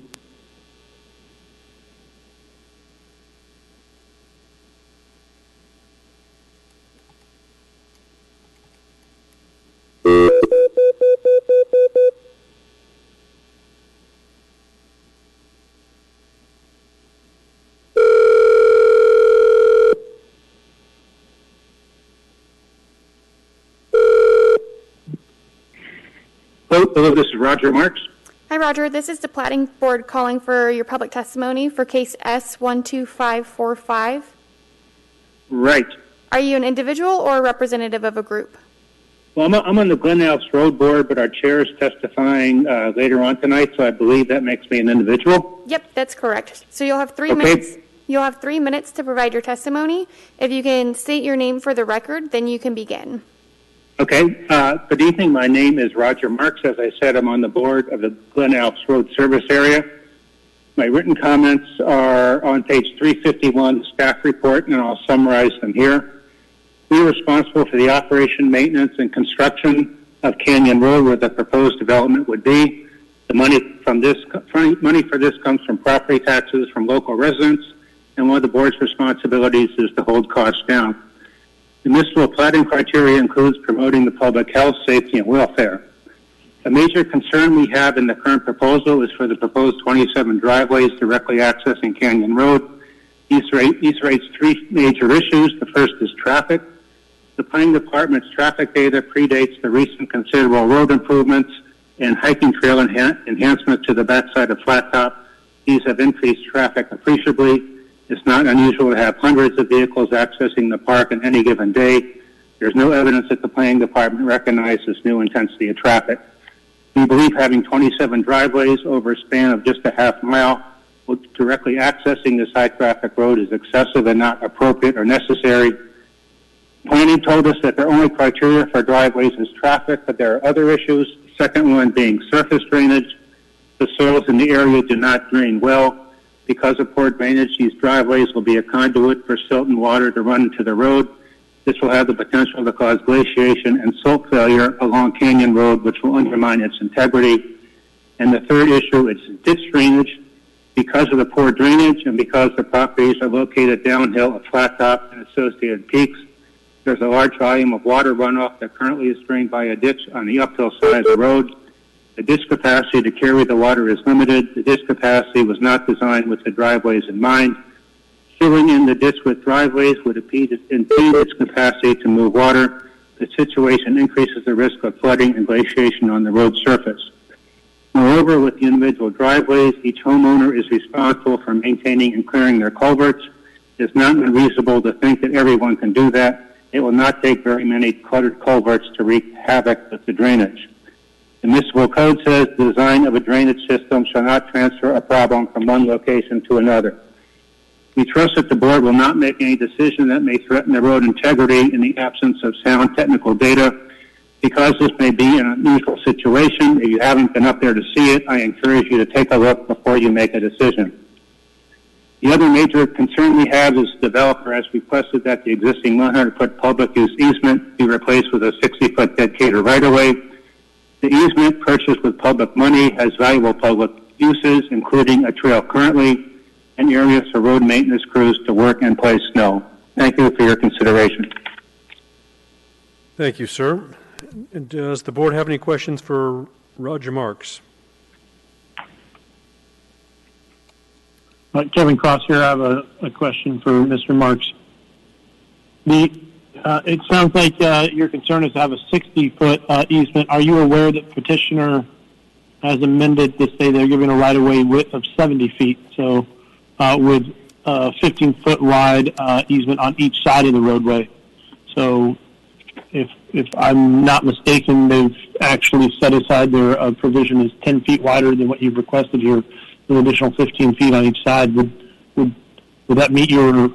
Hello, this is Roger Marks. Hi, Roger. This is the Platting Board calling for your public testimony for case S12545. Right. Are you an individual or a representative of a group? Well, I'm on the Glen Alps Road Board, but our chair is testifying later on tonight, so I believe that makes me an individual. Yep, that's correct. So you'll have 3 minutes. You'll have 3 minutes to provide your testimony. If you can state your name for the record, then you can begin. Okay. Good evening. My name is Roger Marks. As I said, I'm on the board of the Glen Alps Road Service Area. My written comments are on page 351, the staff report, and I'll summarize them here. We are responsible for the operation, maintenance, and construction of Canyon Road, where the proposed development would be. The money for this comes from property taxes from local residents, and one of the board's responsibilities is to hold costs down. The municipal platting criteria includes promoting the public health, safety, and welfare. A major concern we have in the current proposal is for the proposed 27 driveways directly accessing Canyon Road. These raise three major issues. The first is traffic. The planning department's traffic data predates the recent considerable road improvements and hiking trail enhancements to the backside of Flat Top. These have increased traffic appreciably. It's not unusual to have hundreds of vehicles accessing the park on any given day. There's no evidence that the planning department recognizes this new intensity of traffic. We believe having 27 driveways over a span of just a half mile directly accessing this high-traffic road is excessive and not appropriate or necessary. Planning told us that their only criteria for driveways is traffic, but there are other issues. The second one being surface drainage. The soils in the area do not drain well. Because of poor drainage, these driveways will be a conduit for silt and water to run into the road. This will have the potential to cause glaciation and silt failure along Canyon Road, which will undermine its integrity. And the third issue is ditch drainage. Because of the poor drainage and because the properties are located downhill of Flat Top and associated peaks, there's a large volume of water runoff that currently is drained by a ditch on the uphill side of the road. The ditch capacity to carry the water is limited. The ditch capacity was not designed with the driveways in mind. Filling in the ditch with driveways would impede its capacity to move water. The situation increases the risk of flooding and glaciation on the road surface. Moreover, with the individual driveways, each homeowner is responsible for maintaining and clearing their culverts. It's not unreasonable to think that everyone can do that. It will not take very many cluttered culverts to wreak havoc with the drainage. The municipal code says the design of a drainage system shall not transfer a problem from one location to another. We trust that the board will not make any decision that may threaten the road integrity in the absence of sound technical data. Because this may be an unusual situation, if you haven't been up there to see it, I encourage you to take a look before you make a decision. The other major concern we have is the developer has requested that the existing 100-foot public use easement be replaced with a 60-foot dedicated right-of-way. The easement, purchased with public money, has valuable public uses, including a trail currently, and areas for road maintenance crews to work and place snow. Thank you for your consideration. Thank you, sir. Does the board have any questions for Roger Marks? Kevin Cross here. I have a question for Mr. Marks. It sounds like your concern is to have a 60-foot easement. Are you aware that petitioner has amended to say they're giving a right-of-way width of 70 feet, so with a 15-foot wide easement on each side of the roadway? So if I'm not mistaken, they've actually set aside their provision is 10 feet wider than what you've requested here, an additional 15 feet on each side. Would Would that meet your?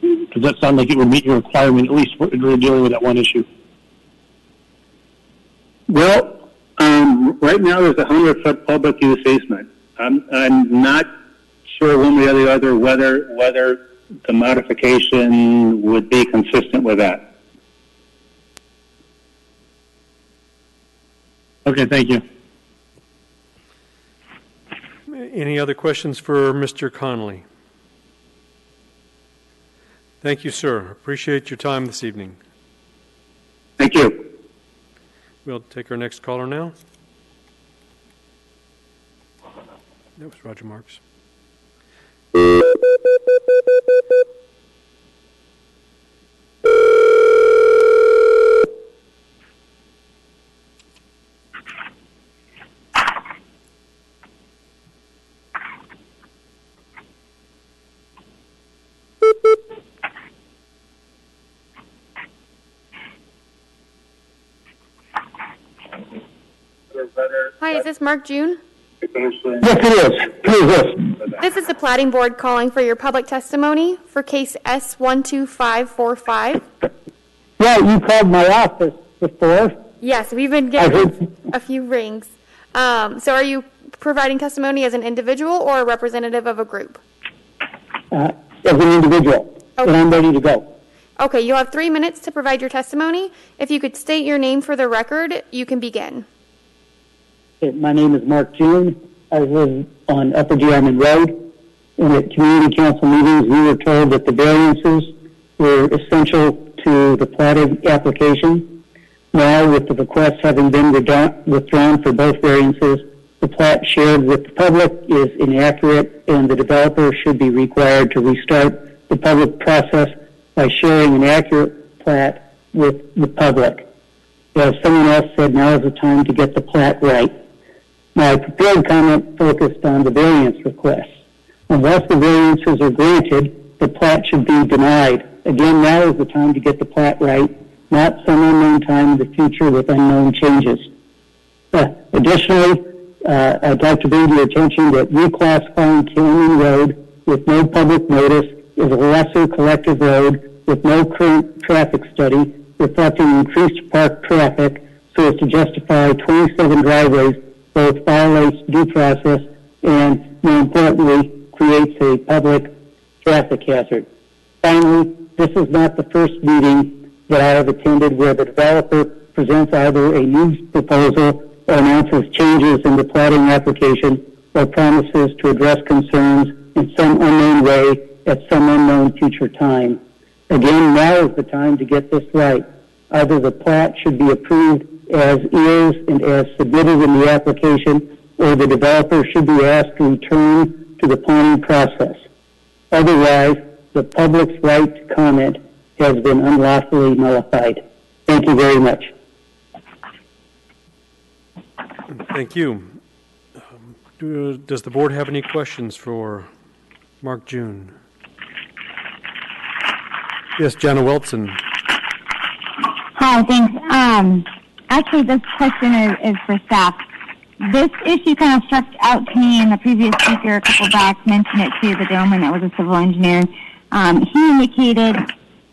Does that sound like it would meet your requirement, at least for dealing with that one issue? Well, right now there's a 100-foot public use easement. I'm not sure one way or the other whether the modification would be consistent with that. Okay, thank you. Any other questions for Mr. Connolly? Thank you, sir. Appreciate your time this evening. Thank you. We'll take our next caller now. That was Roger Marks. Hi, is this Mark June? Yes, it is. Who is this? This is the Platting Board calling for your public testimony for case S12545. Yeah, you called my office before. Yes, we've been getting a few rings. So are you providing testimony as an individual or a representative of a group? As an individual, Okay. and I'm ready to go. Okay, you'll have 3 minutes to provide your testimony. If you could state your name for the record, you can begin. My name is Mark June. I live on Upper Diamond Road. And at community council meetings, we were told that the variances were essential to the platting application. Now, with the requests having been withdrawn for both variances, the plat shared with the public is inaccurate, and the developer should be required to restart the public process by sharing an accurate plat with the public. As someone else said, now is the time to get the plat right. My prepared comment focused on the variance requests. Unless the variances are granted, the plat should be denied. Again, now is the time to get the plat right, not some unknown time in the future with unknown changes. Additionally, I'd like to bring to your attention that reclassifying Canyon Road with no public notice is a lesser collective road with no current traffic study reflecting increased park traffic so as to justify 27 driveways both violates due process and, more importantly, creates a public traffic hazard. Finally, this is not the first meeting that I have attended where the developer presents either a new proposal or announces changes in the platting application or promises to address concerns in some unknown way at some unknown future time. Again, now is the time to get this right. Either the plat should be approved as is and as submitted in the application, or the developer should be asked to return to the planning process. Otherwise, the public's right to comment has been unlawfully nullified. Thank you very much. Thank you. Does the board have any questions for Mark June? Yes, Jana Welton. Hi, thanks. Actually, this question is for staff. This issue kind of struck out to me, and the previous speaker a couple back mentioned it too, the gentleman that was a civil engineer. He indicated,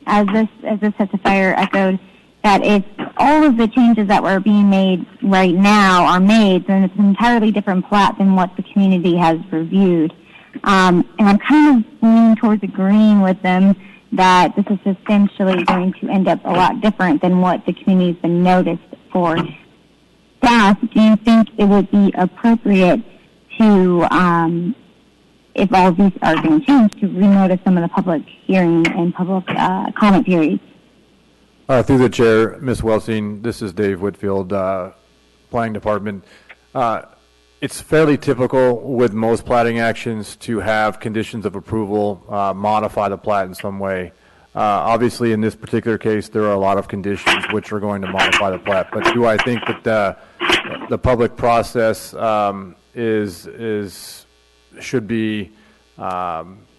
as this testifier echoed, that if all of the changes that were being made right now are made, then it's an entirely different plat than what the community has reviewed. And I'm kind of leaning towards agreeing with them that this is essentially going to end up a lot different than what the community's been noticed for. Staff, do you think it would be appropriate to, if all of these are going to change, to renotice some of the public hearing and public comment periods? Through the chair, Ms. Welsing, this is Dave Whitfield, Planning Department. It's fairly typical with most platting actions to have conditions of approval modify the plat in some way. Obviously, in this particular case, there are a lot of conditions which are going to modify the plat. But do I think that the public process should be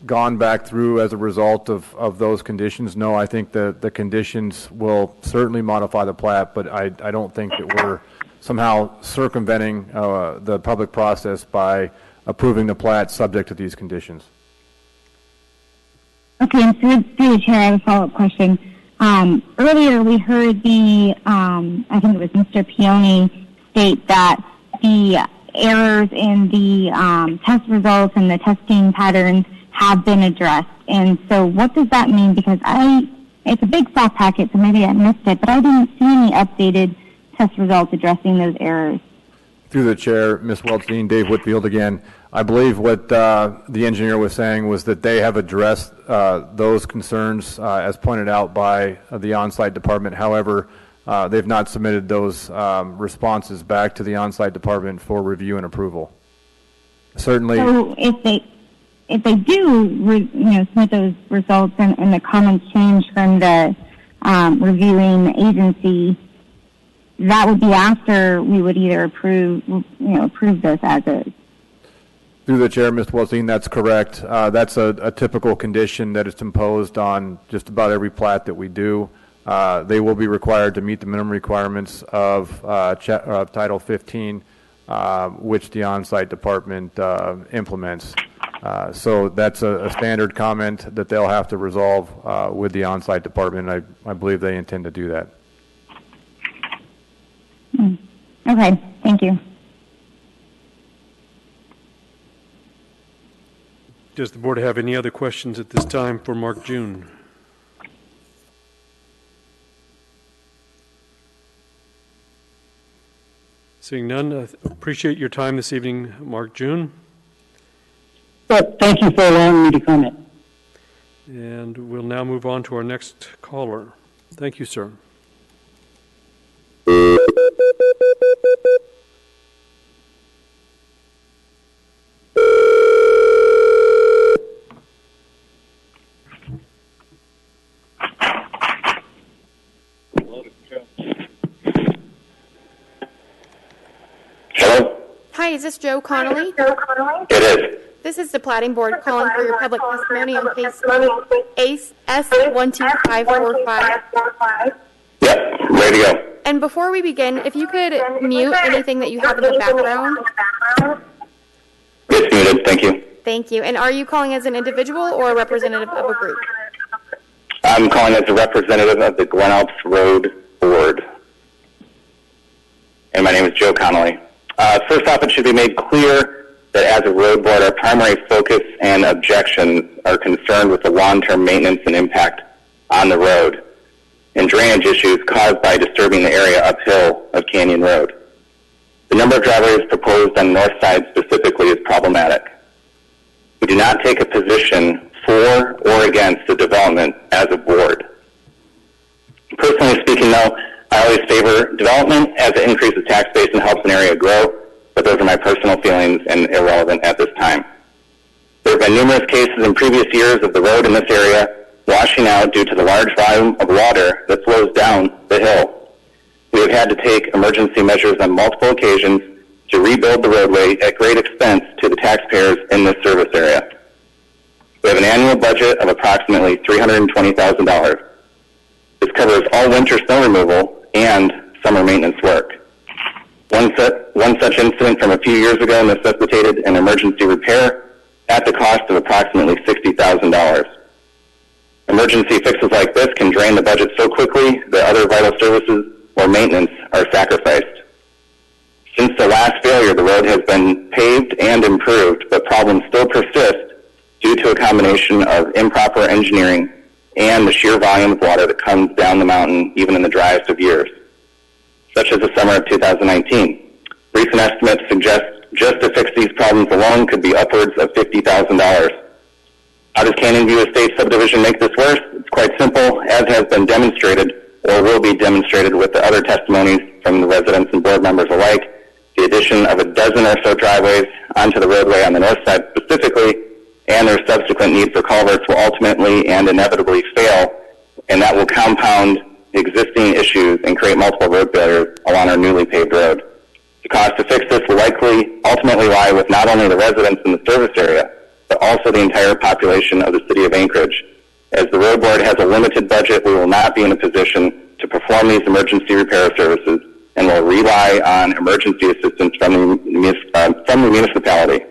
gone back through as a result of those conditions? No, I think the conditions will certainly modify the plat, but I don't think that we're somehow circumventing the public process by approving the plat subject to these conditions. Okay, and through the chair, I have a follow-up question. Earlier, we heard I think it was Mr. Pione state that the errors in the test results and the testing patterns have been addressed. And so what does that mean? Because it's a big soft packet, so maybe I missed it, but I didn't see any updated test results addressing those errors. Through the chair, Ms. Weltstein, Dave Whitfield again. I believe what the engineer was saying was that they have addressed those concerns as pointed out by the on-site department. However, they've not submitted those responses back to the on-site department for review and approval. Certainly. So if they do submit those results and the comments change from the reviewing agency, that would be after we would either approve this as is. Through the chair, Mr. Weltstein, that's correct. That's a typical condition that is imposed on just about every plat that we do. They will be required to meet the minimum requirements of Title 15, which the on-site department implements. So that's a standard comment that they'll have to resolve with the on-site department. I believe they intend to do that. Okay, thank you. Does the board have any other questions at this time for Mark June? Seeing none, I appreciate your time this evening, Mark June. Well, thank you for allowing me to comment. And we'll now move on to our next caller. Thank you, sir. Hello? Hi, is this Joe Connolly? It is. This is the Platting Board calling for your public testimony on case S12545. Yep, ready to go. And before we begin, if you could mute anything that you have in the background. It's muted, thank you. Thank you. And are you calling as an individual or a representative of a group? I'm calling as a representative of the Glen Alps Road Board. And my name is Joe Connolly. First off, it should be made clear that as a road board, our primary focus and objections are concerned with the long-term maintenance and impact on the road and drainage issues caused by disturbing the area uphill of Canyon Road. The number of driveways proposed on the north side specifically is problematic. We do not take a position for or against the development as a board. Personally speaking, though, I always favor development as it increases tax base and helps an area grow, but those are my personal feelings and irrelevant at this time. There have been numerous cases in previous years of the road in this area washing out due to the large volume of water that flows down the hill. We have had to take emergency measures on multiple occasions to rebuild the roadway at great expense to the taxpayers in this service area. We have an annual budget of approximately $320,000. This covers all winter snow removal and summer maintenance work. One such incident from a few years ago necessitated an emergency repair at the cost of approximately $60,000. Emergency fixes like this can drain the budget so quickly that other vital services or maintenance are sacrificed. Since the last failure, the road has been paved and improved, but problems still persist due to a combination of improper engineering and the sheer volume of water that comes down the mountain even in the driest of years, such as the summer of 2019. Recent estimates suggest just to fix these problems alone could be upwards of $50,000. How does Canyon View Estate subdivision make this worse? It's quite simple, as has been demonstrated or will be demonstrated with the other testimonies from the residents and board members alike. The addition of a dozen or so driveways onto the roadway on the north side specifically, and their subsequent need for culverts will ultimately and inevitably fail, and that will compound existing issues and create multiple road failures along our newly paved road. The cost to fix this will likely ultimately lie with not only the residents in the service area, but also the entire population of the city of Anchorage. As the road board has a limited budget, we will not be in a position to perform these emergency repair services and will rely on emergency assistance from the municipality.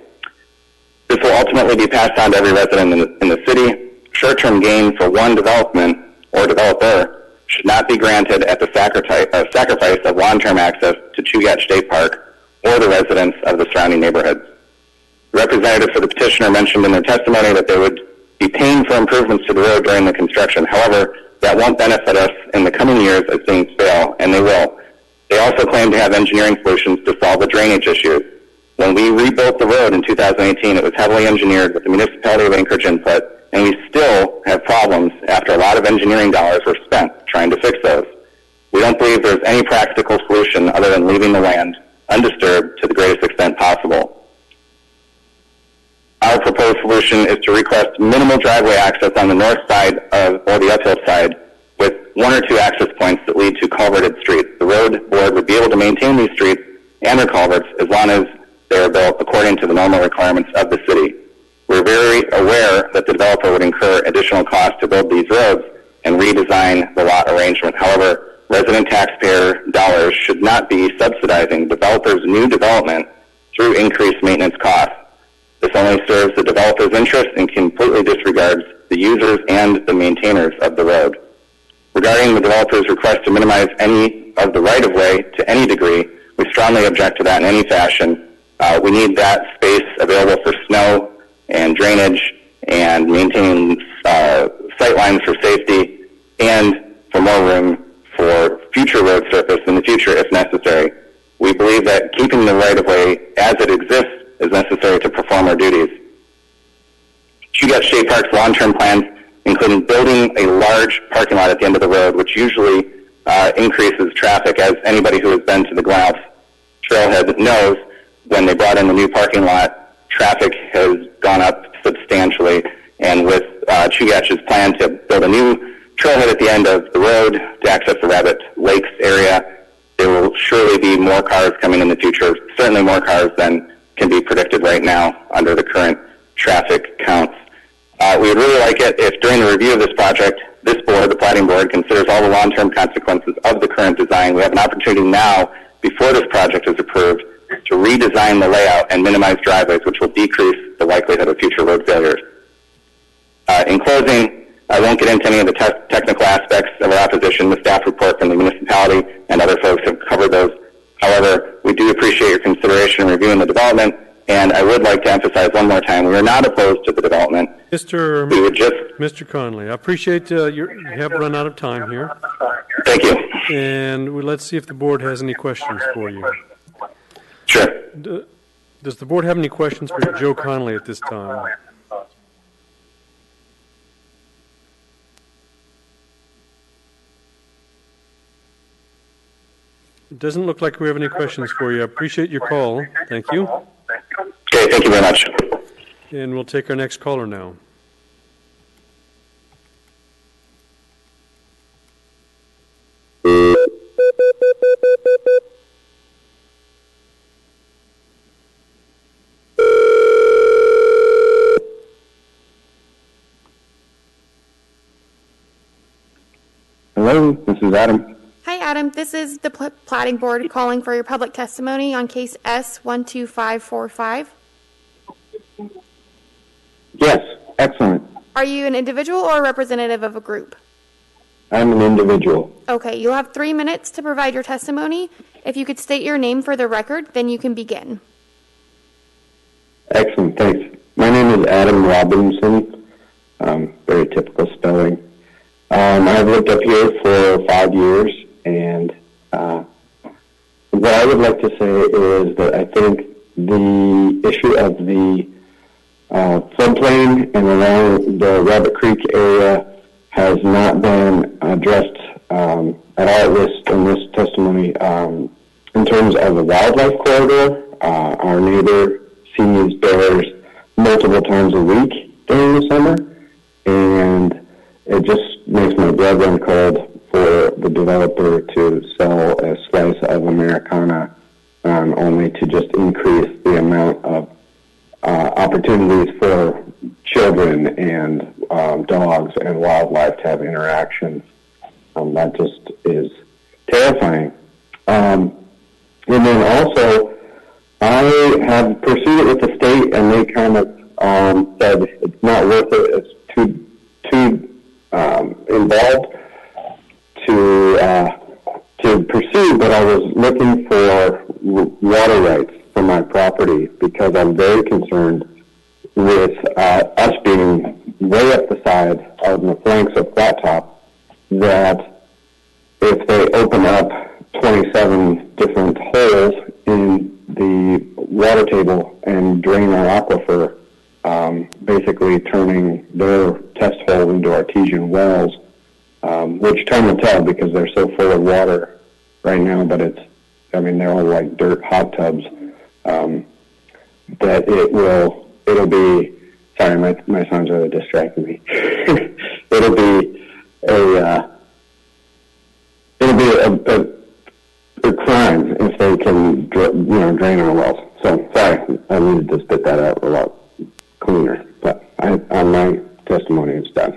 This will ultimately be passed on to every resident in the city. short-term gain for one development or developer should not be granted at the sacrifice of long-term access to Chugach State Park or the residents of the surrounding neighborhoods. The representative for the petitioner mentioned in their testimony that they would be paying for improvements to the road during the construction. However, that won't benefit us in the coming years as things fail, and they will. They also claim to have engineering solutions to solve the drainage issues. When we rebuilt the road in 2018, it was heavily engineered with the municipality of Anchorage input, and we still have problems after a lot of engineering dollars were spent trying to fix those. We don't believe there's any practical solution other than leaving the land undisturbed to the greatest extent possible. Our proposed solution is to request minimal driveway access on the north side or the uphill side with one or two access points that lead to culverted streets. The road board would be able to maintain these streets and their culverts as long as they are built according to the normal requirements of the city. We're very aware that the developer would incur additional costs to build these roads and redesign the lot arrangement. However, resident taxpayer dollars should not be subsidizing developers' new development through increased maintenance costs. This only serves the developer's interest and completely disregards the users and the maintainers of the road. Regarding the developer's request to minimize any of the right-of-way to any degree, we strongly object to that in any fashion. We need that space available for snow and drainage and maintaining sight lines for safety and for more room for future road surface in the future if necessary. We believe that keeping the right-of-way as it exists is necessary to perform our duties. Chugach State Park's long-term plans include building a large parking lot at the end of the road, which usually increases traffic. As anybody who has been to the Glouth Trailhead knows, when they brought in the new parking lot, traffic has gone up substantially. And with Chugach's plan to build a new trailhead at the end of the road to access the Rabbit Lakes area, there will surely be more cars coming in the future, certainly more cars than can be predicted right now under the current traffic counts. We would really like it if during the review of this project, this board, the Platting Board, considers all the long-term consequences of the current design. We have an opportunity now, before this project is approved, to redesign the layout and minimize driveways, which will decrease the likelihood of future road failures. In closing, I won't get into any of the technical aspects of our opposition. The staff report from the municipality and other folks have covered those. However, we do appreciate your consideration in reviewing the development, and I would like to emphasize one more time, we are not opposed to the development. Mr. Conley, I appreciate you have run out of time here. Thank you. And let's see if the board has any questions for you. Sure. Does the board have any questions for Joe Conley at this time? It doesn't look like we have any questions for you. I appreciate your call. Thank you. Okay, thank you very much. And we'll take our next caller now. Hello, this is Adam. Hi, Adam. This is the Platting Board calling for your public testimony on case S12545. Yes, excellent. Are you an individual or a representative of a group? I'm an individual. Okay, you'll have 3 minutes to provide your testimony. If you could state your name for the record, then you can begin. Excellent, thanks. My name is Adam Robinson. Very typical spelling. I've lived up here for 5 years, and what I would like to say is that I think the issue of the floodplain and around the Rabbit Creek area has not been addressed at all in this testimony. In terms of the wildlife corridor, our neighbor sees bears multiple times a week during the summer, and it just makes my blood run cold for the developer to sell a slice of Americana only to just increase the amount of opportunities for children and dogs and wildlife to have interactions. That just is terrifying. And then also, I have pursued it with the state, and they kind of said it's not worth it. It's too involved to pursue, but I was looking for water rights for my property because I'm very concerned with us being way up the side on the flanks of Flat Top, that if they open up 27 different holes in the water table and drain our aquifer, basically turning their test hole into artesian wells, which time will tell because they're so full of water right now, but they're all like dirt hot tubs, that it'll be, sorry, my son's really distracting me. It'll be a crime if they can, drain our wells. So, sorry, I needed to spit that out a lot cleaner, but on my testimony, it's done.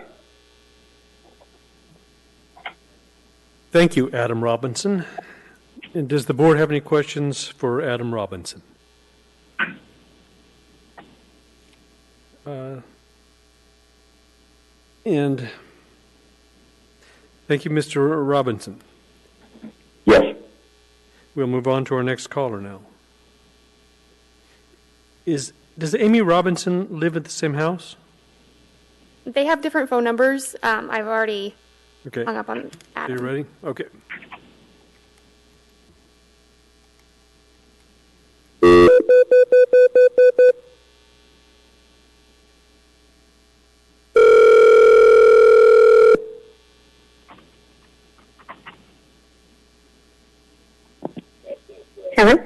Thank you, Adam Robinson. And does the board have any questions for Adam Robinson? And thank you, Mr. Robinson. Yes. We'll move on to our next caller now. Does Amy Robinson live at the same house? They have different phone numbers. I've already hung up on Are Adam. you ready? Okay. Hello?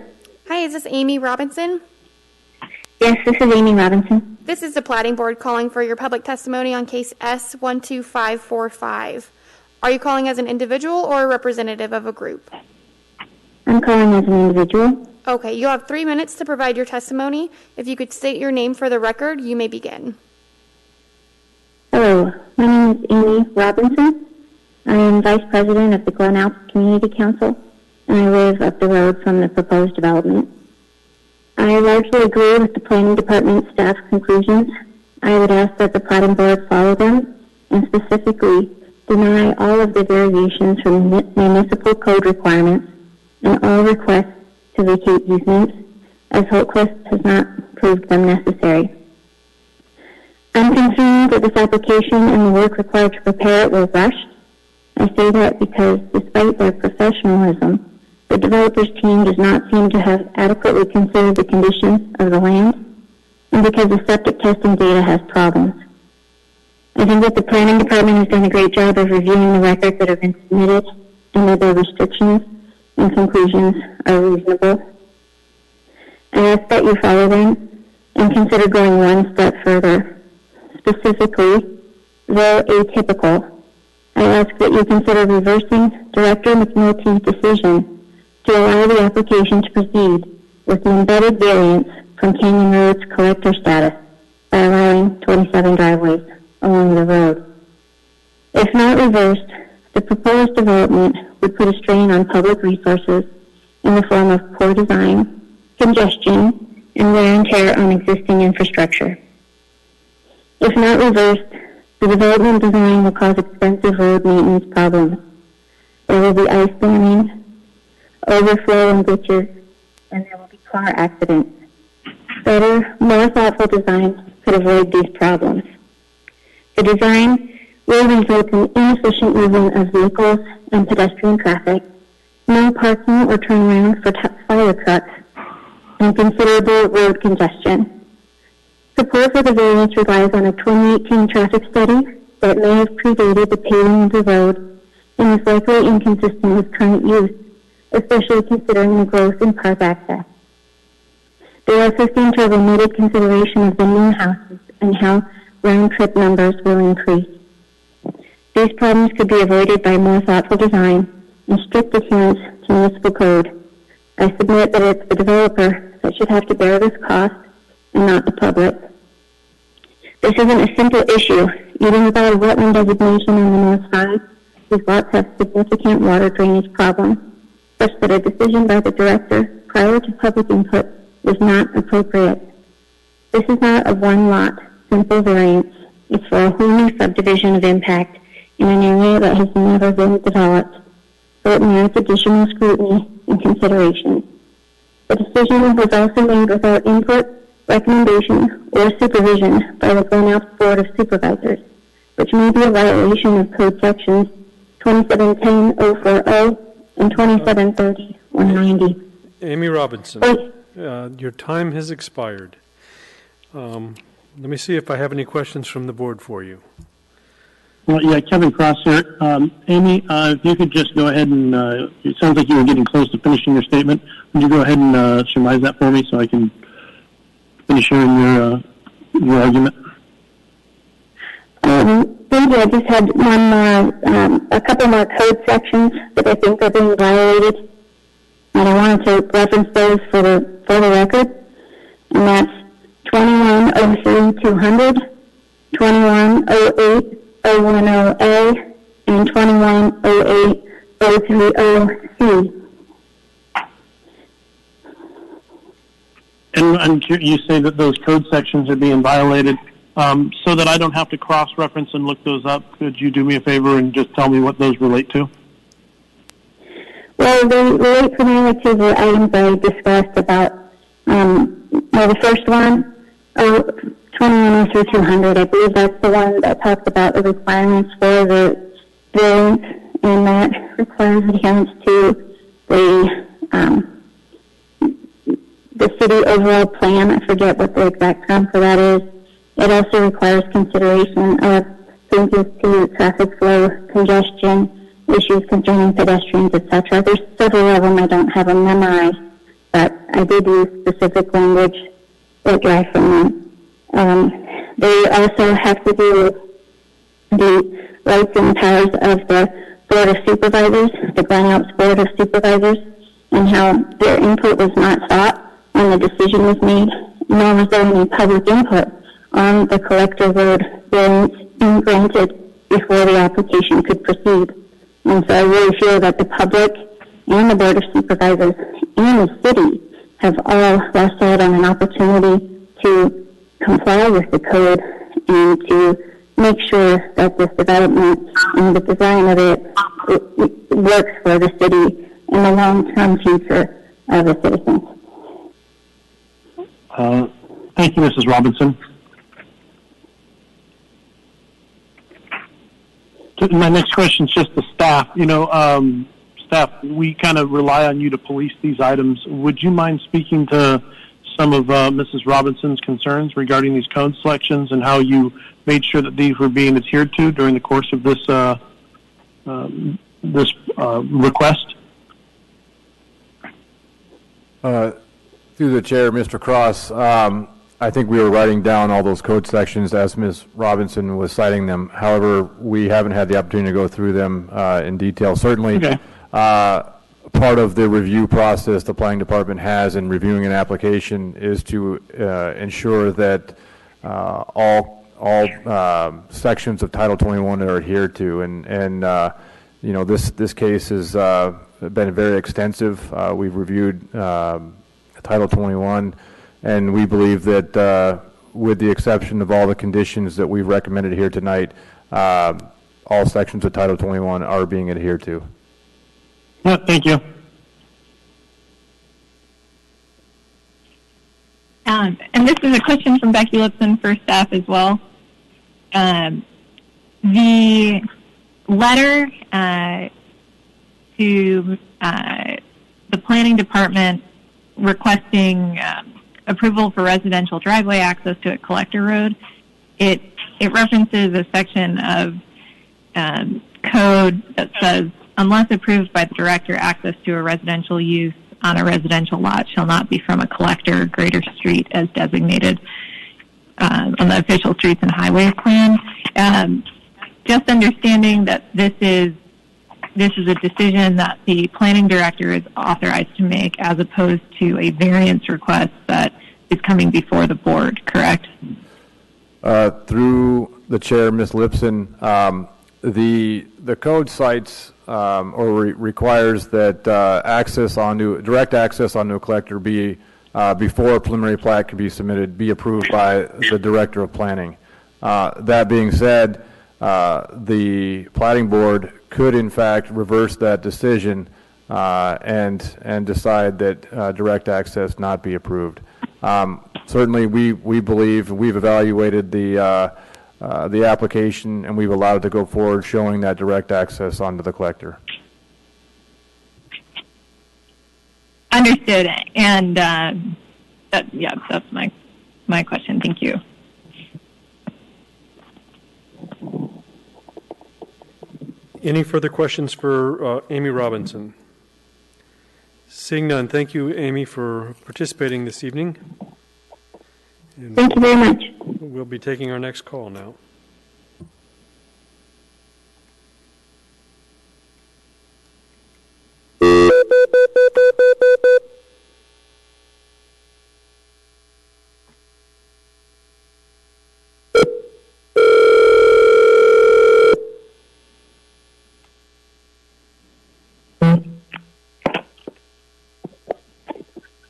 Hi, is this Amy Robinson? Yes, this is Amy Robinson. This is the Platting Board calling for your public testimony on case S12545. Are you calling as an individual or a representative of a group? I'm calling as an individual. Okay, you have 3 minutes to provide your testimony. If you could state your name for the record, you may begin. Hello, my name is Amy Robinson. I am Vice President of the Glen Alps Community Council, and I live up the road from the proposed development. I largely agree with the Planning Department staff conclusions. I would ask that the Platting Board follow them, and specifically deny all of the variations from municipal code requirements and all requests to vacate easements, as Holtquist has not proved them necessary. I'm concerned that this application and the work required to prepare it was rushed. I say that because despite their professionalism, the developer's team does not seem to have adequately considered the conditions of the land, and because the septic testing data has problems. I think that the Planning Department has done a great job of reviewing the records that have been submitted, and that their restrictions and conclusions are reasonable. I ask that you follow them and consider going one step further. Specifically, though atypical, I ask that you consider reversing Director McNulty's decision to allow the application to proceed with the embedded variance from Canyon Road's collector status by allowing 27 driveways along the road. If not reversed, the proposed development would put a strain on public resources in the form of poor design, congestion, and wear and tear on existing infrastructure. If not reversed, the development design will cause expensive road maintenance problems. There will be ice damming, overflow in ditches, and there will be car accidents. Better, more thoughtful design could avoid these problems. The design will result in inefficient movement of vehicles and pedestrian traffic, no parking or turnaround for fire trucks, and considerable road congestion. Support for the variance relies on a 2018 traffic study that may have predated the paving of the road and is likely inconsistent with current use, especially considering the growth in park access. They also seem to have omitted consideration of the new houses and how round-trip numbers will increase. These problems could be avoided by more thoughtful design and strict adherence to municipal code. I submit that it's the developer that should have to bear this cost and not the public. This isn't a simple issue. Even without a wetland designation on the north side, these lots have significant water drainage problems, such that a decision by the director prior to public input was not appropriate. This is not a one-lot, simple variance. It's for a whole new subdivision of impact in an area that has never been developed, so it merits additional scrutiny and consideration. The decision was also made without input, recommendation, or supervision by the Glen Alps Board of Supervisors, which may be a violation of Code Sections 2710.040 and 2730.190. Amy Robinson, your time has expired. Let me see if I have any questions from the board for you. Well, yeah, Kevin Cross here. Amy, if you could just go ahead and, it sounds like you were getting close to finishing your statement. Would you go ahead and surmise that for me so I can finish hearing your argument? Thank you. I just had one more, a couple more code sections that I think are being violated, and I wanted to reference those for the record, and that's 2103-200, 2108-010A, and 2108-030C. And you say that those code sections are being violated. So that I don't have to cross-reference and look those up, could you do me a favor and just tell me what those relate to? Well, they relate primarily to the items I discussed about, the first one, 2103-200, I believe that's the one that talks about the requirements for the variance, and that requires adherence to the city overall plan. I forget what the exact term for that is. It also requires consideration of changes to traffic flow, congestion, issues concerning pedestrians, etc. There's several of them. I don't have them memorized, but I did use specific language that derives from them. They also have to do with the rights and powers of the Board of Supervisors, the Glen Alps Board of Supervisors, and how their input was not sought when the decision was made, nor was there any public input on the collector road variance being granted before the application could proceed. And so I really feel that the public and the Board of Supervisors and the city have all lost out on an opportunity to comply with the code and to make sure that this development and the design of it works for the city and the long-term future of the citizens. Thank you, Mrs. Robinson. My next question is just the staff. Staff, we kind of rely on you to police these items. Would you mind speaking to some of Mrs. Robinson's concerns regarding these code selections and how you made sure that these were being adhered to during the course of this request? Through the chair, Mr. Cross, I think we were writing down all those code sections as Ms. Robinson was citing them. However, we haven't had the opportunity to go through them in detail. Certainly, okay. Part of the review process the planning department has in reviewing an application is to ensure that all sections of Title 21 are adhered to. And this case has been very extensive. We've reviewed Title 21. And we believe that with the exception of all the conditions that we've recommended here tonight, all sections of Title 21 are being adhered to. Yeah, thank you. And this is a question from Becky Lipson for staff as well. The letter to the planning department requesting approval for residential driveway access to a collector road, it references a section of code that says, unless approved by the director, access to a residential use on a residential lot shall not be from a collector or greater street as designated on the official streets and highways plan. Just understanding that this is a decision that the planning director is authorized to make as opposed to a variance request that is coming before the board, correct? Through the chair, Ms. Lipson, the code cites or requires that direct access onto a collector be before a preliminary plat can be submitted, be approved by the director of planning. That being said, the Platting Board could in fact reverse that decision and decide that direct access not be approved. Certainly, we believe we've evaluated the application and we've allowed it to go forward, showing that direct access onto the collector. Understood. And that's my question. Thank you. Any further questions for Amy Robinson? Seeing none, thank you, Amy, for participating this evening. And thank you very much. We'll be taking our next call now.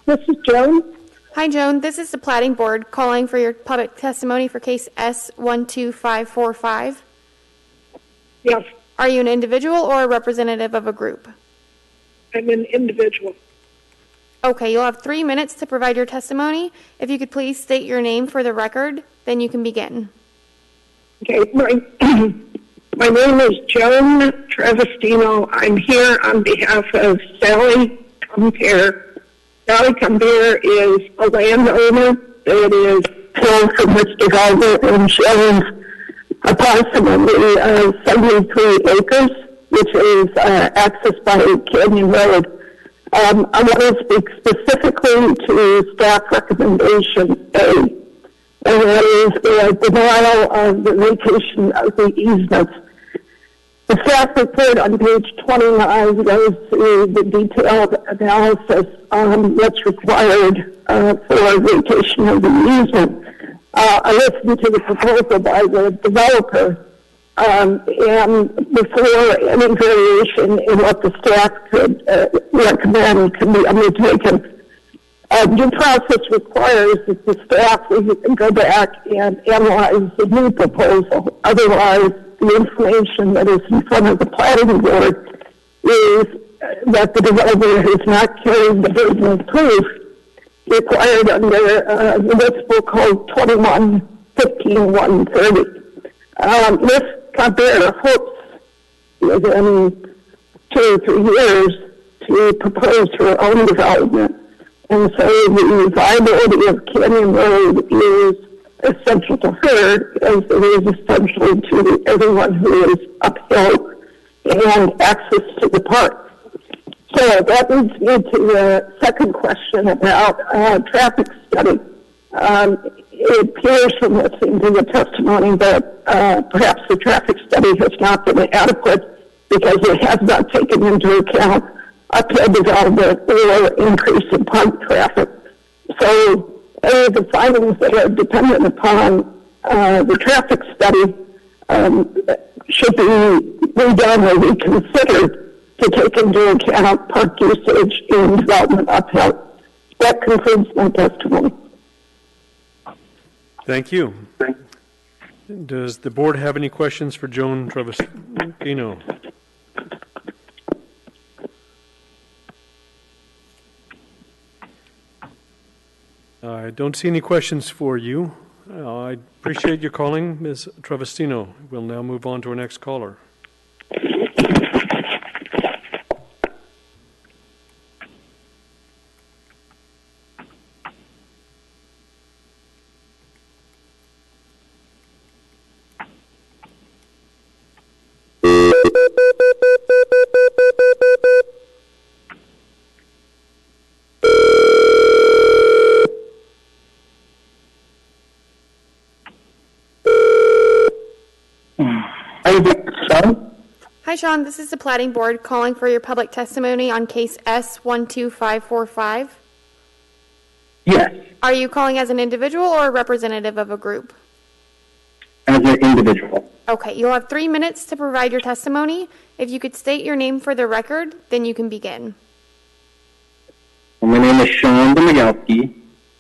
This is Joan. Hi, Joan. This is the Platting Board calling for your public testimony for case S12545. Yes. Are you an individual or a representative of a group? I'm an individual. Okay, you'll have 3 minutes to provide your testimony. If you could please state your name for the record, then you can begin. Okay, my name is Joan Trevestino. I'm here on behalf of Sally Compare. Sally Compare is a landowner that is close from this development and she owns approximately 73 acres, which is accessed by Canyon Road. I want to speak specifically to staff recommendation A, and that is the denial of the vacation of the easements. The staff report on page 29 goes through the detailed analysis on what's required for vacation of the easement. I listened to the proposal by the developer, and before any variation in what the staff could recommend can be undertaken, due process requires that the staff go back and analyze the new proposal. Otherwise, the information that is in front of the Platting Board is that the developer has not carried the burden of proof required under Municipal Code 21-15-130. Ms. Compare hopes within 2 or 3 years to propose her own development. And so the viability of Canyon Road is essential to her as it is essential to everyone who is uphill and access to the park. So that leads me to the second question about traffic study. It appears from listening to the testimony that perhaps the traffic study has not been adequate because it has not taken into account uphill development or increase in park traffic. So the findings that are dependent upon the traffic study should be redone or reconsidered to take into account park usage in development uphill. That concludes my testimony. Thank you. Does the board have any questions for Joan Trevestino? I don't see any questions for you. I appreciate your calling, Ms. Trevestino. We'll now move on to our next caller. Hi, Sean. This is the Platting Board calling for your public testimony on case S12545. Yes. Are you calling as an individual or a representative of a group? As an individual. Okay, you'll have 3 minutes to provide your testimony. If you could state your name for the record, then you can begin. Well, my name is Sean Domagalski.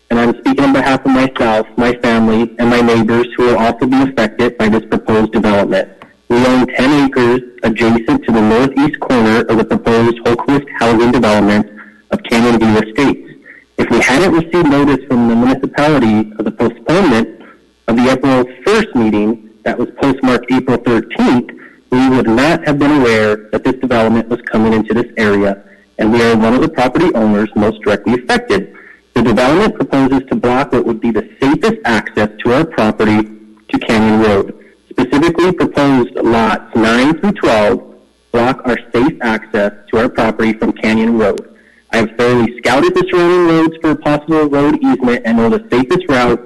and I'm speaking on behalf of myself, my family, and my neighbors who will also be affected by this proposed development. We own 10 acres adjacent to the northeast corner of the proposed Holquist housing development of Canyon View Estates. If we hadn't received notice from the municipality of the postponement of the April 1st meeting that was postmarked April 13th, we would not have been aware that this development was coming into this area, and we are one of the property owners most directly affected. The development proposes to block what would be the safest access to our property to Canyon Road. Specifically, proposed lots 9 through 12 block our safe access to our property from Canyon Road. I have thoroughly scouted the surrounding roads for a possible road easement and know the safest route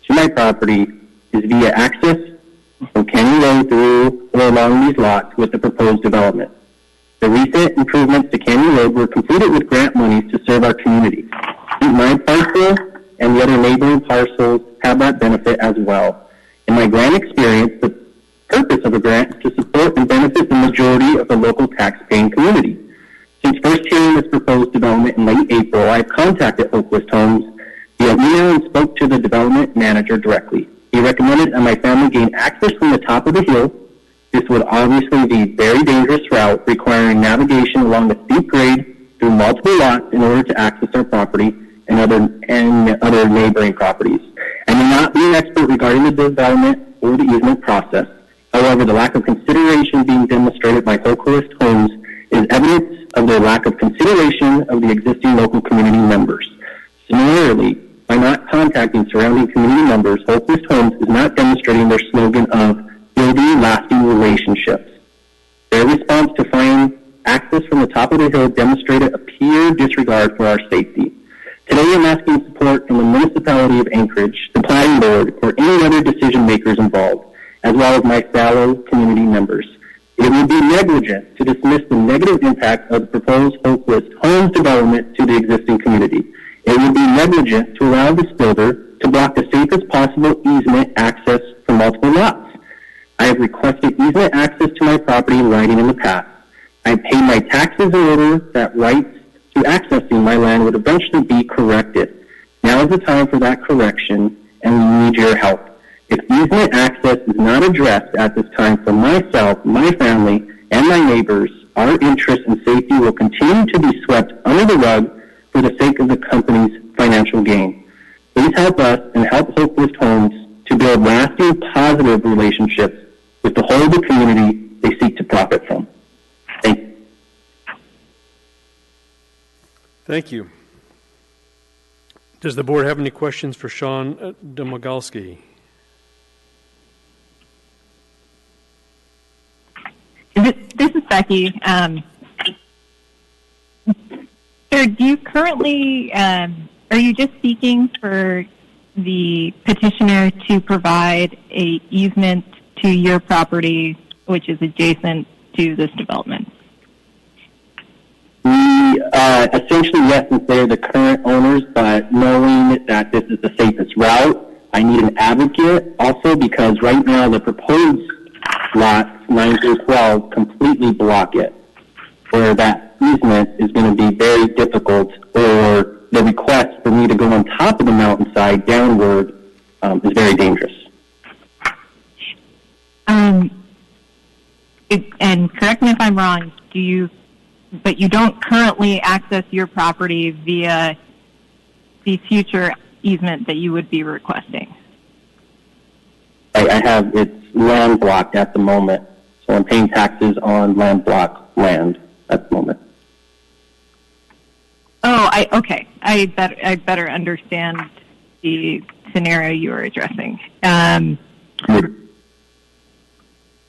to my property is via access from Canyon Road through or along these lots with the proposed development. The recent improvements to Canyon Road were completed with grant monies to serve our community. My parcel and the other neighboring parcels have that benefit as well. In my grant experience, the purpose of a grant is to support and benefit the majority of the local tax-paying community. Since first hearing this proposed development in late April, I have contacted Holquist Homes via email and spoke to the development manager directly. He recommended that my family gain access from the top of the hill. This would obviously be a very dangerous route, requiring navigation along the steep grade through multiple lots in order to access our property and other neighboring properties. I may not be an expert regarding the development or the easement process. However, the lack of consideration being demonstrated by Holquist Homes is evidence of their lack of consideration of the existing local community members. Similarly, by not contacting surrounding community members, Holquist Homes is not demonstrating their slogan of building lasting relationships. Their response to finding access from the top of the hill demonstrated a pure disregard for our safety. Today I'm asking support from the municipality of Anchorage, the Platting Board, or any other decision makers involved, as well as my fellow community members. It would be negligent to dismiss the negative impact of the proposed Holquist Homes development to the existing community. It would be negligent to allow this builder to block the safest possible easement access for multiple lots. I have requested easement access to my property in writing in the past. I have paid my taxes in order that rights to accessing my land would eventually be corrected. Now is the time for that correction, and we need your help. If easement access is not addressed at this time for myself, my family, and my neighbors, our interests and safety will continue to be swept under the rug for the sake of the company's financial gain. Please help us and help Holquist Homes to build lasting positive relationships with the whole of the community they seek to profit from. Thank you. Thank you. Does the board have any questions for Sean Domagalski? This is Becky. Sir, do you currently, are you just seeking for the petitioner to provide a easement to your property, which is adjacent to this development? We essentially, yes, since they're the current owners, but knowing that this is the safest route, I need an advocate also because right now the proposed lots 9 through 12 completely block it, where that easement is going to be very difficult, or the request for me to go on top of the mountainside downward is very dangerous. And correct me if I'm wrong, but you don't currently access your property via the future easement that you would be requesting? I have, it's landlocked at the moment, so I'm paying taxes on landlocked land at the moment. Oh, okay. I better understand the scenario you are addressing.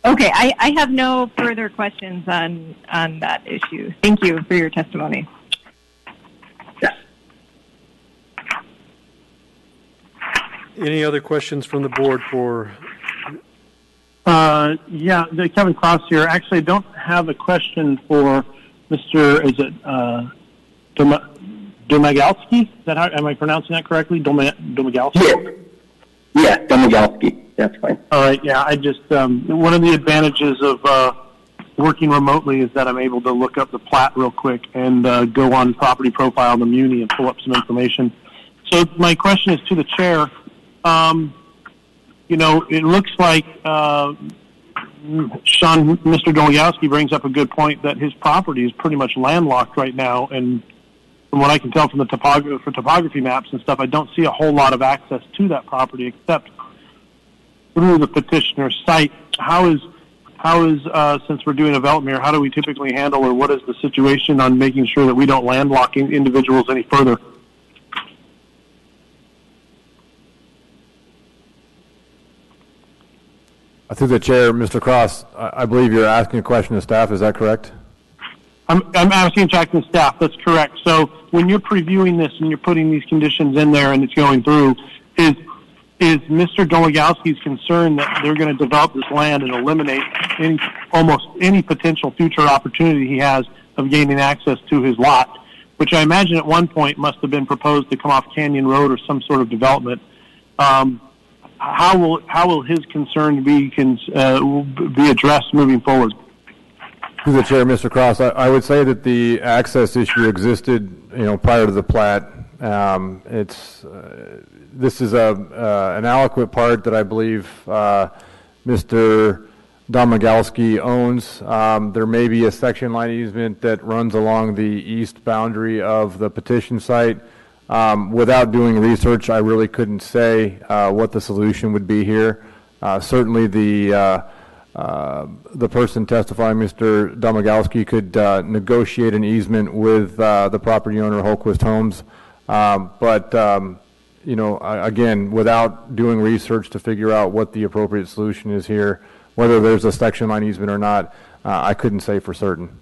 Okay, I have no further questions on that issue. Thank you for your testimony. Yes. Any other questions from the board for? Yeah, Kevin Klaus here. Actually, I don't have a question for Mr. Is it Domagalski? Is that how, am I pronouncing that correctly? Domagalski? Yeah, Domagalski. That's fine. All right, yeah, I just, one of the advantages of working remotely is that I'm able to look up the plat real quick and go on property profile in the Muni and pull up some information. So my question is to the chair. It looks like Mr. Dolgowski brings up a good point that his property is pretty much landlocked right now, and from what I can tell from the topography maps and stuff, I don't see a whole lot of access to that property except through the petitioner's site. How is since we're doing development here, how do we typically handle, or what is the situation on making sure that we don't landlock individuals any further? Through the chair, Mr. Cross, I believe you're asking a question to staff. Is that correct? I'm asking Jackson staff. That's correct. So when you're previewing this and you're putting these conditions in there and it's going through, is Mr. Dolgowski's concern that they're going to develop this land and eliminate almost any potential future opportunity he has of gaining access to his lot, which I imagine at one point must have been proposed to come off Canyon Road or some sort of development. How will his concern be addressed moving forward? Through the chair, Mr. Cross, I would say that the access issue existed, prior to the plat. This is an aliquot part that I believe Mr. Domagowski owns. There may be a section line easement that runs along the east boundary of the petition site. Without doing research, I really couldn't say what the solution would be here. Certainly the person testifying, Mr. Domagowski, could negotiate an easement with the property owner, Holquist Homes. Again, without doing research to figure out what the appropriate solution is here, whether there's a section line easement or not, I couldn't say for certain.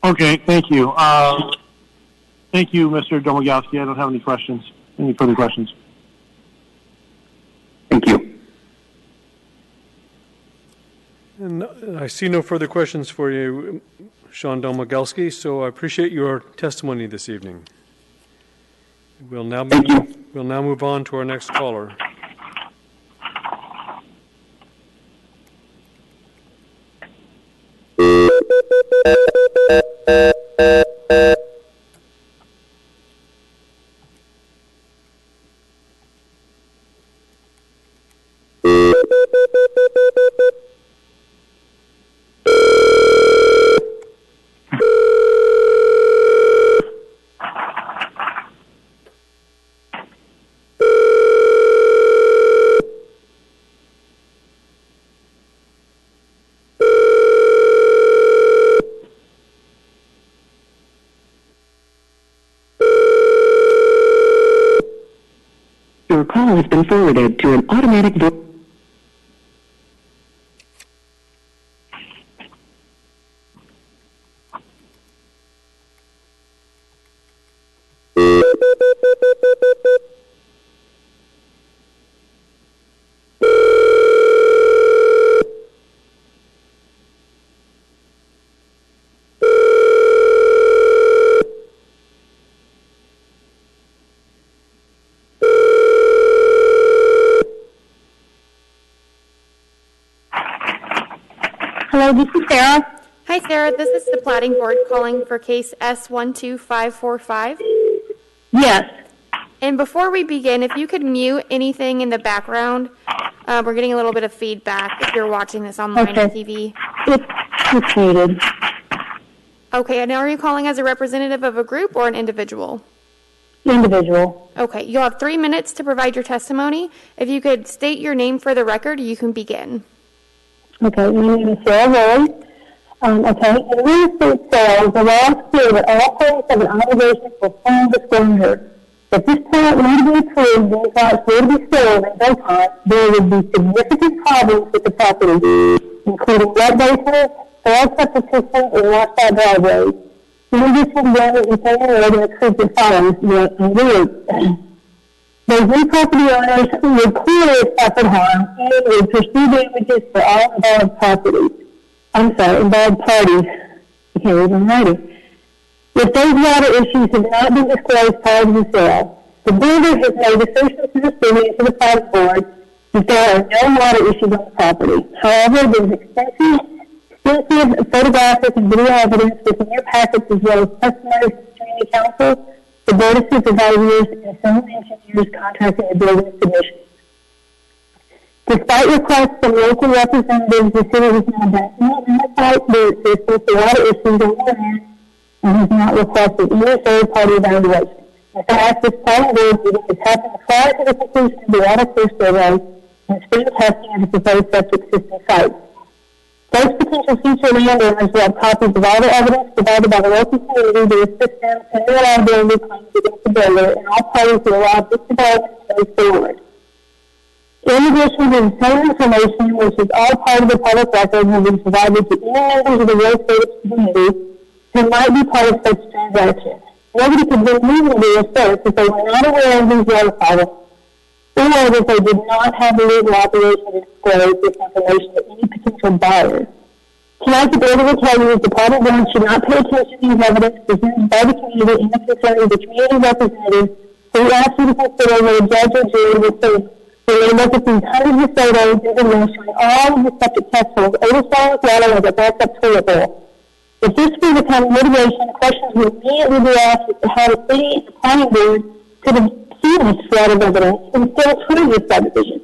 Okay, thank you. Thank you, Mr. Domagowski. I don't have any further questions. Thank you. And I see no further questions for you, Sean Domagowski, so I appreciate your testimony this evening. We'll now move on to our next caller. Your call has been forwarded to an automatic voice. Hello, this is Sarah. Hi, Sarah. This is the Platting Board calling for case S12545. Yes. And before we begin, if you could mute anything in the background, we're getting a little bit of feedback if you're watching this online on TV. It's muted. Okay, and are you calling as a representative of a group or an individual? Individual. Okay, you'll have 3 minutes to provide your testimony. If you could state your name for the record, you can begin. Okay, my name is Sarah Roy. In real estate sales, the law is clear that all parties have an obligation for full disclosure. If this plant were to be approved and these lots were to be sold at no time, there would be significant problems with the property, including wet basements, failed septic systems, and washed-out driveways. In addition, damage and failure rate and accrued fines were those new property owners would clearly have suffered harm and would pursue damages for all involved parties. I can't read my writing. If those water issues have not been disclosed prior to the sale, the builder has made assertions to the city and to the Platting Board that there are no water issues on the property. However, there is extensive photographic and video evidence within your packets as well as testimony from Community Council, the Board of Supervisors, and civil engineers contracting the building submissions. Despite requests from local representatives, the city has now done identified the water issues on the land and has not requested any third-party evaluation. In fact, this planning board meeting is happening prior to the completion of the water course survey and spring testing of the proposed septic system site. Those potential future landowners will have copies of all the evidence provided by the local community to assist them in their liability claims against the builder, and all parties will allow this development to move forward. In addition to the same information, which is all part of the public record, will be provided to any members of the real estate community who might be part of such transactions. Nobody could then reasonably assert that they were not aware of these water problems, or that they did not have the legal obligation to disclose this information to any potential buyers. Tonight, the board will tell you that the Department of Land should not pay attention to these evidence presented by the community in the concern of the community representatives who ask you to consider what a judge or jury will say. When they look at these hundreds of photos and videos showing all of the septic test holes overflowing with water like a backed-up toilet bowl. If this were to become litigation, questions would immediately be asked as to how the city and the planning board could have seen this flood of evidence and still approve this subdivision.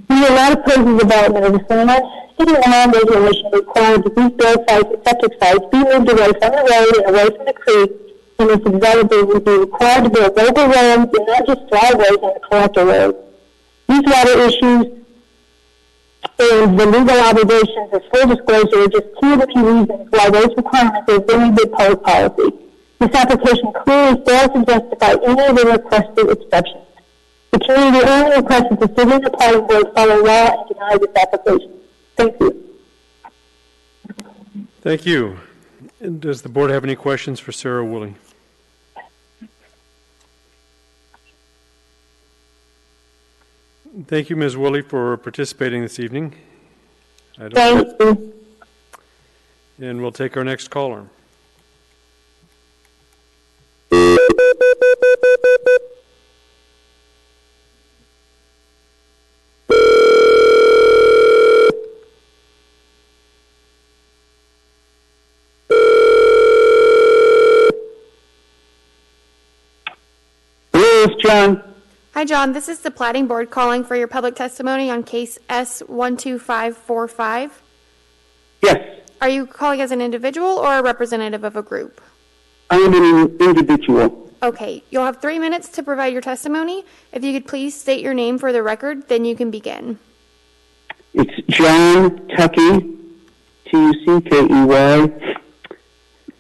We are not opposed to the development of this land. City land regulation requires that these build sites and septic sites be moved away from the road and away from the creek, and this developer would be required to build local roads and not just driveways on the collector road. These water issues and the legal obligations of full disclosure are just two of the key reasons why those requirements are very good public policy. This application clearly fails to justify any of the requested exceptions. The community only requests that the city and the planning board follow law and deny this application. Thank you. Thank you. And does the board have any questions for Sarah Woolley? Thank you, Ms. Woolley, for participating this evening. Thank you. And we'll take our next caller. Hello, it's John. Hi, John. This is the Platting Board calling for your public testimony on case S12545. Yes. Are you calling as an individual or a representative of a group? I'm an individual. Okay. You'll have 3 minutes to provide your testimony. If you could please state your name for the record, then you can begin. It's John Tuckey, Tuckey,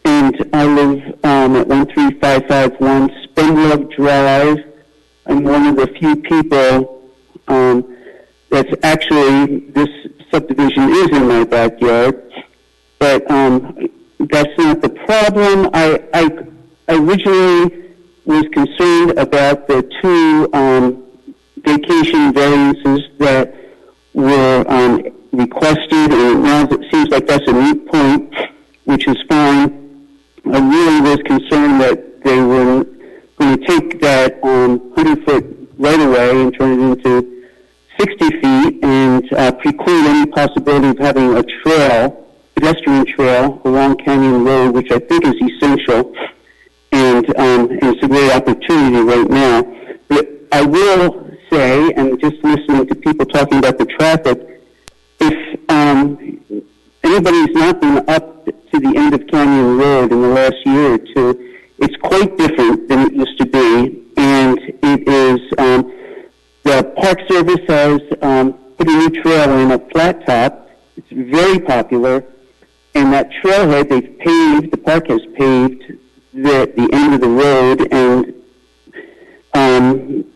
and I live at 13551 Spindler Drive. I'm one of the few people that's actually, this subdivision is in my backyard, but that's not the problem. I originally was concerned about the two vacation variances that were requested, and now it seems like that's a moot point, which is fine. I really was concerned that they were going to take that 100-foot right-of-way and turn it into 60 feet and preclude any possibility of having a trail, pedestrian trail, along Canyon Road, which I think is essential, and it's a great opportunity right now. But I will say, and just listening to people talking about the traffic, if anybody's not been up to the end of Canyon Road in the last year or two, it's quite different than it used to be, and it is, the Park Service has put a new trail in, a flat top. It's very popular, and that trailhead they've paved, the park has paved the end of the road and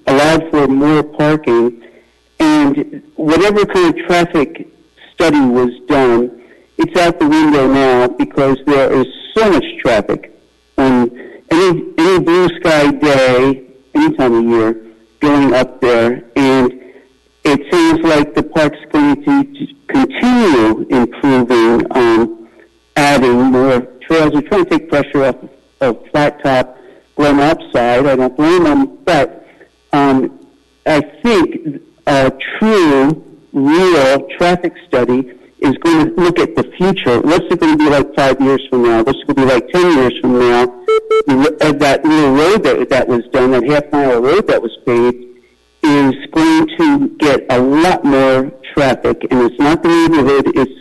allowed for more parking, and whatever kind of traffic study was done, it's out the window now because there is so much traffic on any blue sky day, any time of year, going up there, and it seems like the park's going to continue improving, adding more trails. They're trying to take pressure off of flat top Glen Upside. I don't blame them, but I think a true, real traffic study is going to look at the future. What's it going to be like 5 years from now? What's it going to be like 10 years from now? That little road that was done, that half-mile road that was paved, is going to get a lot more traffic, and it's not the neighborhood, it's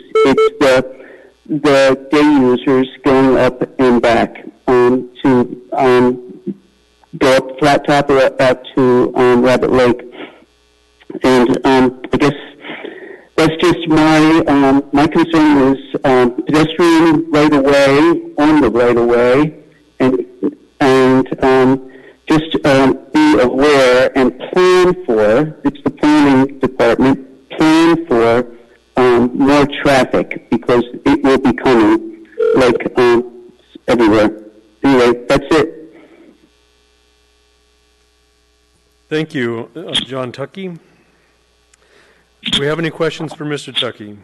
the day users going up and back to go up Flat Top or up to Rabbit Lake. And I guess that's just my concern is pedestrian right away on the right of way, and just be aware and plan for. It's the planning department. Plan for more traffic because it will be coming like everywhere. Anyway, that's it. Thank you, John Tuckey. Do we have any questions for Mr. Tuckey?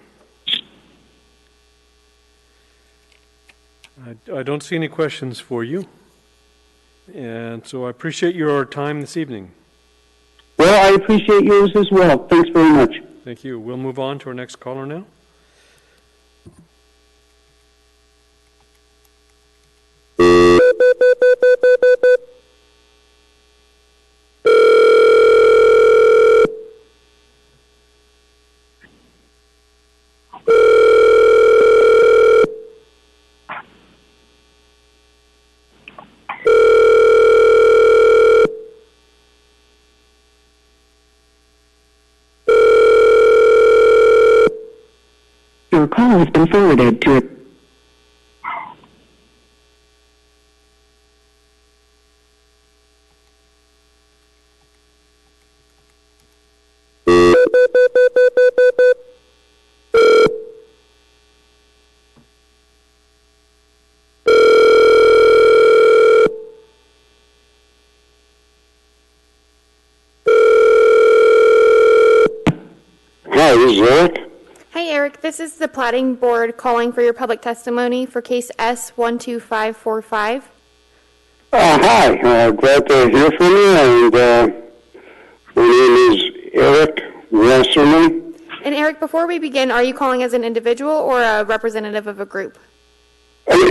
I don't see any questions for you. And so I appreciate your time this evening. Well, I appreciate yours as well. Thanks very much. Thank you. We'll move on to our next caller now. Your call has been forwarded to a... Hi, this is Eric. Hi, Eric. This is the Platting Board calling for your public testimony for case S12545. Hi, glad to hear from you, and my name is Eric Wasserman. And Eric, before we begin, are you calling as an individual or a representative of a group?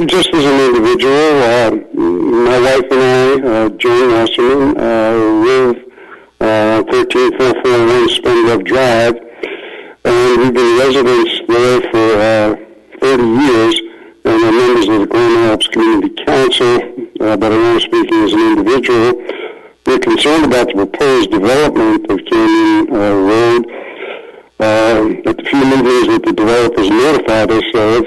Just as an individual, my wife and I, Joan Wasserman, live 13441 Spindler Drive, and we've been residents there for 30 years, and are members of the Grand Rapids Community Council, but I am speaking as an individual. We're concerned about the proposed development of Canyon Road, at the few meetings that the developers notified us of,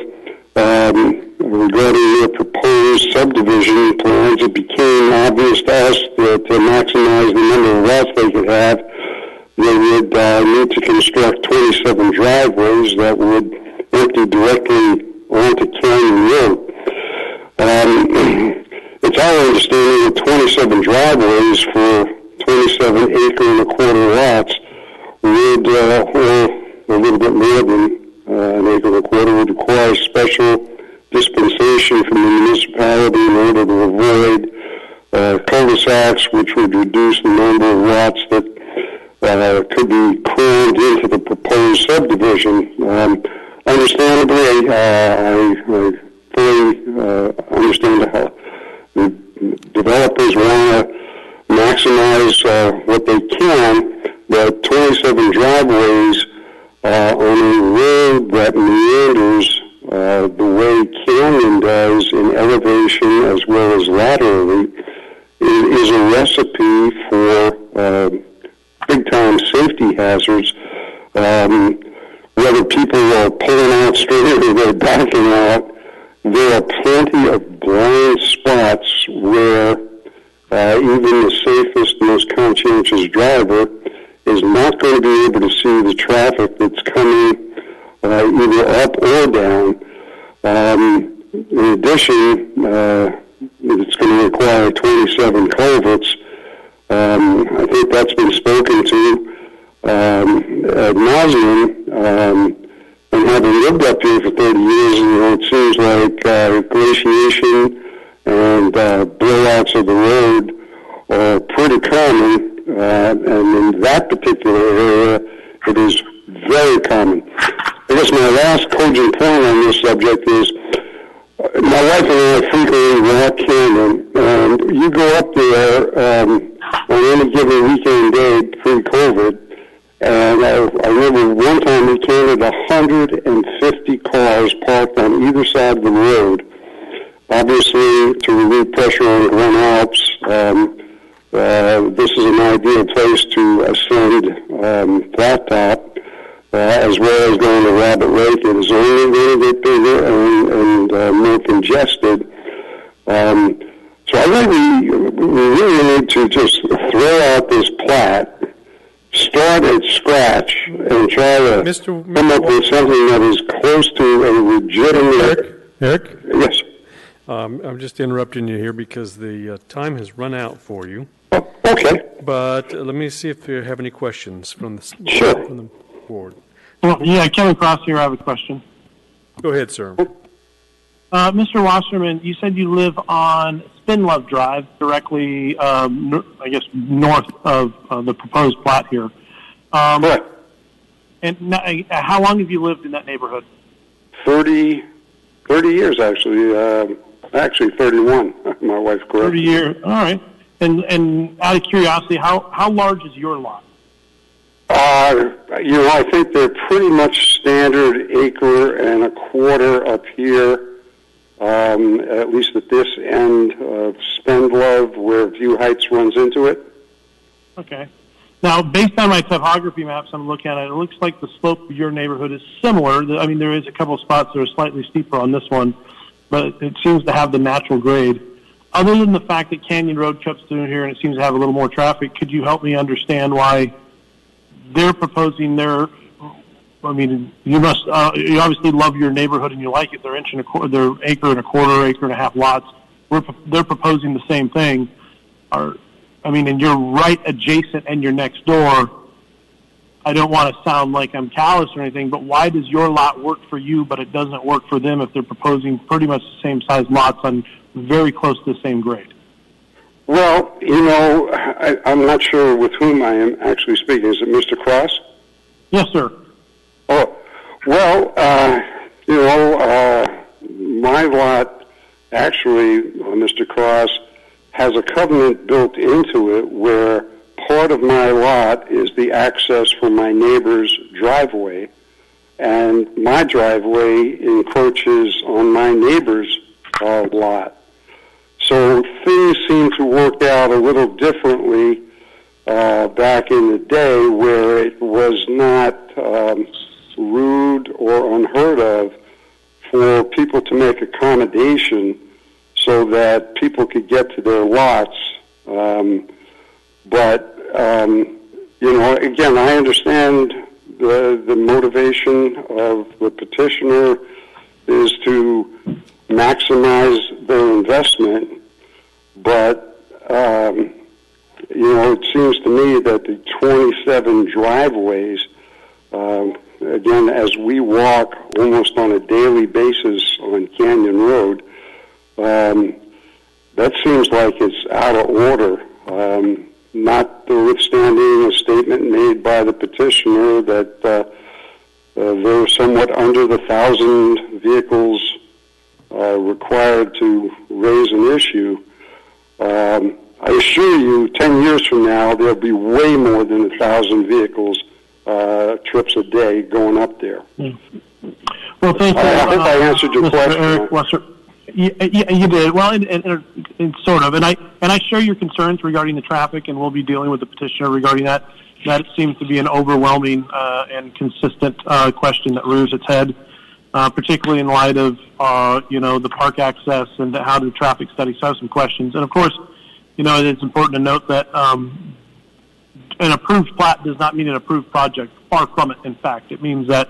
regarding their proposed subdivision plans. It became obvious to us that to maximize the number of lots they could have, they would need to construct 27 driveways that would empty directly onto Canyon Road. It's our understanding that 27 driveways for 27 acre and a quarter lots would, or a little bit more than an acre and a quarter, would require special dispensation from the municipality in order to avoid cul-de-sacs, which would reduce the number of lots that could be crammed into the proposed subdivision. Understandably, I fully understand how the developers want to maximize what they can, but 27 driveways on a road that meanders the way Canyon does in elevation as well as laterally is a recipe for big-time safety hazards. Whether people are pulling out straight or they're backing out, there are plenty of blind spots where even the safest, most conscientious driver is not going to be able to see the traffic that's coming either up or down. In addition, it's going to require 27 culverts. I think that's been spoken to ad nauseum, and having lived up here for 30 years, it seems like glaciation and blowouts of the road are pretty common, and in that particular area, it is very common. guess my last cogent point on this subject is my wife and I frequently walk Canyon, and you go up there on any given weekend day pre-COVID, and I remember one time we counted 150 cars parked on either side of the road. Obviously, to relieve pressure on the Glen Alps, this is an ideal place to ascend Flat Top, as well as going to Rabbit Lake. It is only going to get bigger and more congested. So I think we really need to just throw out this plat, start at scratch, and try to come up with something that is close to a legitimate... Eric? Yes. I'm just interrupting you here because the time has run out for you. Okay. But let me see if you have any questions from the, from the board. Well, yeah, Kevin Cross here. I have a question. Go ahead, sir. Mr. Wasserman, you said you live on Spinlove Drive, directly, I guess, north of the proposed plat here. Correct. And how long have you lived in that neighborhood? 30 years, actually. Actually, 31. My wife's correct. 30 years. All right. And out of curiosity, how large is your lot? I think they're pretty much standard acre and a quarter up here, at least at this end of Spendlove, where View Heights runs into it. Okay. Now, based on my topography maps I'm looking at, it looks like the slope of your neighborhood is similar. I mean, there is a couple of spots that are slightly steeper on this one, but it seems to have the natural grade. Other than the fact that Canyon Road cuts through here and it seems to have a little more traffic, could you help me understand why they're proposing their? I mean, you must you obviously love your neighborhood and you like it. They're they're acre and a quarter, acre and a half lots. They're proposing the same thing. And you're right adjacent and you're next door. I don't want to sound like I'm callous or anything, but why does your lot work for you, but it doesn't work for them if they're proposing pretty much the same size lots on very close to the same grade? Well, I'm not sure with whom I am actually speaking. Is it Mr. Cross? Yes, sir. Oh, well, my lot actually, Mr. Cross, has a covenant built into it where part of my lot is the access from my neighbor's driveway, and my driveway encroaches on my neighbor's lot. So things seem to work out a little differently back in the day, where it was not rude or unheard of for people to make accommodation so that people could get to their lots. Again, I understand the motivation of the petitioner is to maximize their investment, but it seems to me that the 27 driveways, again, as we walk almost on a daily basis on Canyon Road, that seems like it's out of order, notwithstanding a statement made by the petitioner that they're somewhat under the 1,000 vehicles required to raise an issue. I assure you, 10 years from now, there'll be way more than 1,000 vehicles trips a day going up there. Well, thank you. I hope I answered your question. Eric Wesser. Yeah, you did. Well, and sort of. And I share your concerns regarding the traffic, and we'll be dealing with the petitioner regarding that. That it seems to be an overwhelming and consistent question that rears its head, particularly in light of the park access and how the traffic studies have some questions. And of course, it's important to note that an approved plat does not mean an approved project. Far from it. In fact, it means that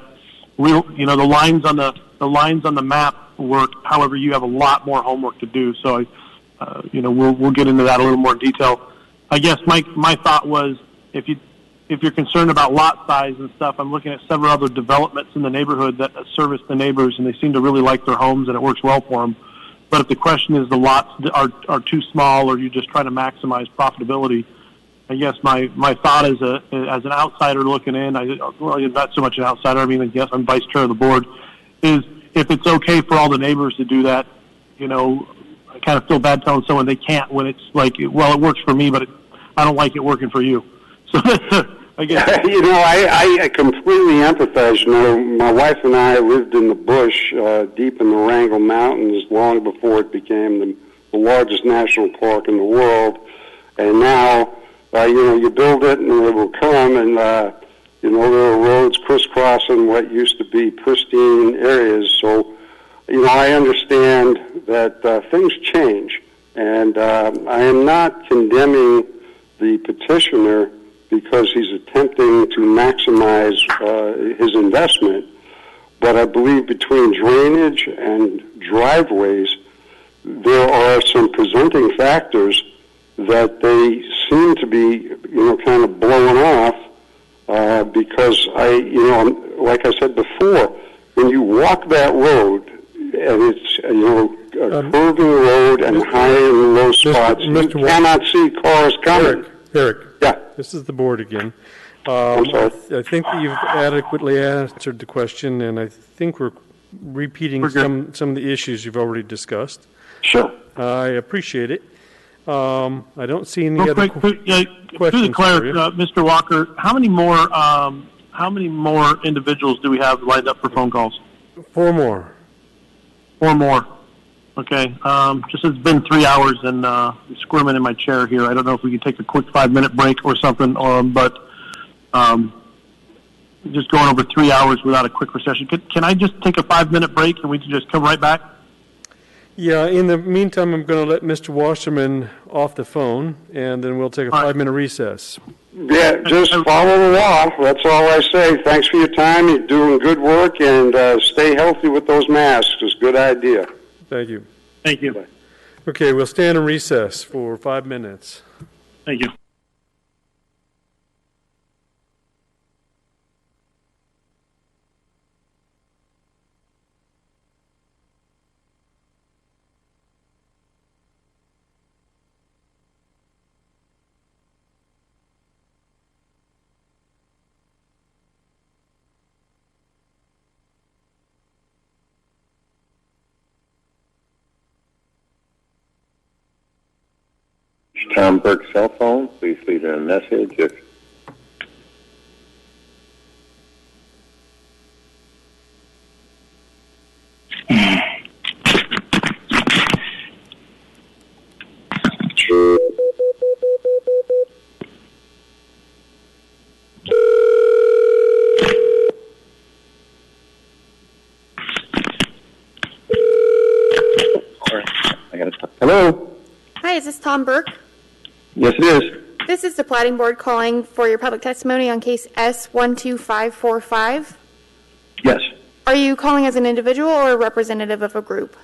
the lines on the map work. However, you have a lot more homework to do. So, we'll get into that a little more in detail. I guess my thought was if you're concerned about lot size and stuff, I'm looking at several other developments in the neighborhood that service the neighbors, and they seem to really like their homes, and it works well for them. But if the question is the lots are too small, or you're just trying to maximize profitability, I guess my thought as an outsider looking in, not so much an outsider, I mean, I guess I'm vice chair of the board, is if it's okay for all the neighbors to do that, I kind of feel bad telling someone they can't when it's like, well, it works for me, but I don't like it working for you. So I guess. I completely empathize. My wife and I lived in the bush, deep in the Wrangell Mountains, long before it became the largest national park in the world. And now, you build it and it will come, and there are roads crisscrossing what used to be pristine areas. So, I understand that things change, and I am not condemning the petitioner because he's attempting to maximize his investment. But I believe between drainage and driveways, there are some presenting factors that they seem to be, kind of blowing off because like I said before, when you walk that road and it's, a curving road and high and low spots, you cannot see cars coming. Eric. Yeah. This is the board again. I'm sorry. I think that you've adequately answered the question, and I think we're repeating some of the issues you've already discussed. Sure. I appreciate it. I don't see any Real other quick, questions. To declare, Mr. Walker, how many more individuals do we have lined up for phone calls? 4 more. 4 more. Okay. Just it's been 3 hours and squirming in my chair here. I don't know if we could take a quick 5-minute break or something, but just going over 3 hours without a quick recession. Can I just take a 5-minute break and we can just come right back? Yeah, in the meantime, I'm going to let Mr. Wasserman off the phone, and then we'll take a 5-minute recess. Yeah, just follow the law. That's all I say. Thanks for your time. You're doing good work, and stay healthy with those masks. It's a good idea. Thank you. Thank you. Okay, we'll stand in recess for 5 minutes. Thank you. Tom Burke's cell phone. Please leave a message. Hello. Hi, is this Tom Burke? Yes, it is. This is the Platting Board calling for your public testimony on case S12545. Yes. Are you calling as an individual or a representative of a group?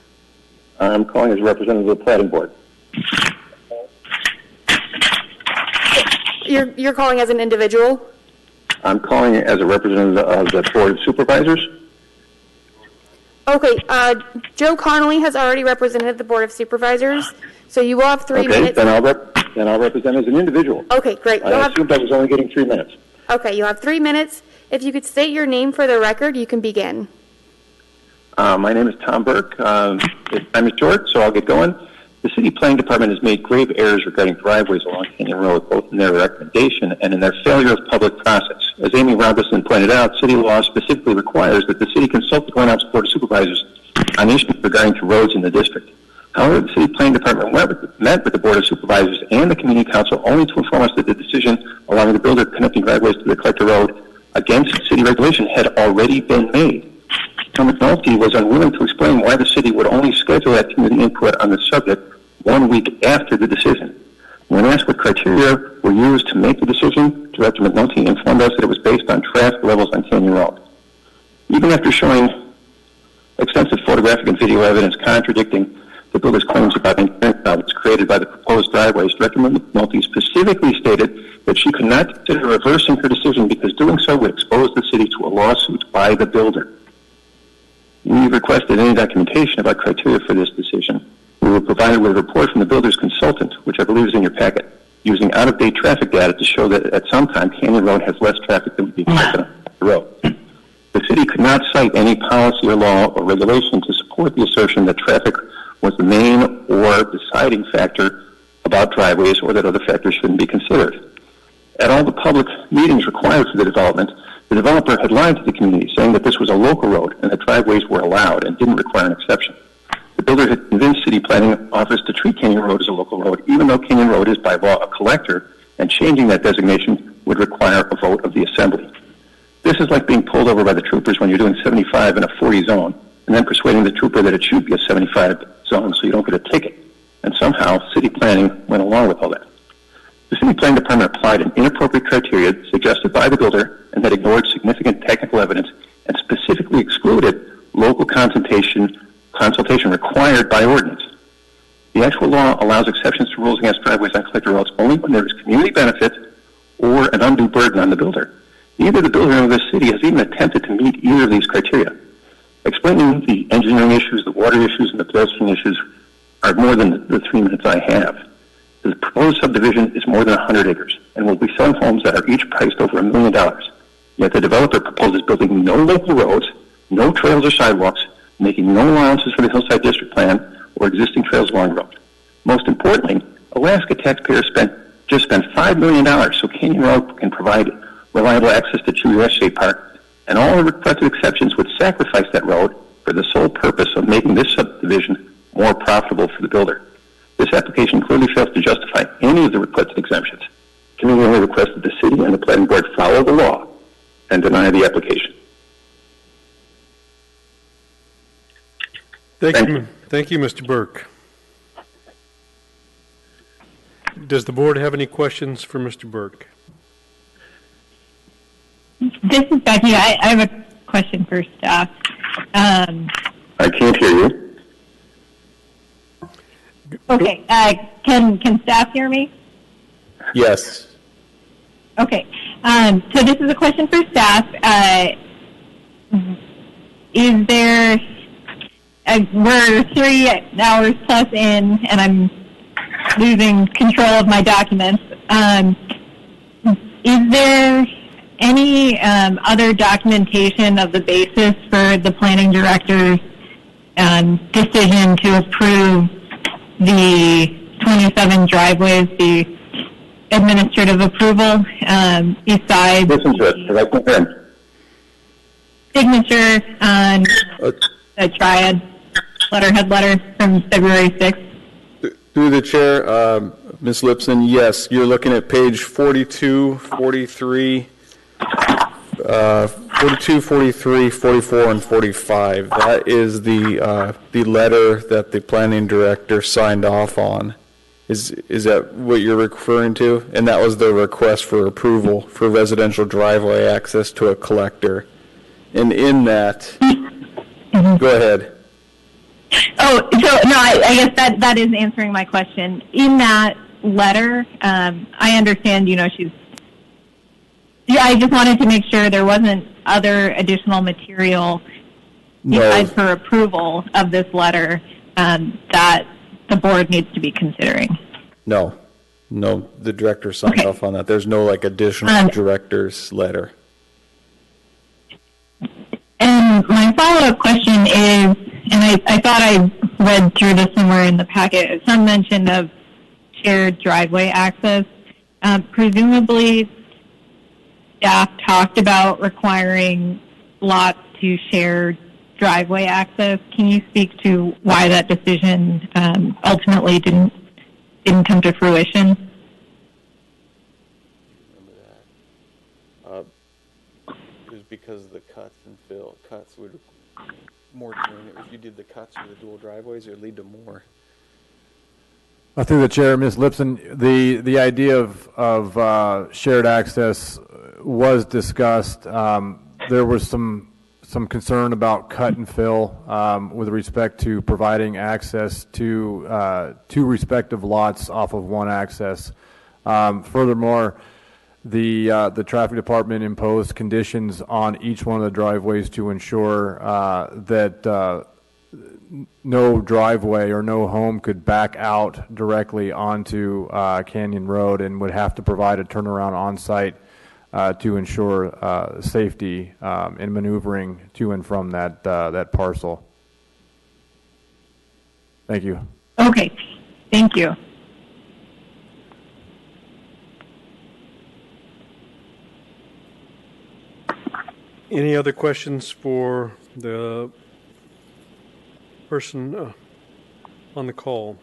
I'm calling as a representative of the Platting Board. You're calling as an individual? I'm calling as a representative of the Board of Supervisors. Okay, Joe Connolly has already represented the Board of Supervisors, so you will have 3 minutes. Then I'll represent as an individual. Okay, great. I assumed I was only getting 3 minutes. Okay, you have 3 minutes. If you could state your name for the record, you can begin. My name is Tom Burke. Time is short, so I'll get going. The City Planning Department has made grave errors regarding driveways along Canyon Road, both in their recommendation and in their failure of public process. As Amy Robinson pointed out, city law specifically requires that the city consult the Glen Oaks Board of Supervisors on issues regarding to roads in the district. However, the City Planning Department met with the Board of Supervisors and the Community Council only to inform us that the decision allowing the builder connecting driveways to the collector road against city regulation had already been made. Tom McNulty was unwilling to explain why the city would only schedule that community input on the subject 1 week after the decision. When asked what criteria were used to make the decision, Director McNulty informed us that it was based on traffic levels on Canyon Road. Even after showing extensive photographic and video evidence contradicting the builder's claims about inherent problems created by the proposed driveways, Director McNulty specifically stated that she could not consider reversing her decision because doing so would expose the city to a lawsuit by the builder. We requested any documentation about criteria for this decision. We were provided with a report from the builder's consultant, which I believe is in your packet. using out-of-date traffic data to show that at some time Canyon Road has less traffic than would be expected on the road. The city could not cite any policy or law or regulation to support the assertion that traffic was the main or deciding factor about driveways or that other factors shouldn't be considered. At all the public meetings required for the development, the developer had lied to the community, saying that this was a local road and that driveways were allowed and didn't require an exception. The builder had convinced city planning office to treat Canyon Road as a local road, even though Canyon Road is by law a collector, and changing that designation would require a vote of the assembly. This is like being pulled over by the troopers when you're doing 75 in a 40 zone, and then persuading the trooper that it should be a 75 zone so you don't get a ticket. And somehow, city planning went along with all that. The city planning department applied an inappropriate criteria suggested by the builder and that ignored significant technical evidence and specifically excluded local consultation required by ordinance. The actual law allows exceptions to rules against driveways on collector roads only when there is community benefit or an undue burden on the builder. Neither the builder nor the city has even attempted to meet either of these criteria. Explaining the engineering issues, the water issues, and the pedestrian issues are more than the 3 minutes I have. The proposed subdivision is more than 100 acres and will be selling homes that are each priced over $1 million. Yet the developer proposes building no local roads, no trails or sidewalks, making no allowances for the Hillside District Plan or existing trails along the road. Most importantly, Alaska taxpayers just spent $5 million so Canyon Road can provide reliable access to Chewy State Park, and all the requested exceptions would sacrifice that road for the sole purpose of making this subdivision more profitable for the builder. This application clearly fails to justify any of the requested exemptions. Community only requests that the city and the planning board follow the law and deny the application. Thank you, Mr. Burke. Does the board have any questions for Mr. Burke? This is Becky. I have a question for staff. I can't hear you. Okay. Can staff hear me? Yes. Okay. So this is a question for staff. Is there? We're 3 hours plus in, and I'm losing control of my documents. Is there any other documentation of the basis for the planning director's decision to approve the 27 driveways, the administrative approval, besides the signature on the triad letterhead letter from February 6th? Through the chair, Ms. Lipson, yes, you're looking at page 42, 43, 42, 43, 44, and 45. That is the letter that the planning director signed off on. Is that what you're referring to? And that was the request for approval for residential driveway access to a collector. And in that, go ahead. Oh, so no, I guess that is answering my question. In that letter, I understand, I just wanted to make sure there wasn't other additional material besides her approval of this letter that the board needs to be be No, the director signed off on that. There's no additional director's letter. And my follow-up question is, and I thought I read through this somewhere in the packet, some mention of shared driveway access. Presumably, staff talked about requiring lots to share driveway access. Can you speak to why that decision ultimately didn't come to fruition? It was because of the cuts would more turn. If you did the cuts for the dual driveways, it would lead to more. Through the chair, Ms. Lipson, the idea of shared access was discussed. There was some concern about cut and fill with respect to providing access to two respective lots off of one access. Furthermore, the traffic department imposed conditions on each one of the driveways to ensure that no driveway or no home could back out directly onto Canyon Road and would have to provide a turnaround on site to ensure safety in maneuvering to and from that parcel. Thank you. Okay, thank you. Any other questions for the person on the call?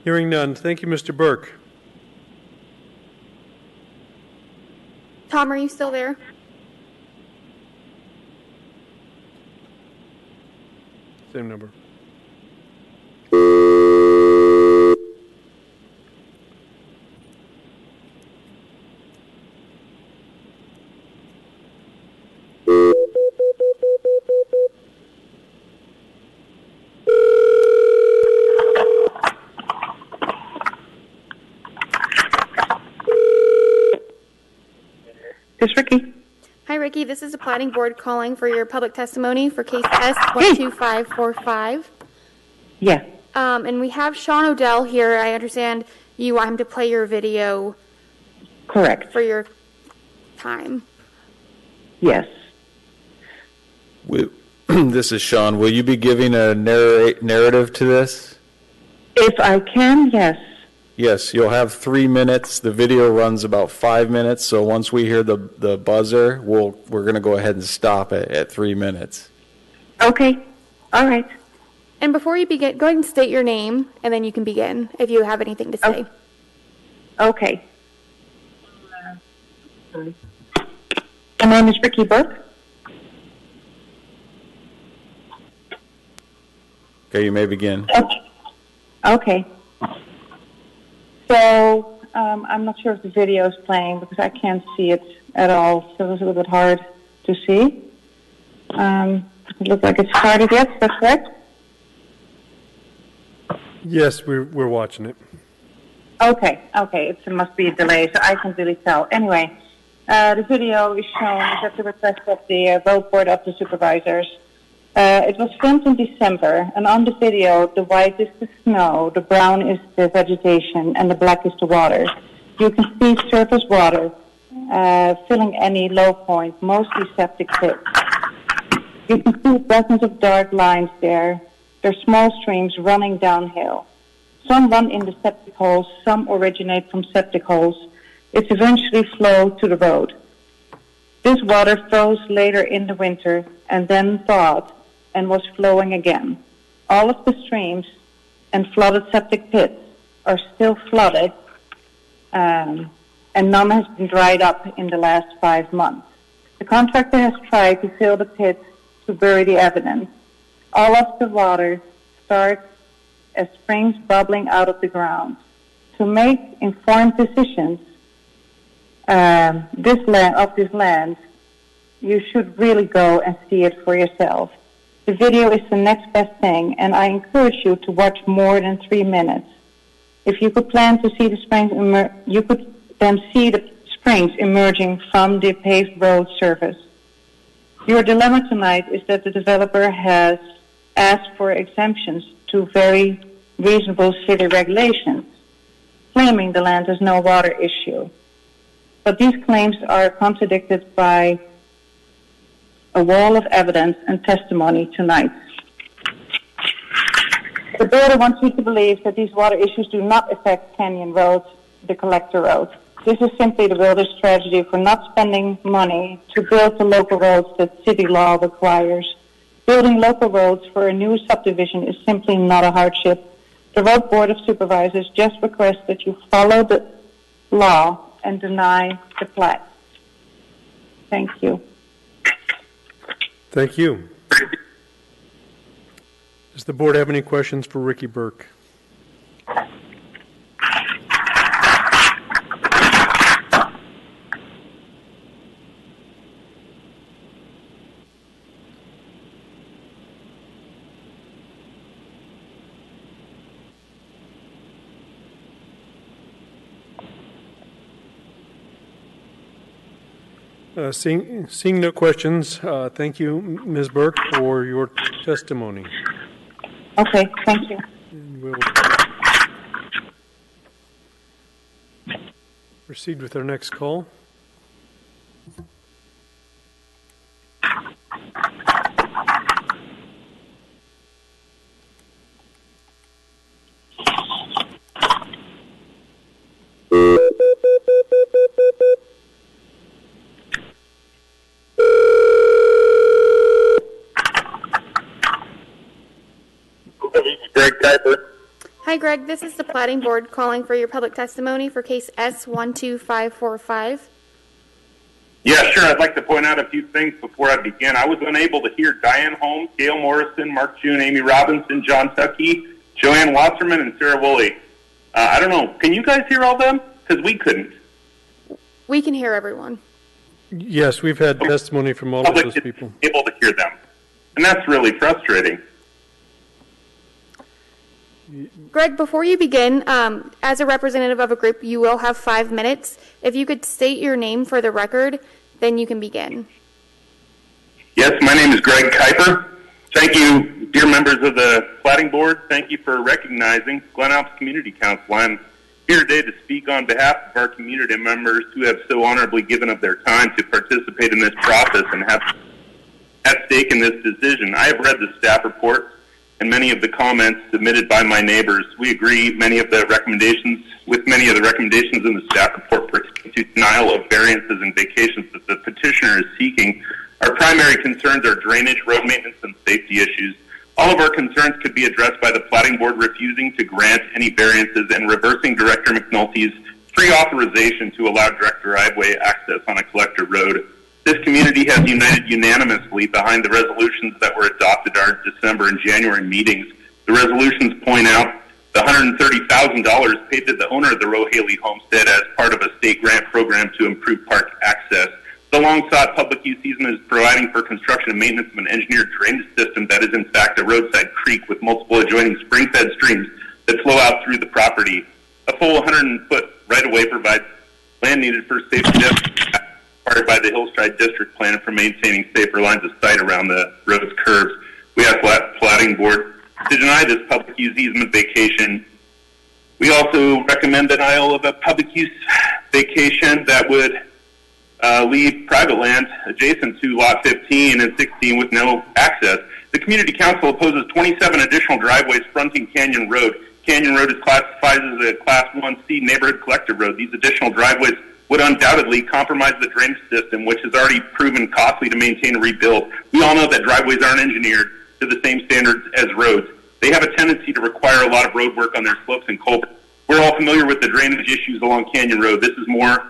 Hearing none. Thank you, Mr. Burke. Tom, are you still there? Same number. This Ricky. Hi, Ricky. This is the Platting Board calling for your public testimony for case S12545. Yeah. And we have Sean Odell here. I understand you want him to play your video. Correct. For your time. Yes. This is Sean. Will you be giving a narrative to this? If I can, yes. Yes, you'll have 3 minutes. The video runs about 5 minutes, so once we hear the buzzer, we're going to go ahead and stop it at 3 minutes. Okay. All right. And before you begin, go ahead and state your name, and then you can begin if you have anything to say. Okay. My name is Ricky Burke. Okay, you may begin. Okay. So I'm not sure if the video is playing because I can't see it at all, so it's a little bit hard to see. It looks like it's started yet, is that correct? Yes, we're watching it. Okay, it must be a delay, so I can't really tell. Anyway, the video is shown at the request of the road board of the supervisors. It was filmed in December, and on the video, the white is the snow, the brown is the vegetation, and the black is the water. You can see surface water filling any low point, mostly septic pits. You can see dozens of dark lines there. There are small streams running downhill. Some run in the septic holes, some originate from septic holes. It's eventually flowed to the road. This water froze later in the winter and then thawed and was flowing again. All of the streams and flooded septic pits are still flooded, and none has been dried up in the last 5 months. The contractor has tried to fill the pits to bury the evidence. All of the water starts as springs bubbling out of the ground. To make informed decisions this land, you should really go and see it for yourself. The video is the next best thing, and I encourage you to watch more than 3 minutes. If you could plan to see the springs, you could then see the springs emerging from the paved road surface. Your dilemma tonight is that the developer has asked for exemptions to very reasonable city regulations, claiming the land has no water issue. But these claims are contradicted by a wall of evidence and testimony tonight. The builder wants you to believe that these water issues do not affect Canyon Road, the collector road. This is simply the builder's strategy for not spending money to build the local roads that city law requires. Building local roads for a new subdivision is simply not a hardship. The Road Board of Supervisors just requests that you follow the law and deny the plat. Thank you. Thank you. Does the board have any questions for Ricky Burke? Seeing no questions, thank you, Ms. Burke, for your testimony. Okay, thank you. And we'll proceed with our next call. Greg Kuiper. Hi, Greg. This is the Platting Board calling for your public testimony for case S12545. Yeah, sure. I'd like to point out a few things before I begin. I was unable to hear Diane Holmes, Gail Morrison, Mark June, Amy Robinson, John Tuckey, Joanne Wasserman, and Sarah Woolley. I don't know. Can you guys hear all them? Because we couldn't. We can hear everyone. Yes, we've had testimony from all of those people. Able to hear them. And that's really frustrating. Greg, before you begin, as a representative of a group, you will have 5 minutes. If you could state your name for the record, then you can begin. Yes, my name is Greg Kuiper. Thank you, dear members of the Platting Board. Thank you for recognizing Glen Alps Community Council. I'm here today to speak on behalf of our community members who have so honorably given up their time to participate in this process and have at stake in this decision. I have read the staff report and many of the comments submitted by my neighbors. We agree with many of the recommendations in the staff report pertaining to denial of variances and vacations that the petitioner is seeking. Our primary concerns are drainage, road maintenance, and safety issues. All of our concerns could be addressed by the Platting Board refusing to grant any variances and reversing Director McNulty's free authorization to allow direct driveway access on a collector road. This community has united unanimously behind the resolutions that were adopted at our December and January meetings. The resolutions point out the $130,000 paid to the owner of the Roe-Haley homestead as part of a state grant program to improve park access. The long-sought public use easement is providing for construction and maintenance of an engineered drainage system that is in fact a roadside creek with multiple adjoining spring-fed streams that flow out through the property. A full 100-foot right-of-way provides land needed for safety required by the Hillstride District Plan for maintaining safer lines of sight around the road's curves. We ask Platting Board to deny this public use easement vacation. We also recommend denial of a public use vacation that would leave private land adjacent to Lot 15 and 16 with no access. The Community Council opposes 27 additional driveways fronting Canyon Road. Canyon Road is classified as a Class 1C neighborhood collector road. These additional driveways would undoubtedly compromise the drainage system, which has already proven costly to maintain and rebuild. We all know that driveways aren't engineered to the same standards as roads. They have a tendency to require a lot of road work on their slopes and culverts. We're all familiar with the drainage issues along Canyon Road. This is more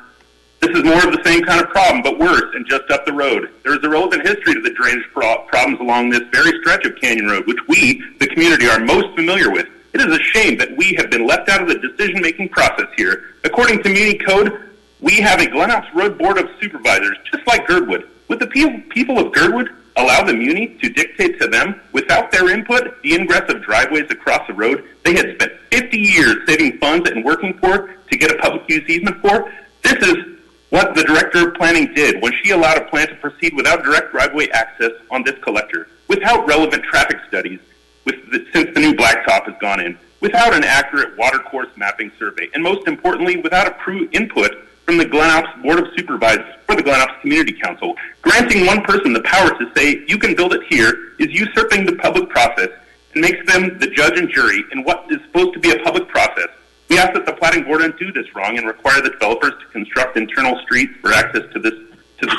of the same kind of problem, but worse, and just up the road. There is a relevant history to the drainage problems along this very stretch of Canyon Road, which we, the community, are most familiar with. It is a shame that we have been left out of the decision-making process here. According to Muni Code, we have a Glen Alps Road Board of Supervisors, just like Girdwood. Would the people of Girdwood allow the Muni to dictate to them, without their input, the ingress of driveways across the road they had spent 50 years saving funds and working for to get a public use easement for? This is what the Director of Planning did when she allowed a plan to proceed without direct driveway access on this collector, without relevant traffic studies, since the new blacktop has gone in, without an accurate watercourse mapping survey, and most importantly, without approved input from the Glen Alps Board of Supervisors or the Glen Alps Community Council. Granting one person the power to say, you can build it here, is usurping the public process and makes them the judge and jury in what is supposed to be a public process. We ask that the Platting Board undo this wrong and require the developers to construct internal streets for access to the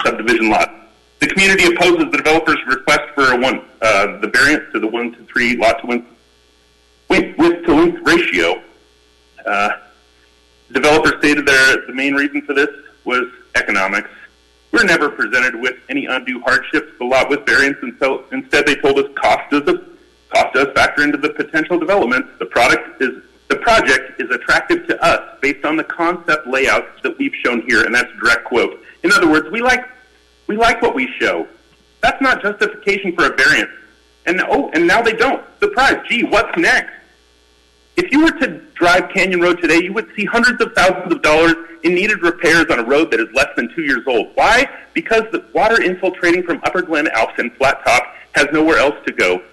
subdivision lot. The community opposes the developer's request for the variance to the 1-to-3 lot to width to length ratio. Developer stated the main reason for this was economics. We're never presented with any undue hardships to the lot with variance, and so instead they told us cost does factor into the potential development. The project is attractive to us based on the concept layouts that we've shown here, and that's a direct quote. In other words, we like what we show. That's not justification for a variance. And now they don't. Surprise, gee, what's next? If you were to drive Canyon Road today, you would see hundreds of thousands of dollars in needed repairs on a road that is less than 2 years old. Why? Because the water infiltrating from Upper Glen Alps and Flat Top has nowhere else to go.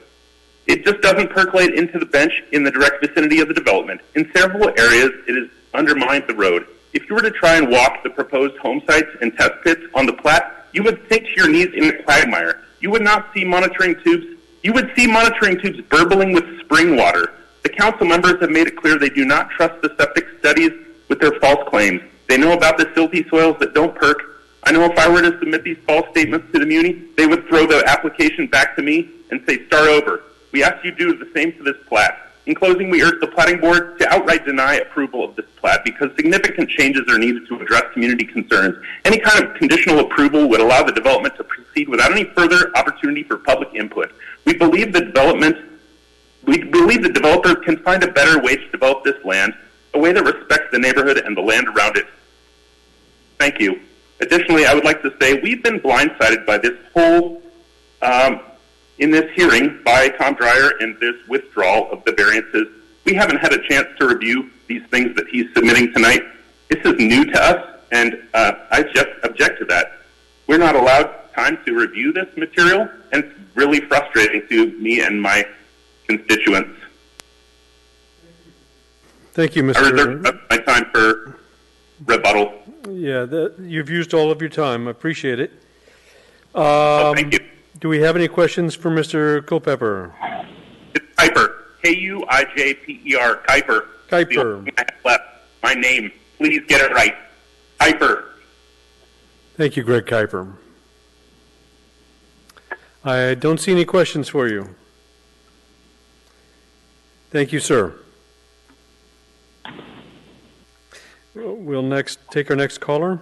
It just doesn't percolate into the bench in the direct vicinity of the development. In several areas, it has undermined the road. If you were to try and walk the proposed home sites and test pits on the Platte, you would sink to your knees in the quagmire. You would not see monitoring tubes. You would see monitoring tubes burbling with spring water. The council members have made it clear they do not trust the septic studies with their false claims. They know about the silty soils that don't perk. I know if I were to submit these false statements to the muni, they would throw the application back to me and say, start over. We ask you to do the same to this plat. In closing, we urge the Platting Board to outright deny approval of this plat because significant changes are needed to address community concerns. Any kind of conditional approval would allow the development to proceed without any further opportunity for public input. We believe the developers can find a better way to develop this land, a way that respects the neighborhood and the land around it. Thank you. Additionally, I would like to say we've been blindsided by this whole in this hearing by Tom Dreyer and this withdrawal of the variances. We haven't had a chance to review these things that he's submitting tonight. This is new to us, and I just object to that. We're not allowed time to review this material, and it's really frustrating to me and my constituents. Thank you, Mr. I reserve my time for rebuttal. Yeah, you've used all of your time. I appreciate it. Thank you. Do we have any questions for Mr. Culpepper? It's Kuiper. Kuijper. Kuiper. Kuiper. The only thing I have left. My name. Please get it right. Kuiper. Thank you, Greg Kuiper. I don't see any questions for you. Thank you, sir. We'll next take our next caller.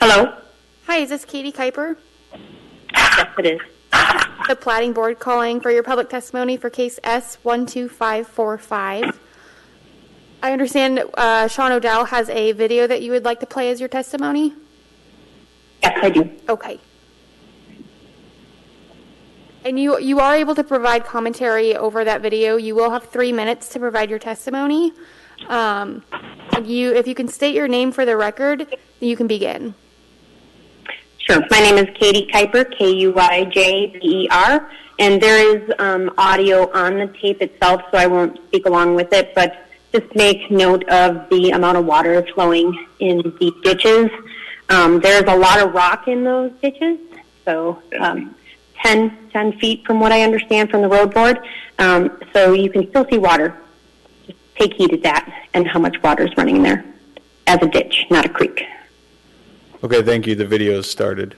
Hello? Hi, is this Katie Kuiper? Yes, it is. The Platting Board calling for your public testimony for case S12545. I understand Sean O'Dell has a video that you would like to play as your testimony? Yes, I do. Okay. And you are able to provide commentary over that video. You will have 3 minutes to provide your testimony. If you can state your name for the record, you can begin. Sure. My name is Katie Kuiper, Kuijper, and there is audio on the tape itself, so I won't speak along with it, but just make note of the amount of water flowing in deep ditches. There's a lot of rock in those ditches, so 10 feet from what I understand from the road board, so you can still see water. Just take heed of that and how much water is running in there as a ditch, not a creek. Okay, thank you. The video is started.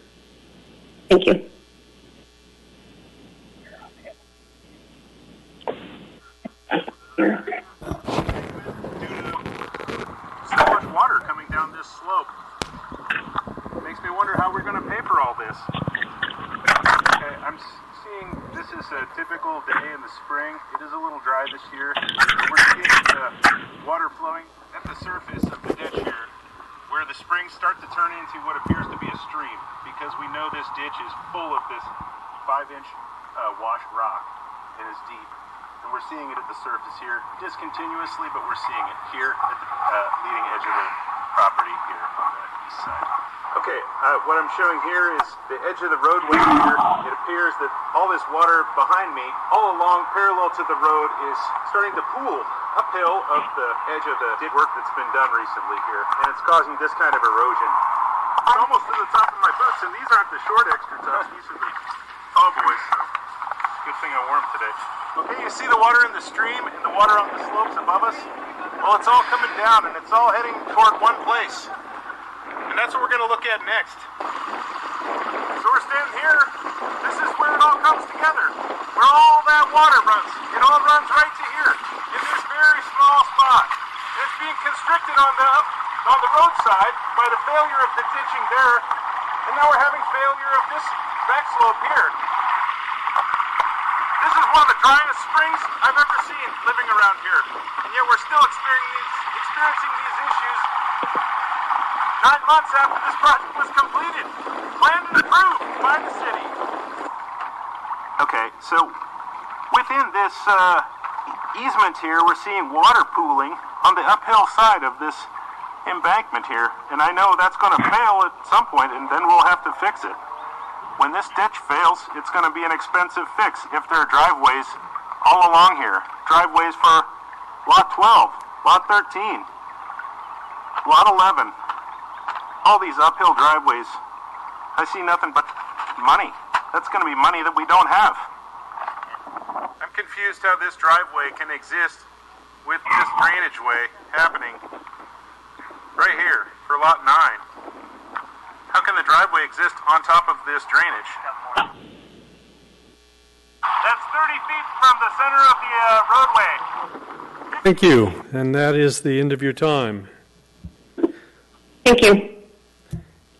Thank you. So much water coming down this slope. Makes me wonder how we're going to pay for all this. Okay, I'm seeing this is a typical day in the spring. It is a little dry this year. We're seeing the water flowing at the surface of the ditch here, where the springs start to turn into what appears to be a stream, because we know this ditch is full of this 5-inch washed rock and is deep. And we're seeing it at the surface here discontinuously, but we're seeing it here at the leading edge of the property here on the east side. Okay, what I'm showing here is the edge of the roadway here. It appears that all this water behind me, all along parallel to the road, is starting to pool uphill of the edge of the work that's been done recently here, and it's causing this kind of erosion. It's almost to the top of my boots, and these aren't the short extra tops, these are the tall boys, so good thing I wore them today. Okay, you see the water in the stream and the water on the slopes above us? Well, it's all coming down, and it's all heading toward one place. And that's what we're going to look at next. So we're standing here. This is where it all comes together, where all that water runs. It all runs right to here, in this very small spot. And it's being constricted on the roadside by the failure of the ditching there. And now we're having failure of this back slope here. one of the driest springs I've ever seen living around here. And yet we're still experiencing these issues 9 months after this project was completed. Planned and approved by the city. Okay, so within this easement here, we're seeing water pooling on the uphill side of this embankment here. And I know that's going to fail at some point, and then we'll have to fix it. When this ditch fails, it's going to be an expensive fix if there are driveways all along here. Driveways for Lot 12, Lot 13, Lot 11. All these uphill driveways. I see nothing but money. That's going to be money that we don't have. I'm confused how this driveway can exist with this drainage way happening right here for Lot 9. How can the driveway exist on top of this drainage? That's 30 feet from the center of the roadway. Thank you. And that is the end of your time. Thank you.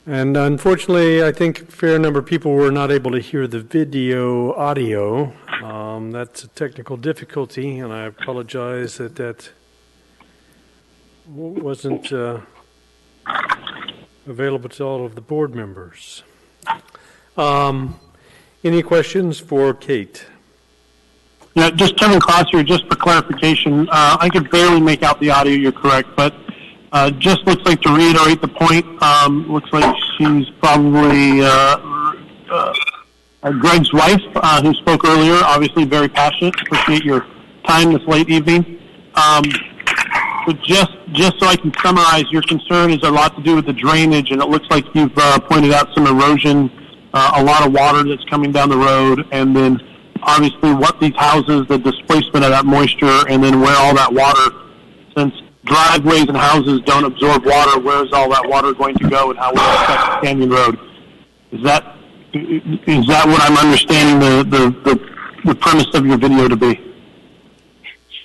And unfortunately, I think a fair number of people were not able to hear the video audio. That's a technical difficulty, and I apologize that wasn't available to all of the board members. Any questions for Kate? Yeah, just Kevin Kloss here, just for clarification. I could barely make out the audio, you're correct, but just looks like, to reiterate the point, looks like she's probably Greg's wife, who spoke earlier, obviously very passionate. Appreciate your time this late evening. But just so I can summarize, your concern is a lot to do with the drainage, and it looks like you've pointed out some erosion, a lot of water that's coming down the road, and then obviously what these houses, the displacement of that moisture, and then where all that water, since driveways and houses don't absorb water, where is all that water going to go, and how will it affect Canyon Road? Is that what I'm understanding the premise of your video to be?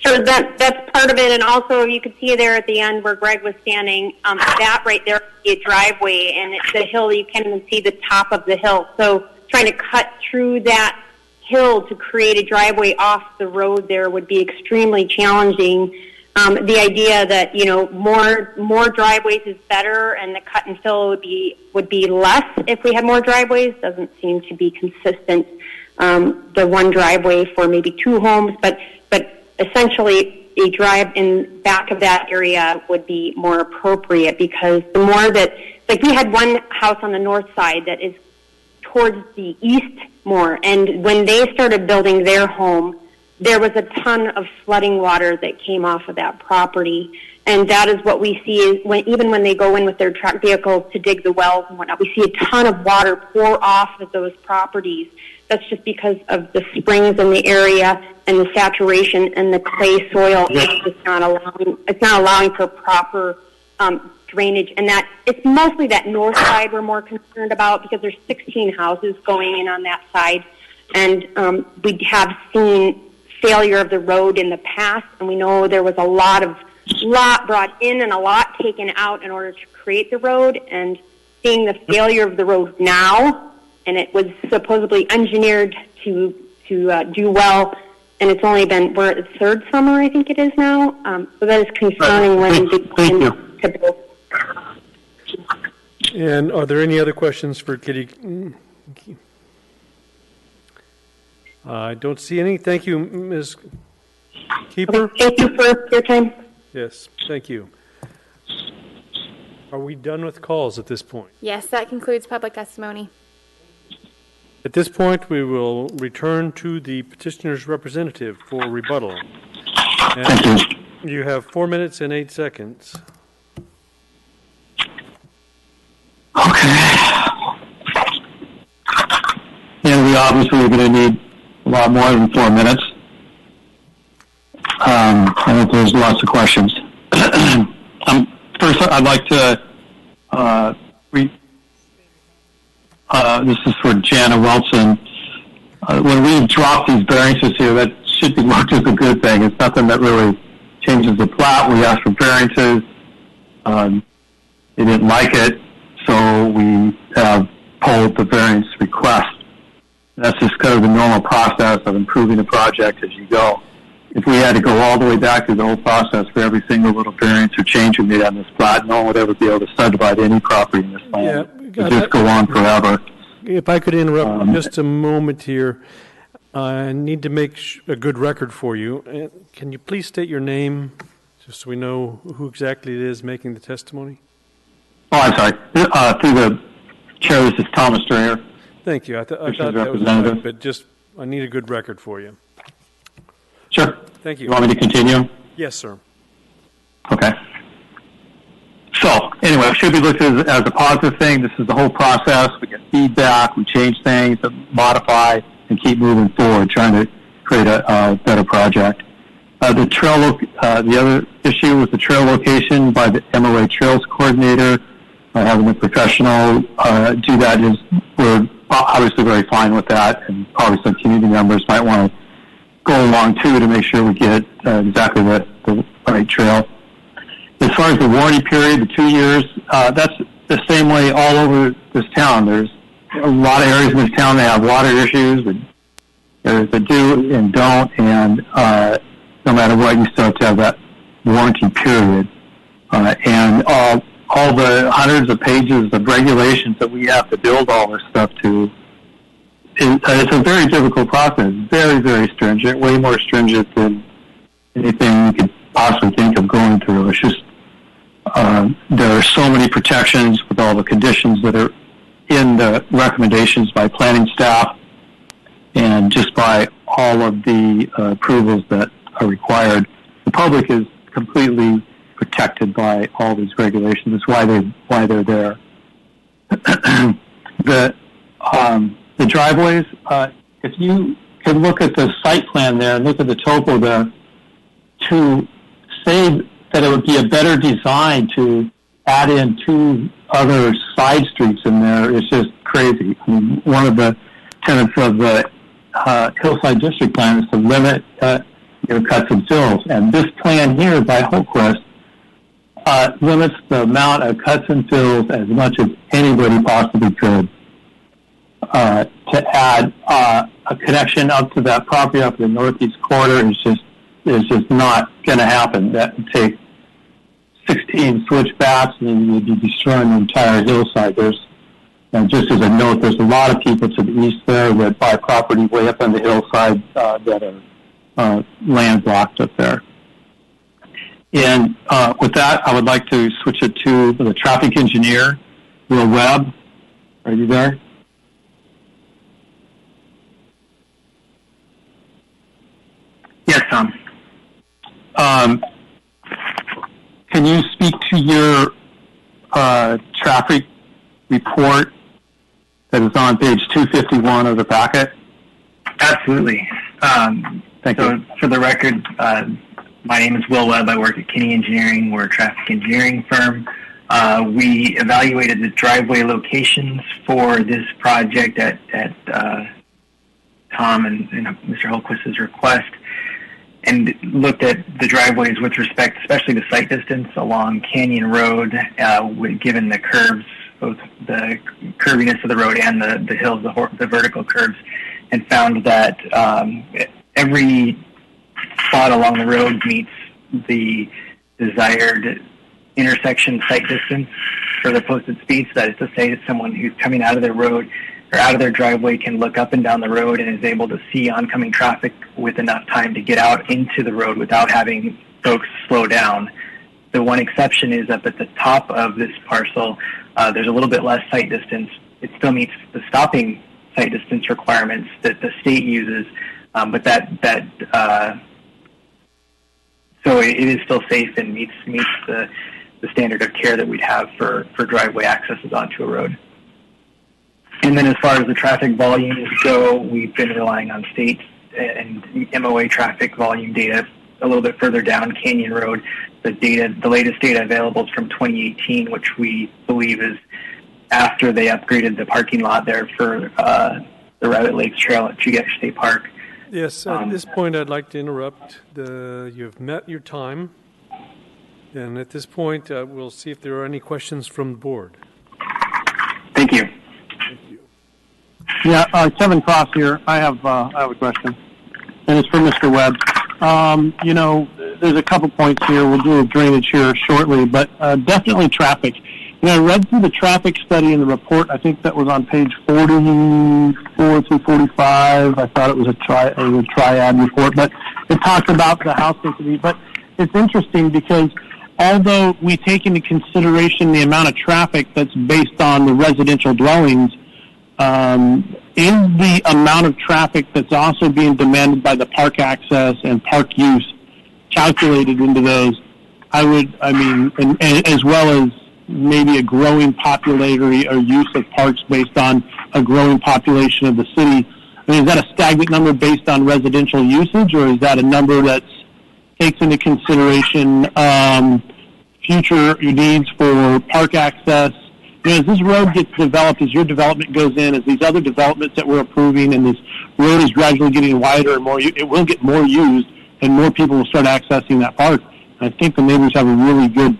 Sure, that's part of it, and also you could see there at the end where Greg was standing, that right there is a driveway, and it's the hill, you can't even see the top of the hill. So trying to cut through that hill to create a driveway off the road there would be extremely challenging. The idea that, you know, more driveways is better, and the cut and fill would be less if we had more driveways doesn't seem to be consistent. The one driveway for maybe two homes, but essentially a drive in back of that area would be more appropriate, because the more that, like, we had one house on the north side that is towards the east more, and when they started building their home, there was a ton of flooding water that came off of that property. And that is what we see is even when they go in with their truck vehicles to dig the wells and whatnot, we see a ton of water pour off of those properties. That's just because of the springs in the area and the saturation and the clay soil. It's not allowing for proper drainage. And that it's mostly that north side we're more concerned about, because there's 16 houses going in on that side. And we have seen failure of the road in the past, and we know there was a lot brought in and a lot taken out in order to create the road, and seeing the failure of the road now, and it was supposedly engineered to do well, and it's only been, we're at the third summer, I think it is now, so that is concerning when they begin to build. And are there any other questions for Kitty? I don't see any. Thank you, Ms. Keeper. Okay, thank you for your time. Yes, thank you. Are we done with calls at this point? Yes, that concludes public testimony. At this point, we will return to the petitioner's representative for rebuttal. And you have 4 minutes and 8 seconds. Okay. And we obviously are going to need a lot more than 4 minutes. I think there's lots of questions. First, I'd like to this is for Jana Wilson. When we drop these variances here, that should be looked as a good thing. It's nothing that really changes the plat. We asked for variances. They didn't like it, so we have pulled the variance request. That's just kind of the normal process of improving the project as you go. If we had to go all the way back through the whole process for every single little variance or change we made on this plat, no one would ever be able to subdivide any property in this land. It would just go on forever. If I could interrupt just a moment here, I need to make a good record for you. Can you please state your name, just so we know who exactly it is making the testimony? Oh, I'm sorry. Through the chair, this is Thomas Dreyer. Thank you. I thought that was right, but just I need a good record for you. Sure. Thank you. You want me to continue? Yes, sir. Okay. So, anyway, it should be looked at as a positive thing. This is the whole process. We get feedback, we change things, modify, and keep moving forward, trying to create a better project. The trail, the other issue was the trail location by the MOA Trails Coordinator. Having a professional do that is, we're obviously very fine with that, and probably some community members might want to go along too to make sure we get exactly the right trail. As far as the warranty period, the 2 years, that's the same way all over this town. There's a lot of areas in this town that have water issues, that do and don't, and no matter what, you still have to have that warranty period. And all the hundreds of pages of regulations that we have to build all this stuff to, it's a very difficult process, very, very stringent, way more stringent than anything you could possibly think of going through. It's just, there are so many protections with all the conditions that are in the recommendations by planning staff and just by all of the approvals that are required. The public is completely protected by all these regulations. That's why they're there. The driveways, if you can look at the site plan there and look at the topo there, to say that it would be a better design to add in 2 other side streets in there is just crazy. I mean, one of the tenets of the Hillside District Plan is to limit cuts and fills. And this plan here by Holquist limits the amount of cuts and fills as much as anybody possibly could. To add a connection up to that property up in the northeast corner is just not going to happen. That would take 16 switchbacks, and then you'd be destroying the entire hillside. Just as a note, there's a lot of people to the east there that buy property way up on the hillside that are landlocked up there. And with that, I would like to switch it to the traffic engineer, Will Webb. Are you there? Yes, Tom. Can you speak to your traffic report that is on page 251 of the packet? Absolutely. Thank you. For the record, my name is Will Webb. I work at Kinney Engineering. We're a traffic engineering firm. We evaluated the driveway locations for this project at Tom and Mr. Holquist's request, and looked at the driveways with respect, especially the site distance along Canyon Road, given the curves, both the curviness of the road and the hills, the vertical curves, and found that every spot along the road meets the desired intersection site distance for the posted speeds. That is to say that someone who's coming out of their road or out of their driveway can look up and down the road and is able to see oncoming traffic with enough time to get out into the road without having folks slow down. The one exception is up at the top of this parcel, there's a little bit less sight distance. It still meets the stopping sight distance requirements that the state uses, but so it is still safe and meets the standard of care that we'd have for driveway accesses onto a road. And then as far as the traffic volumes go, we've been relying on state and MOA traffic volume data a little bit further down Canyon Road. The latest data available is from 2018, which we believe is after they upgraded the parking lot there for the Rabbit Lakes Trail at Chugach State Park. Yes, at this point I'd like to interrupt. You've met your time, and at this point we'll see if there are any questions from the board. Thank you. Thank you. Yeah, Kevin Cross here. I have a question, and it's for Mr. Webb. You know, there's a couple points here. We'll do drainage here shortly, but definitely traffic. You know, I read through the traffic study in the report. I think that was on page 44 through 45. I thought it was a triad report, but it talked about the house density. But it's interesting because although we take into consideration the amount of traffic that's based on the residential dwellings, is the amount of traffic that's also being demanded by the park access and park use calculated into those? And as well as maybe a growing popularity or use of parks based on a growing population of the city. I mean, is that a stagnant number based on residential usage, or is that a number that takes into consideration future needs for park access? You know, as this road gets developed, as your development goes in, as these other developments that we're approving, and this road is gradually getting wider and more, it will get more used, and more people will start accessing that park. And I think the neighbors have a really good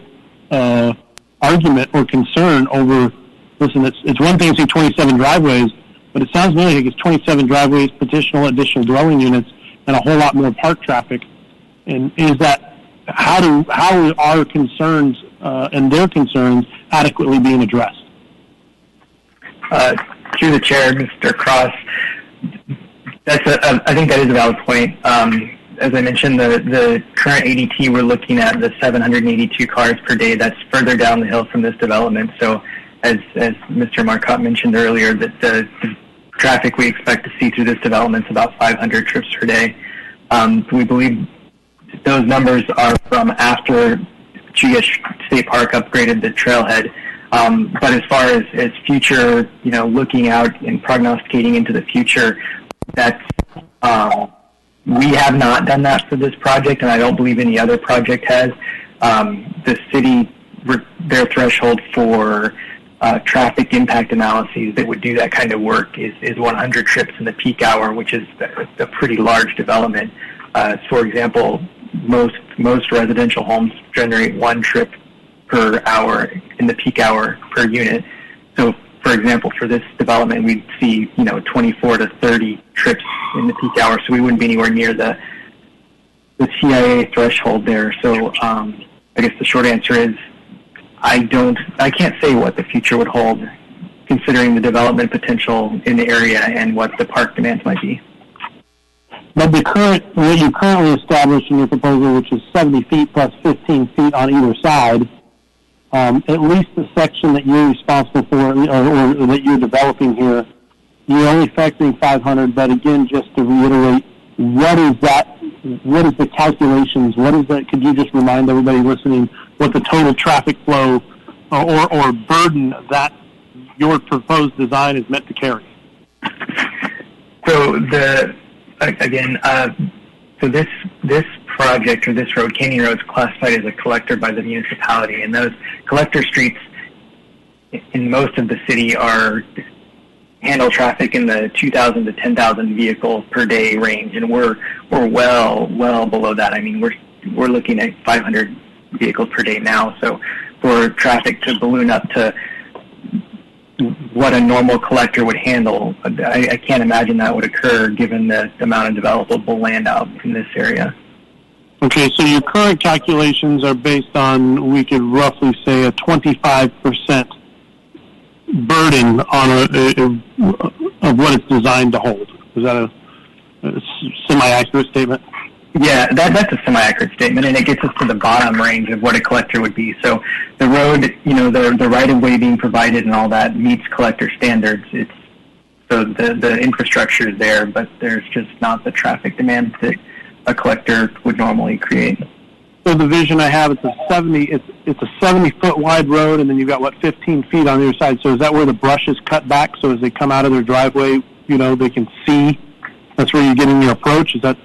argument or concern over, listen, it's one thing to say 27 driveways, but it sounds really like it's 27 driveways, additional dwelling units, and a whole lot more park traffic. And is that, how are our concerns and their concerns adequately being addressed? Through the chair, Mr. Cross, I think that is a valid point. As I mentioned, the current ADT, we're looking at the 782 cars per day. That's further down the hill from this development. So as Mr. Marcotte mentioned earlier, that the traffic we expect to see through this development is about 500 trips per day. We believe those numbers are from after GS State Park upgraded the trailhead. But as far as future, you know, looking out and prognosticating into the future, that's we have not done that for this project, and I don't believe any other project has. The city, their threshold for traffic impact analyses that would do that kind of work is 100 trips in the peak hour, which is a pretty large development. For example, most residential homes generate 1 trip per hour in the peak hour per unit. So, for example, for this development, we'd see 24 to 30 trips in the peak hour. So we wouldn't be anywhere near the CIA threshold there. So I guess the short answer is I can't say what the future would hold, considering the development potential in the area and what the park demands might be. But what you currently established in your proposal, which is 70 feet plus 15 feet on either side, at least the section that you're responsible for, or that you're developing here, you're only factoring 500. But again, just to reiterate, what is the calculations? What is that? Could you just remind everybody listening what the total traffic flow or burden that your proposed design is meant to carry? So this project, or this road, Canyon Road, is classified as a collector by the municipality, and those collector streets in most of the city handle traffic in the 2,000 to 10,000 vehicles per day range, and we're well below that. I mean, we're looking at 500 vehicles per day now. So for traffic to balloon up to what a normal collector would handle, I can't imagine that would occur given the amount of developable land out in this area. Okay, so your current calculations are based on, we could roughly say, a 25% burden on of what it's designed to hold. Is that a semi-accurate statement? Yeah, that's a semi-accurate statement, and it gets us to the bottom range of what a collector would be. So the road, the right-of-way being provided and all that meets collector standards. So the infrastructure is there, but there's just not the traffic demands that a collector would normally create. So the vision I have, it's a 70-foot wide road, and then you've got 15 feet on either side. So is that where the brush is cut back? So as they come out of their driveway, they can see. That's where you get in your approach. Is that?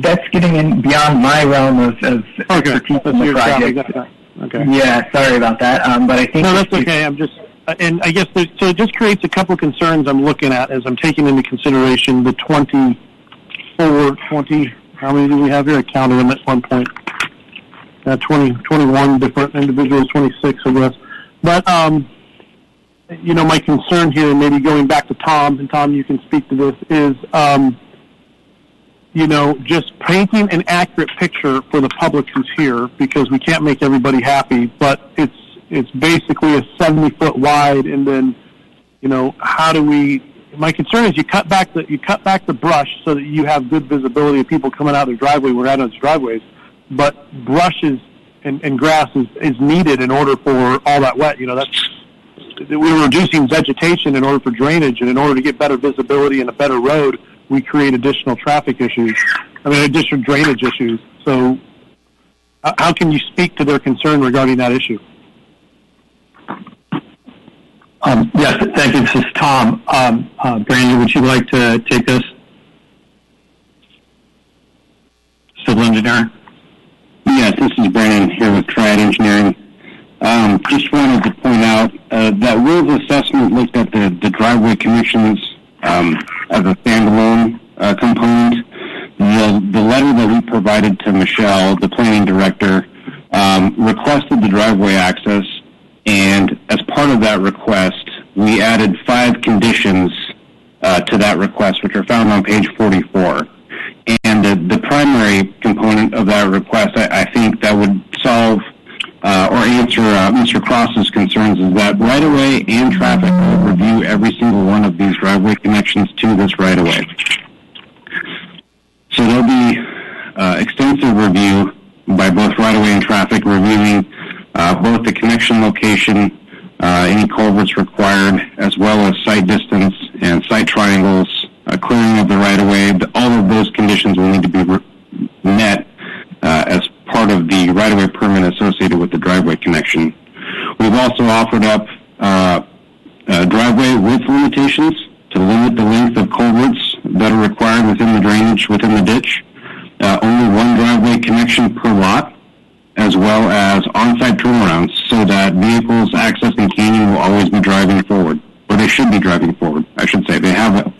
That's getting in beyond my realm of expertise in the project. Okay. Yeah, sorry about that. But I think no, that's okay. And I guess so. It just creates a couple concerns I'm looking at as I'm taking into consideration the 20. How many do we have here? I counted them at one point. 21 different individuals, 26, I guess. But my concern here, and maybe going back to Tom, and Tom, you can speak to this, is, just painting an accurate picture for the public who's here, because we can't make everybody happy, but it's basically a 70-foot wide, and then, how do we, my concern is you cut back the brush so that you have good visibility of people coming out of their driveway. We're out of those driveways, but brushes and grass is needed in order for all that wet. We're reducing vegetation in order for drainage, and in order to get better visibility and a better road, we create additional traffic issues. Additional drainage issues. So, how can you speak to their concern regarding that issue? Yes, thank you. This is Tom. Brandon, would you like to take this? Civil engineer. Yes, this is Brandon here with Triad Engineering. Just wanted to point out that Will's assessment looked at the driveway connections as a standalone component. The letter that we provided to Michelle, the planning director, requested the driveway access, and as part of that request, we added 5 conditions to that request, which are found on page 44. And the primary component of that request, I think that would solve or answer Mr. Cross's concerns, is that right-of-way and traffic will review every single one of these driveway connections to this right-of-way. So there'll be extensive review by both right-of-way and traffic, reviewing both the connection location, any culverts required, as well as site distance and site triangles, clearing of the right-of-way. All of those conditions will need to be met as part of the right-of-way permit associated with the driveway connection. We've also offered up driveway width limitations to limit the length of culverts that are required within the drainage within the ditch. Only one driveway connection per lot, as well as on-site turnarounds, so that vehicles accessing Canyon will always be driving forward, or they should be driving forward, I should say. They have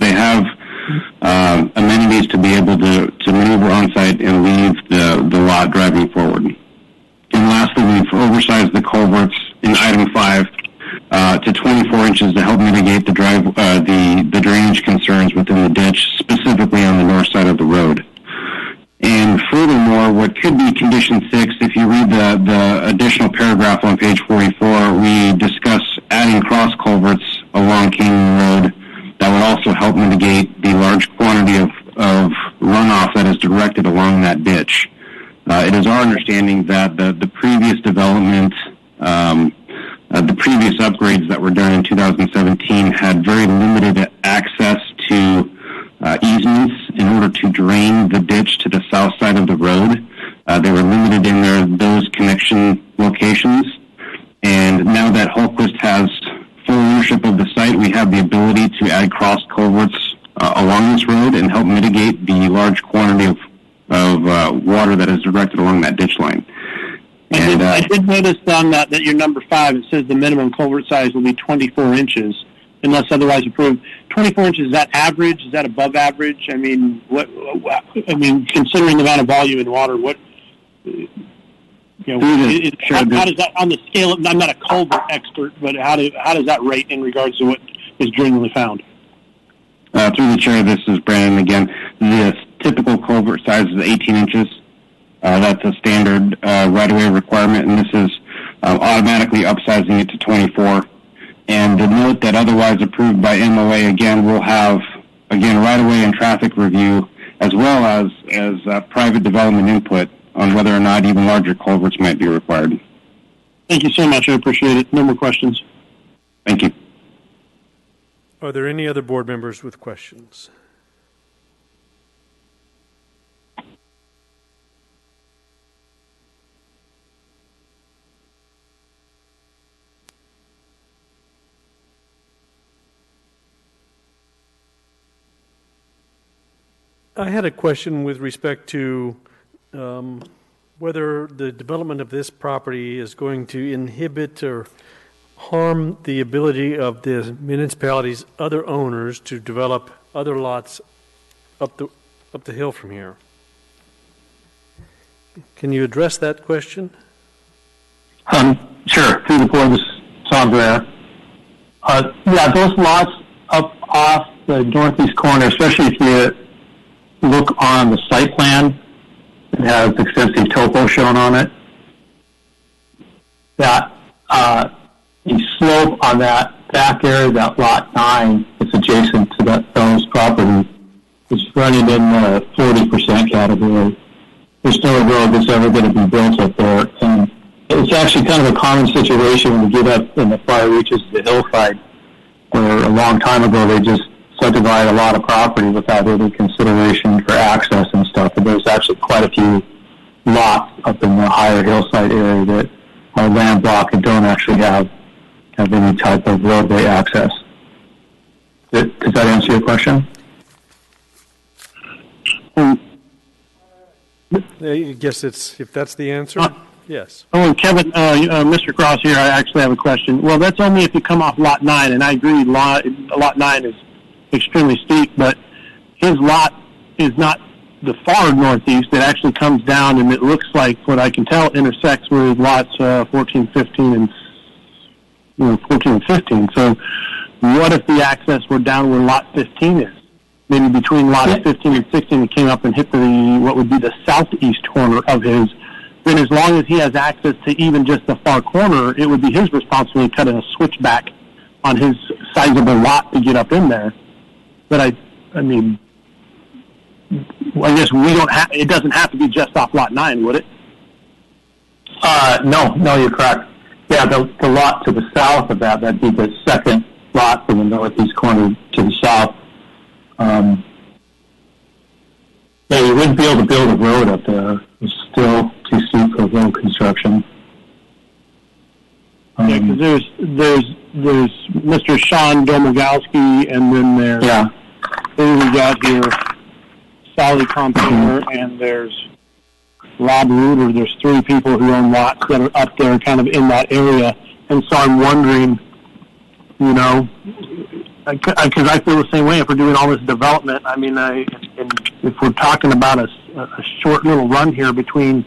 amenities to be able to maneuver on-site and leave the lot driving forward. And lastly, we've oversized the culverts in item 5 to 24 inches to help mitigate the drainage concerns within the ditch, specifically on the north side of the road. And furthermore, what could be condition 6, if you read the additional paragraph on page 44, we discuss adding cross culverts along Canyon Road that would also help mitigate the large quantity of runoff that is directed along that ditch. It is our understanding that the previous development, the previous upgrades that were done in 2017 had very limited access to easements in order to drain the ditch to the south side of the road. They were limited in those connection locations. And now that Hultquist has full ownership of the site, we have the ability to add cross culverts along this road and help mitigate the large quantity of water that is directed along that ditch line. And I did notice on that your number 5, it says the minimum culvert size will be 24 inches unless otherwise approved. 24 inches, is that average? Is that above average? Considering the amount of volume in water, how does that, on the scale of, I'm not a culvert expert, but how does that rate in regards to what is generally found? Through the chair, this is Brandon again. The typical culvert size is 18 inches. That's a standard right-of-way requirement, and this is automatically upsizing it to 24. And the note that otherwise approved by MOA, again, will have, right-of-way and traffic review, as well as private development input on whether or not even larger culverts might be required. Thank you so much. I appreciate it. No more questions. Thank you. Are there any other board members with questions? I had a question with respect to whether the development of this property is going to inhibit or harm the ability of the municipality's other owners to develop other lots up the hill from here. Can you address that question? Sure. Through the board, this is Tom Brea. Yeah, those lots up off the northeast corner, especially if you look on the site plan, it has extensive topo shown on it. That the slope on that back area, that lot 9, is adjacent to that fellow's property, is running in the 40% category. There's no road that's ever going to be built up there, and it's actually kind of a common situation when you get up in the far reaches of the hillside, where a long time ago they just subdivided a lot of property without any consideration for access and stuff. And there's actually quite a few lots up in the higher hillside area that are landlocked and don't actually have any type of roadway access. Does that answer your question? I guess if that's the answer, yes. Oh, Kevin, Mr. Cross here, I actually have a question. Well, that's only if you come off Lot 9, and I agree, Lot 9 is extremely steep, but his lot is not the far northeast. It actually comes down, and it looks like, what I can tell, intersects with lots 14, 15, and 14 and 15. So what if the access were down where Lot 15 is? Maybe between lots 15 and 16, it came up and hit what would be the southeast corner of his. Then as long as he has access to even just the far corner, it would be his responsibility to cut a switchback on his sizable lot to get up in there. But I mean, I guess it doesn't have to be just off Lot 9, would it? No, you're correct. Yeah, the lot to the south of that'd be the second lot from the northeast corner to the south. Yeah, you wouldn't be able to build a road up there. It's still too steep for road construction. Yeah, because there's Mr. Sean Domogowski, and then there's who we got here, Sally Compter, and there's Rob Reuter. There's 3 people who own lots that are up there, kind of in that area, and so I'm wondering, because I feel the same way. If we're doing all this development, I mean, if we're talking about a short little run here between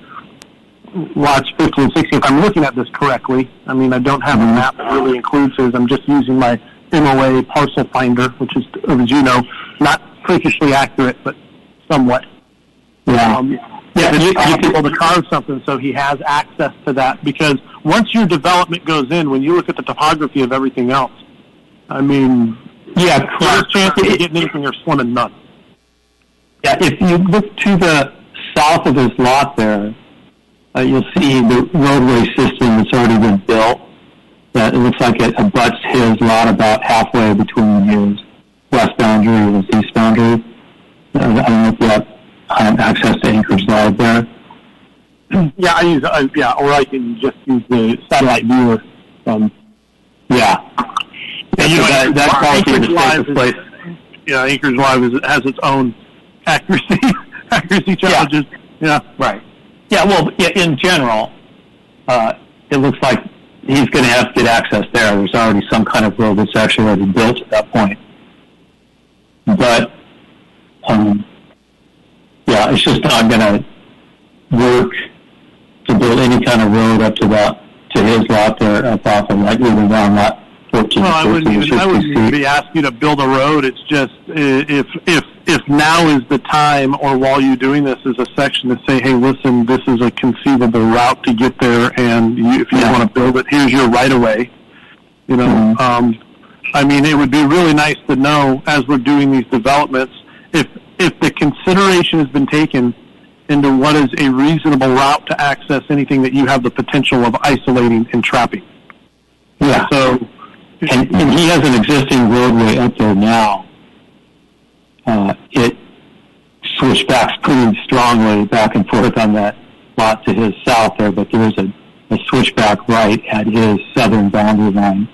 lots 15 and 16, if I'm looking at this correctly, I mean, I don't have a map that really includes this. I'm just using my MOA parcel finder, which is, as you know, not freakishly accurate, but somewhat. Yeah. It's possible to carve something so he has access to that, because once your development goes in, when you look at the topography of everything else, I mean, first chance of getting anything are slim and none. Yeah, if you look to the south of his lot there, you'll see the roadway system that's already been built. That it looks like it abuts his lot about halfway between his west boundary and his east boundary. I don't know if you have access to Anchorage Live there. Yeah, I use or I can just use the satellite viewer from. Anchorage Live Anchorage Live has its own accuracy challenges. Yeah. Right. Yeah, well, in general, it looks like he's going to have to get access there. There's already some kind of road that's actually already built at that point. But, it's just not going to work to build any kind of road up to his lot there up off of, like, even around lot 14. Well, I wouldn't even be asking you to build a road. It's just if now is the time, or while you're doing this, is a section to say, hey, listen, this is a conceivable route to get there, and if you want to build it, here's your right of way. I mean, it would be really nice to know, as we're doing these developments, if the consideration has been taken into what is a reasonable route to access anything that you have the potential of isolating and trapping. Yeah. So, and he has an existing roadway up there now. It switchbacks pretty strongly back and forth on that lot to his south there, but there is a switchback right at his southern boundary line.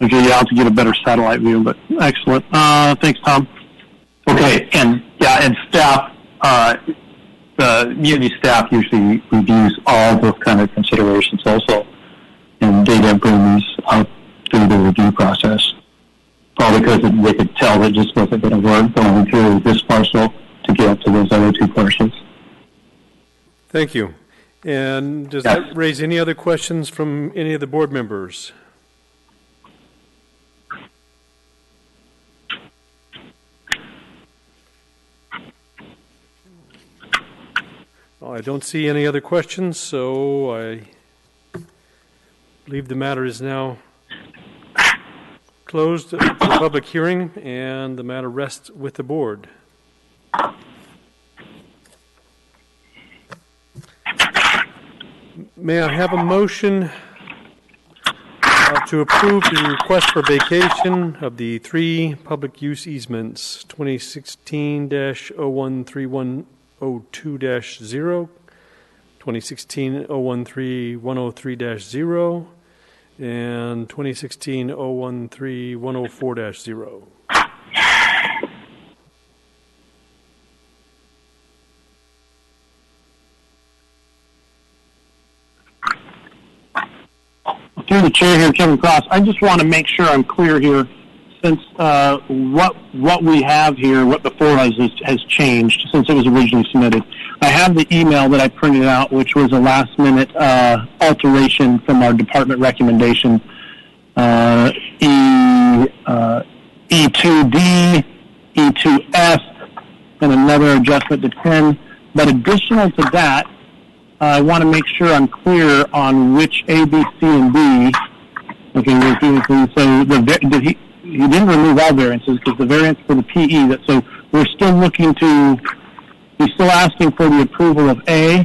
Okay, I'll have to get a better satellite view, but excellent. Thanks, Tom. Okay, and staff, the community staff usually reviews all those kind of considerations also, and they didn't bring these up through the review process. Probably because they could tell that just wasn't going to work going through this parcel to get up to those other 2 parcels. Thank you. And does that raise any other questions from any of the board members? I don't see any other questions, so I believe the matter is now closed for the public hearing, and the matter rests with the board. May I have a motion to approve the request for vacation of the 3 public use easements, 2016-013102-0, 2016-013103-0, and 2016-013104-0. Through the chair here, Kevin Cross, I just want to make sure I'm clear here, since what we have here, what before us has changed since it was originally submitted. I have the email that I printed out, which was a last-minute alteration from our department recommendation, E2D, E2F, and another adjustment to 10. But additional to that, I want to make sure I'm clear on which A, B, C, and D. Okay, so he didn't remove all variances because the variance for the PE. So we're still looking to. He's still asking for the approval of A.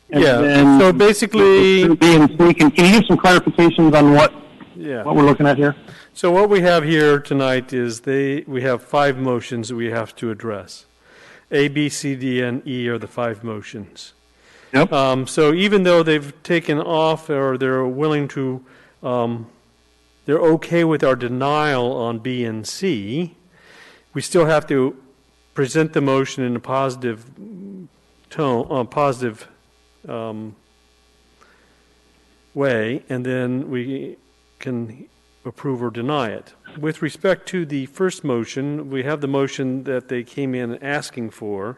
Yeah. So basically, B and C. Can you give some clarifications on what we're looking at here? So what we have here tonight is we have 5 motions that we have to address. A, B, C, D, and E are the 5 motions. Yep. So even though they've taken off, or they're willing to, they're okay with our denial on B and C, we still have to present the motion in a positive tone, way, and then we can approve or deny it. With respect to the first motion, we have the motion that they came in asking for,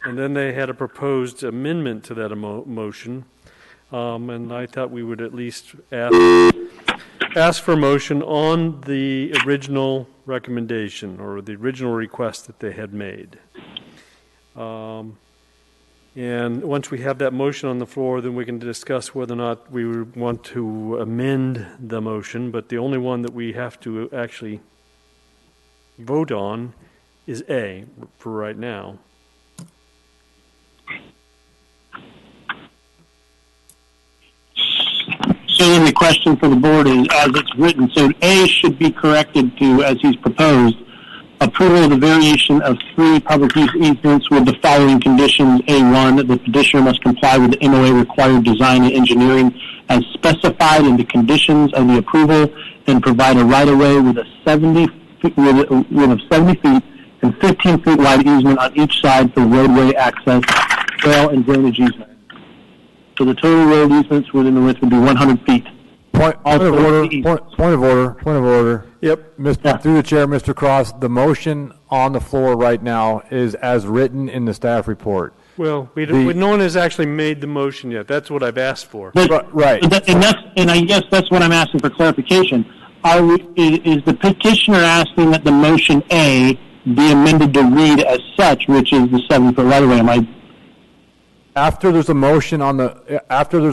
and then they had a proposed amendment to that motion, and I thought we would at least ask for motion on the original recommendation or the original request that they had made. And once we have that motion on the floor, then we can discuss whether or not we would want to amend the motion, but the only one that we have to actually vote on is A for right now. So then the question for the board is, as it's written, so A should be corrected to, as he's proposed, approval of the variation of 3 public use easements with the following conditions. A1, the petitioner must comply with the MOA required design and engineering as specified in the conditions of the approval, and provide a right-of-way with a 70 feet and 15 feet wide easement on each side for roadway access, trail, and drainage easement. So the total road easements within the width would be 100 feet. Point of order. Yep. Through the chair, Mr. Cross, the motion on the floor right now is as written in the staff report. Well, no one has actually made the motion yet. That's what I've asked for. Right. And I guess that's what I'm asking for clarification. Is the petitioner asking that the motion A be amended to read as such, which is the 7-foot right-of-way? After there's a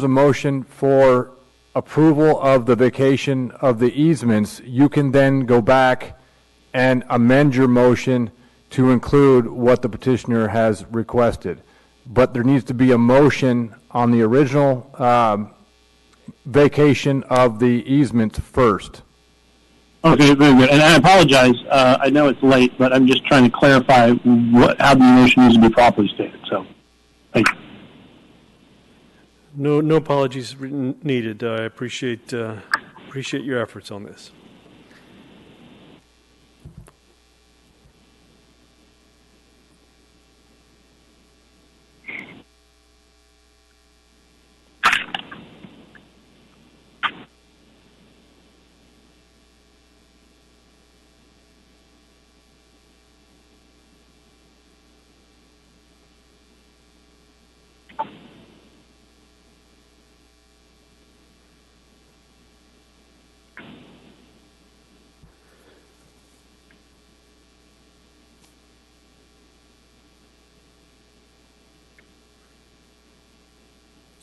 motion for approval of the vacation of the easements, you can then go back and amend your motion to include what the petitioner has requested. But there needs to be a motion on the original vacation of the easement first. Okay, very good. And I apologize. I know it's late, but I'm just trying to clarify how the motion needs to be properly stated. So, thank you. No apologies needed. I appreciate your efforts on this.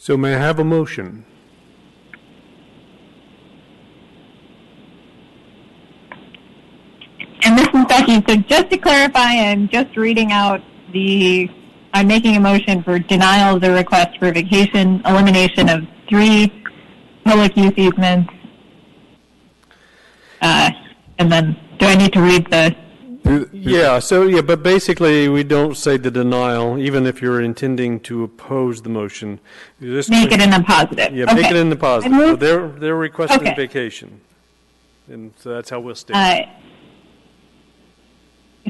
So may I have a motion? And this is Becky. So just to clarify, I'm just reading out I'm making a motion for denial of the request for vacation, elimination of 3 public use easements. And then, do I need to read the? Yeah, but basically we don't say the denial, even if you're intending to oppose the motion. You just Make it in the positive. Yeah, Okay. make it in the positive. So they're requesting Okay. vacation. And so that's how we'll stay.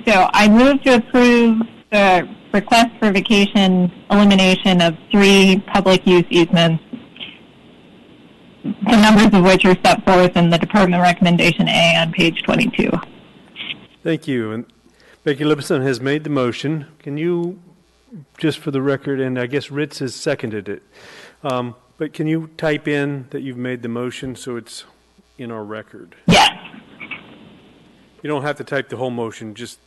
So I move to approve the request for vacation elimination of 3 public use easements, the numbers of which are set forth in the Department Recommendation A on page 22. Thank you. And Becky Lipson has made the motion. Can you, just for the record, and I guess Ritz has seconded it, but can you type in that you've made the motion so it's in our record? Yes. You don't have to type the whole motion, just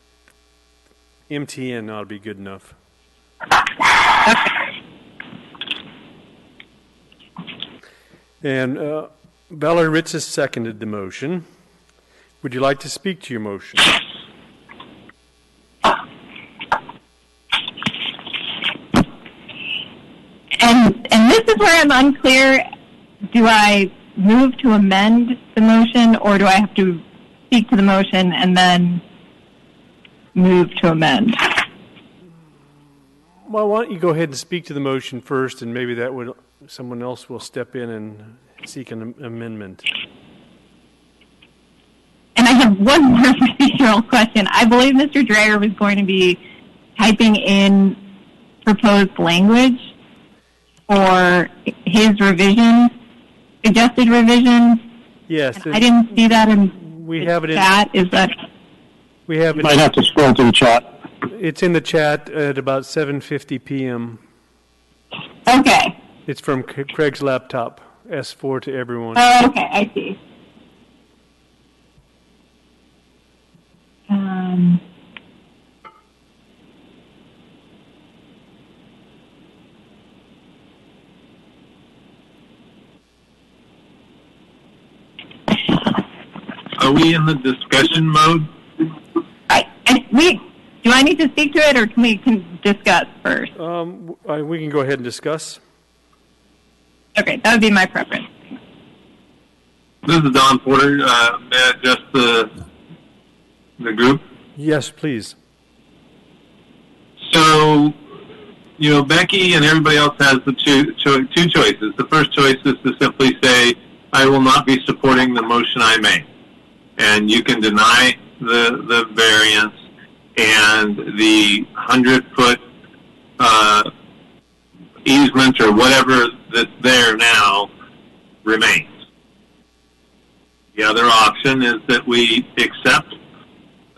MTN ought to be good enough. And Valerie Ritz has seconded the motion. Would you like to speak to your motion? And this is where I'm unclear. Do I move to amend the motion, or do I have to speak to the motion and then move to amend? Well, why don't you go ahead and speak to the motion first, and maybe that would someone else will step in and seek an amendment. And I have one more procedural question. I believe Mr. Dreyer was going to be typing in proposed language for his revisions, suggested revisions. Yes. I didn't see that in we have it chat. Is that? We have it. Might have to scroll to the chat. It's in the chat at about 7:50 p.m. Okay. It's from Craig's laptop. S4 to everyone. Oh, okay. I see. Are we in the discussion mode? Do I need to speak to it, or can we discuss first? We can go ahead and discuss. Okay, that would be my preference. This is Don Porter. May I address the group? Yes, please. So, Becky and everybody else has the two choices. The first choice is to simply say, I will not be supporting the motion I made. And you can deny the variance, and the 100-foot easement or whatever that's there now remains. The other option is that we accept,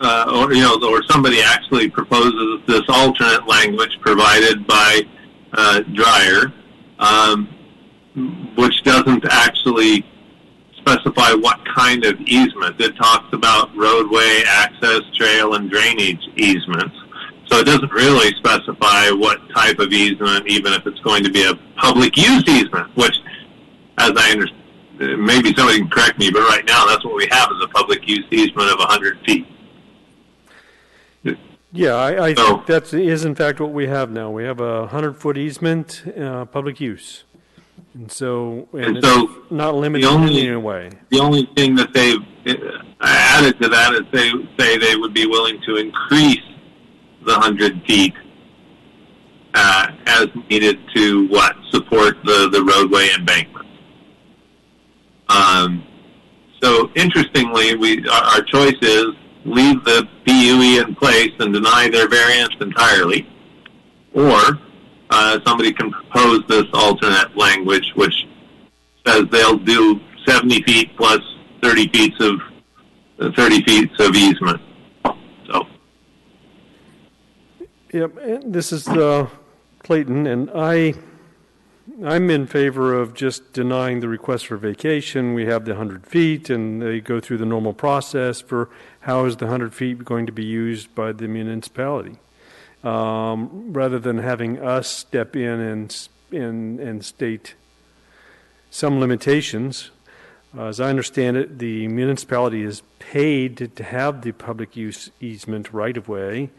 or somebody actually proposes this alternate language provided by Dreyer, which doesn't actually specify what kind of easement. It talks about roadway, access, trail, and drainage easements. So it doesn't really specify what type of easement, even if it's going to be a public use easement, which, as I understand, maybe somebody can correct me, but right now that's what we have is a public use easement of 100 feet. Yeah, I think that is in fact what we have now. We have a 100-foot easement, public use. And so it's not limited in any way. The only thing that they've added to that is they say they would be willing to increase the 100 feet as needed to support the roadway embankment. So interestingly, our choice is leave the BUE in place and deny their variance entirely, or somebody can propose this alternate language, which says they'll do 70 feet plus 30 feet of easement. So, yep. And this is Clayton, and I'm in favor of just denying the request for vacation. We have the 100 feet, and they go through the normal process for how is the 100 feet going to be used by the municipality. Rather than having us step in and state some limitations. As I understand it, the municipality is paid to have the public use easement right of way,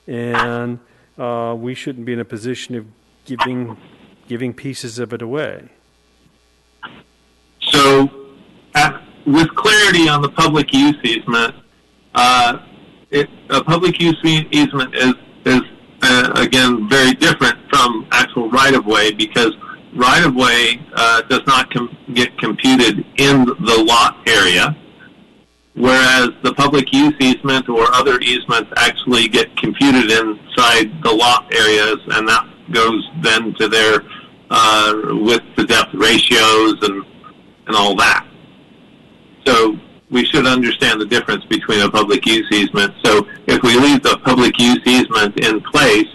and we shouldn't be in a position of giving pieces of it away. So, with clarity on the public use easement, a public use easement is again very different from actual right of way, because right of way does not get computed in the lot area, whereas the public use easement or other easements actually get computed inside the lot areas, and that goes then to their width to depth ratios and all that. So we should understand the difference between a public use easement. So if we leave the public use easement in place,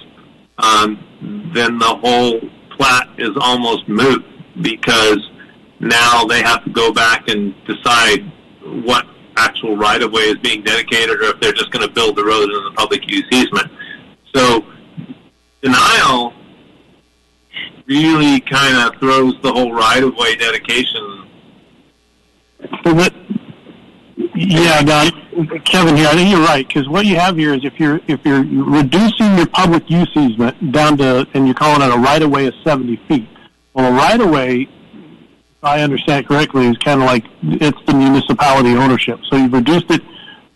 then the whole plat is almost moot, because now they have to go back and decide what actual right-of-way is being dedicated, or if they're just going to build the road in the public use easement. So denial really kind of throws the whole right-of-way dedication. Yeah, Don, Kevin here. I think you're right, because what you have here is if you're reducing your public use easement down to, and you're calling it a right of way of 70 feet. Well, a right of way, if I understand correctly, is kind of like it's the municipality ownership. So you've reduced it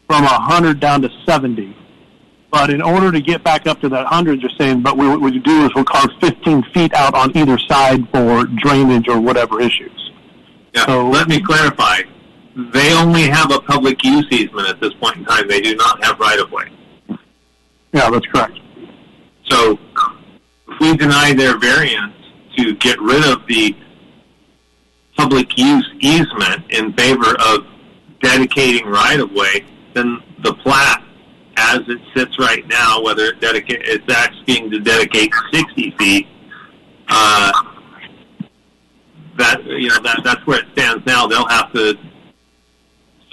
from 100 down to 70. But in order to get back up to that 100, you're saying, but what we do is we'll carve 15 feet out on either side for drainage or whatever issues. Yeah. So let me clarify. They only have a public use easement at this point in time. They do not have right-of-way. Yeah, that's correct. So if we deny their variance to get rid of the public use easement in favor of dedicating right-of-way, then the plat, as it sits right now, whether it's asking to dedicate 60 feet, that's where it stands now. They'll have to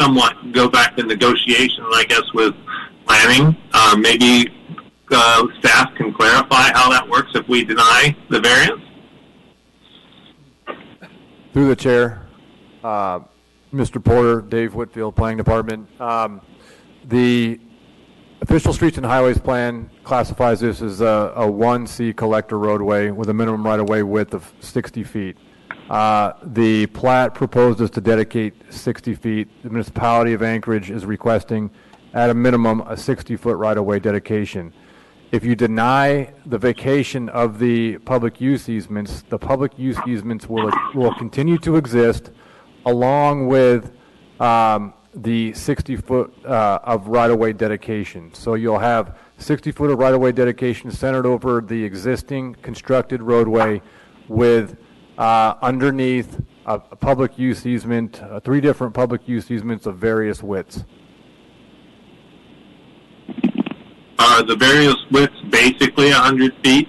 somewhat go back to negotiation, I guess, with planning. Maybe staff can clarify how that works if we deny the variance. Through the chair, Mr. Porter, Dave Whitfield, Planning Department. The Official Streets and Highways Plan classifies this as a 1C collector roadway with a minimum right-of-way width of 60 feet. The plat proposes to dedicate 60 feet. The municipality of Anchorage is requesting, at a minimum, a 60-foot right-of-way dedication. If you deny the vacation of the public use easements, the public use easements will continue to exist along with the 60-foot of right-of-way dedication. So you'll have 60 foot of right-of-way dedication centered over the existing constructed roadway with underneath a public use easement, 3 different public use easements of various widths. Are the various widths basically 100 feet?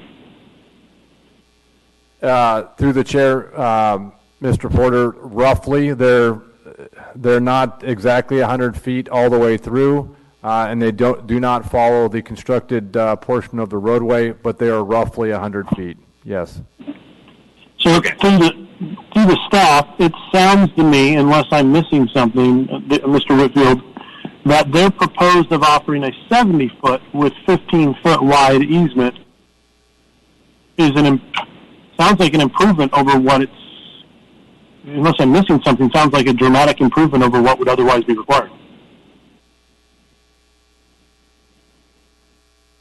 Through the chair, Mr. Porter, roughly they're not exactly 100 feet all the way through, and they do not follow the constructed portion of the roadway, but they are roughly 100 feet. Yes. So through the staff, it sounds to me, unless I'm missing something, Mr. Whitfield, that they're proposed of offering a 70-foot with 15-foot wide easement sounds like an improvement over what it's, unless I'm missing something, sounds like a dramatic improvement over what would otherwise be required.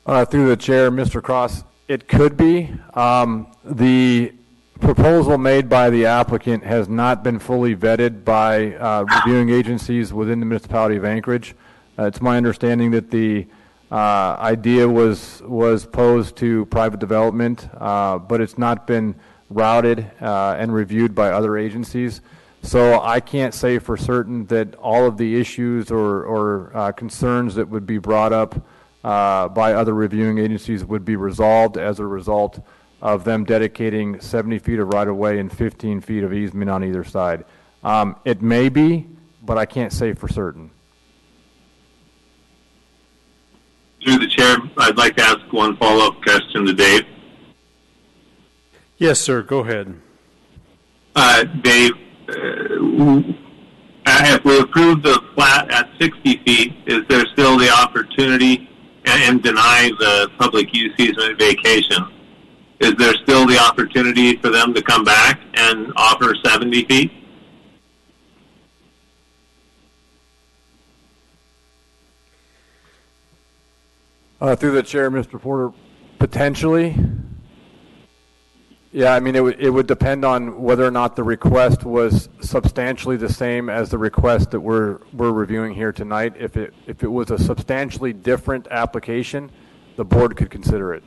Through the chair, Mr. Cross, it could be. The proposal made by the applicant has not been fully vetted by reviewing agencies within the municipality of Anchorage. It's my understanding that the idea was posed to private development, but it's not been routed and reviewed by other agencies. So I can't say for certain that all of the issues or concerns that would be brought up by other reviewing agencies would be resolved as a result of them dedicating 70 feet of right-of-way and 15 feet of easement on either side. It may be, but I can't say for certain. Through the chair, I'd like to ask one follow-up question to Dave. Yes, sir. Go ahead. Dave, if we approve the plat at 60 feet, is there still the opportunity and deny the public use easement vacation? Is there still the opportunity for them to come back and offer 70 feet? Through the chair, Mr. Porter, potentially. Yeah, I mean, it would depend on whether or not the request was substantially the same as the request that we're reviewing here tonight. If it was a substantially different application, the board could consider it.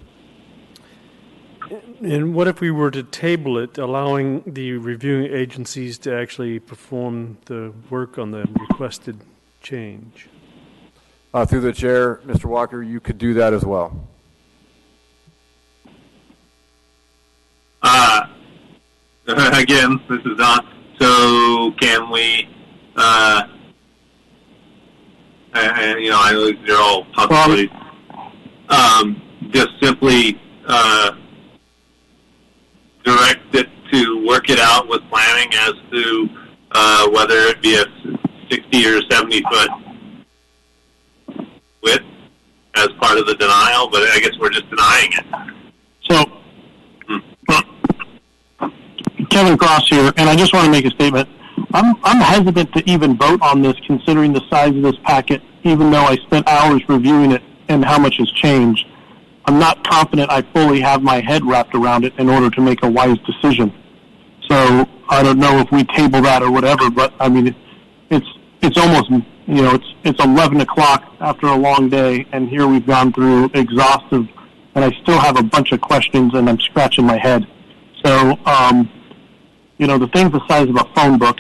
And what if we were to table it, allowing the reviewing agencies to actually perform the work on the requested change? Through the chair, Mr. Walker, you could do that as well. Again, this is Don. So can we, I know they're all possibilities. Just simply direct it to work it out with planning as to whether it be a 60 or 70 foot width as part of the denial, but I guess we're just denying it. So, Kevin Cross here, and I just want to make a statement. I'm hesitant to even vote on this considering the size of this packet, even though I spent hours reviewing it and how much has changed. I'm not confident I fully have my head wrapped around it in order to make a wise decision. So I don't know if we table that or whatever, but I mean, it's almost, it's 11 o'clock after a long day, and here we've gone through exhaustive, and I still have a bunch of questions, and I'm scratching my head. So, the thing's the size of a phone book.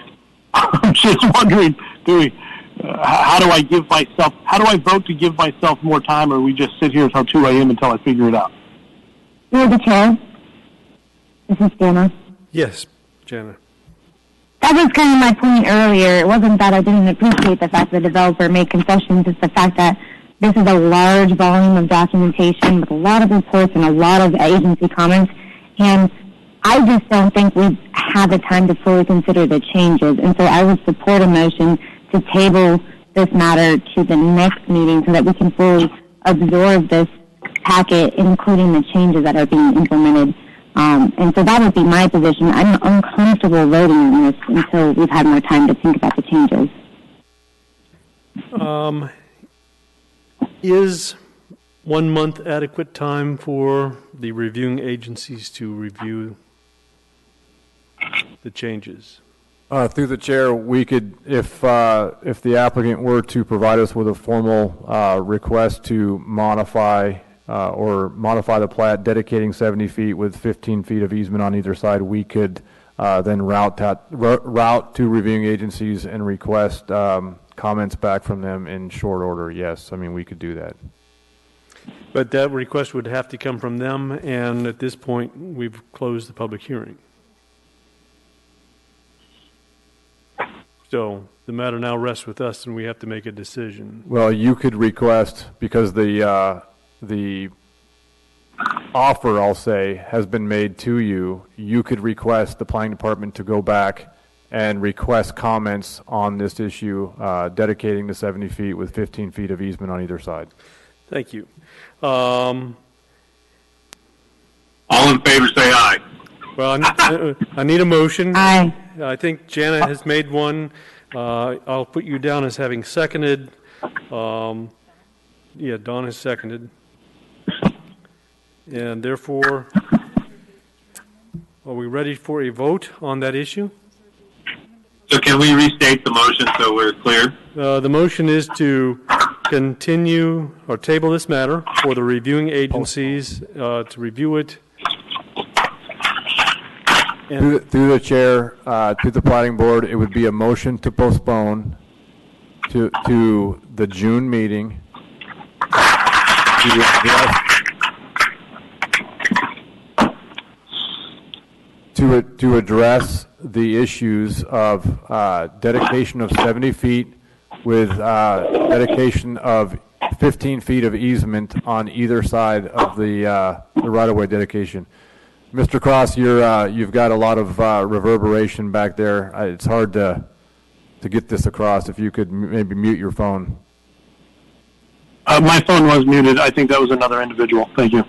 I'm just wondering, how do I vote to give myself more time, or we just sit here until 2 a.m. until I figure it out? Through the chair, this is Jana. Yes, Jana. That was kind of my point earlier. It wasn't that I didn't appreciate the fact the developer made concessions. It's the fact that this is a large volume of documentation with a lot of reports and a lot of agency comments, and I just don't think we have the time to fully consider the changes. And so I would support a motion to table this matter to the next meeting so that we can fully absorb this packet, including the changes that are being implemented. And so that would be my position. I'm uncomfortable voting on this until we've had more time to think about the changes. Is 1 month adequate time for the reviewing agencies to review the changes? Through the chair, we could, if the applicant were to provide us with a formal request to modify the plat dedicating 70 feet with 15 feet of easement on either side, we could then route to reviewing agencies and request comments back from them in short order. Yes, I mean, we could do that. But that request would have to come from them, and at this point, we've closed the public hearing. So the matter now rests with us, and we have to make a decision. Well, you could request, because the offer, I'll say, has been made to you, you could request the planning department to go back and request comments on this issue, dedicating the 70 feet with 15 feet of easement on either side. Thank you. All in favor, say aye. Well, I need a motion. Aye. I think Jana has made one. I'll put you down as having seconded. Don has seconded. And therefore, are we ready for a vote on that issue? So can we restate the motion so we're clear? The motion is to continue or table this matter for the reviewing agencies to review it. Through the chair, to the Platting Board, it would be a motion to postpone to the June meeting to address the issues of dedication of 70 feet with dedication of 15 feet of easement on either side of the right-of-way dedication. Mr. Cross, you've got a lot of reverberation back there. It's hard to get this across. If you could maybe mute your phone. My phone was muted. I think that was another individual. Thank you.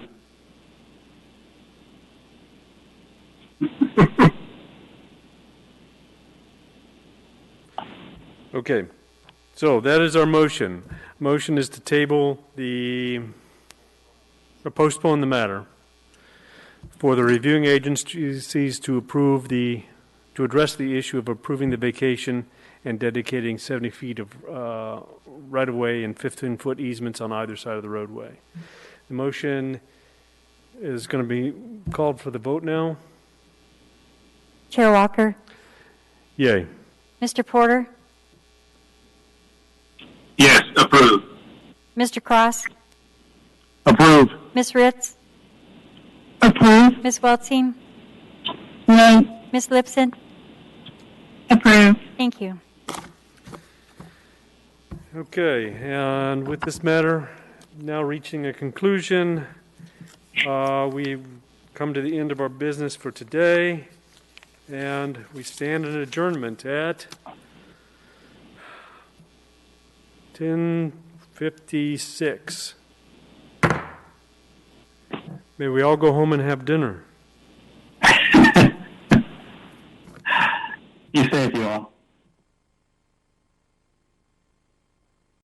Okay, so that is our motion. Motion is to table or postpone the matter for the reviewing agencies to address the issue of approving the vacation and dedicating 70 feet of right-of-way and 15-foot easements on either side of the roadway. The motion is going to be called for the vote now. Chair Walker. Yay. Mr. Porter. Yes, approve. Mr. Cross. Approve. Ms. Ritz. Approve. Ms. Weltzing. No. Ms. Lipson. Approve. Thank you. Okay, and with this matter now reaching a conclusion, we've come to the end of our business for today, and we stand in adjournment at 10:56. May we all go home and have dinner. You safe, you all.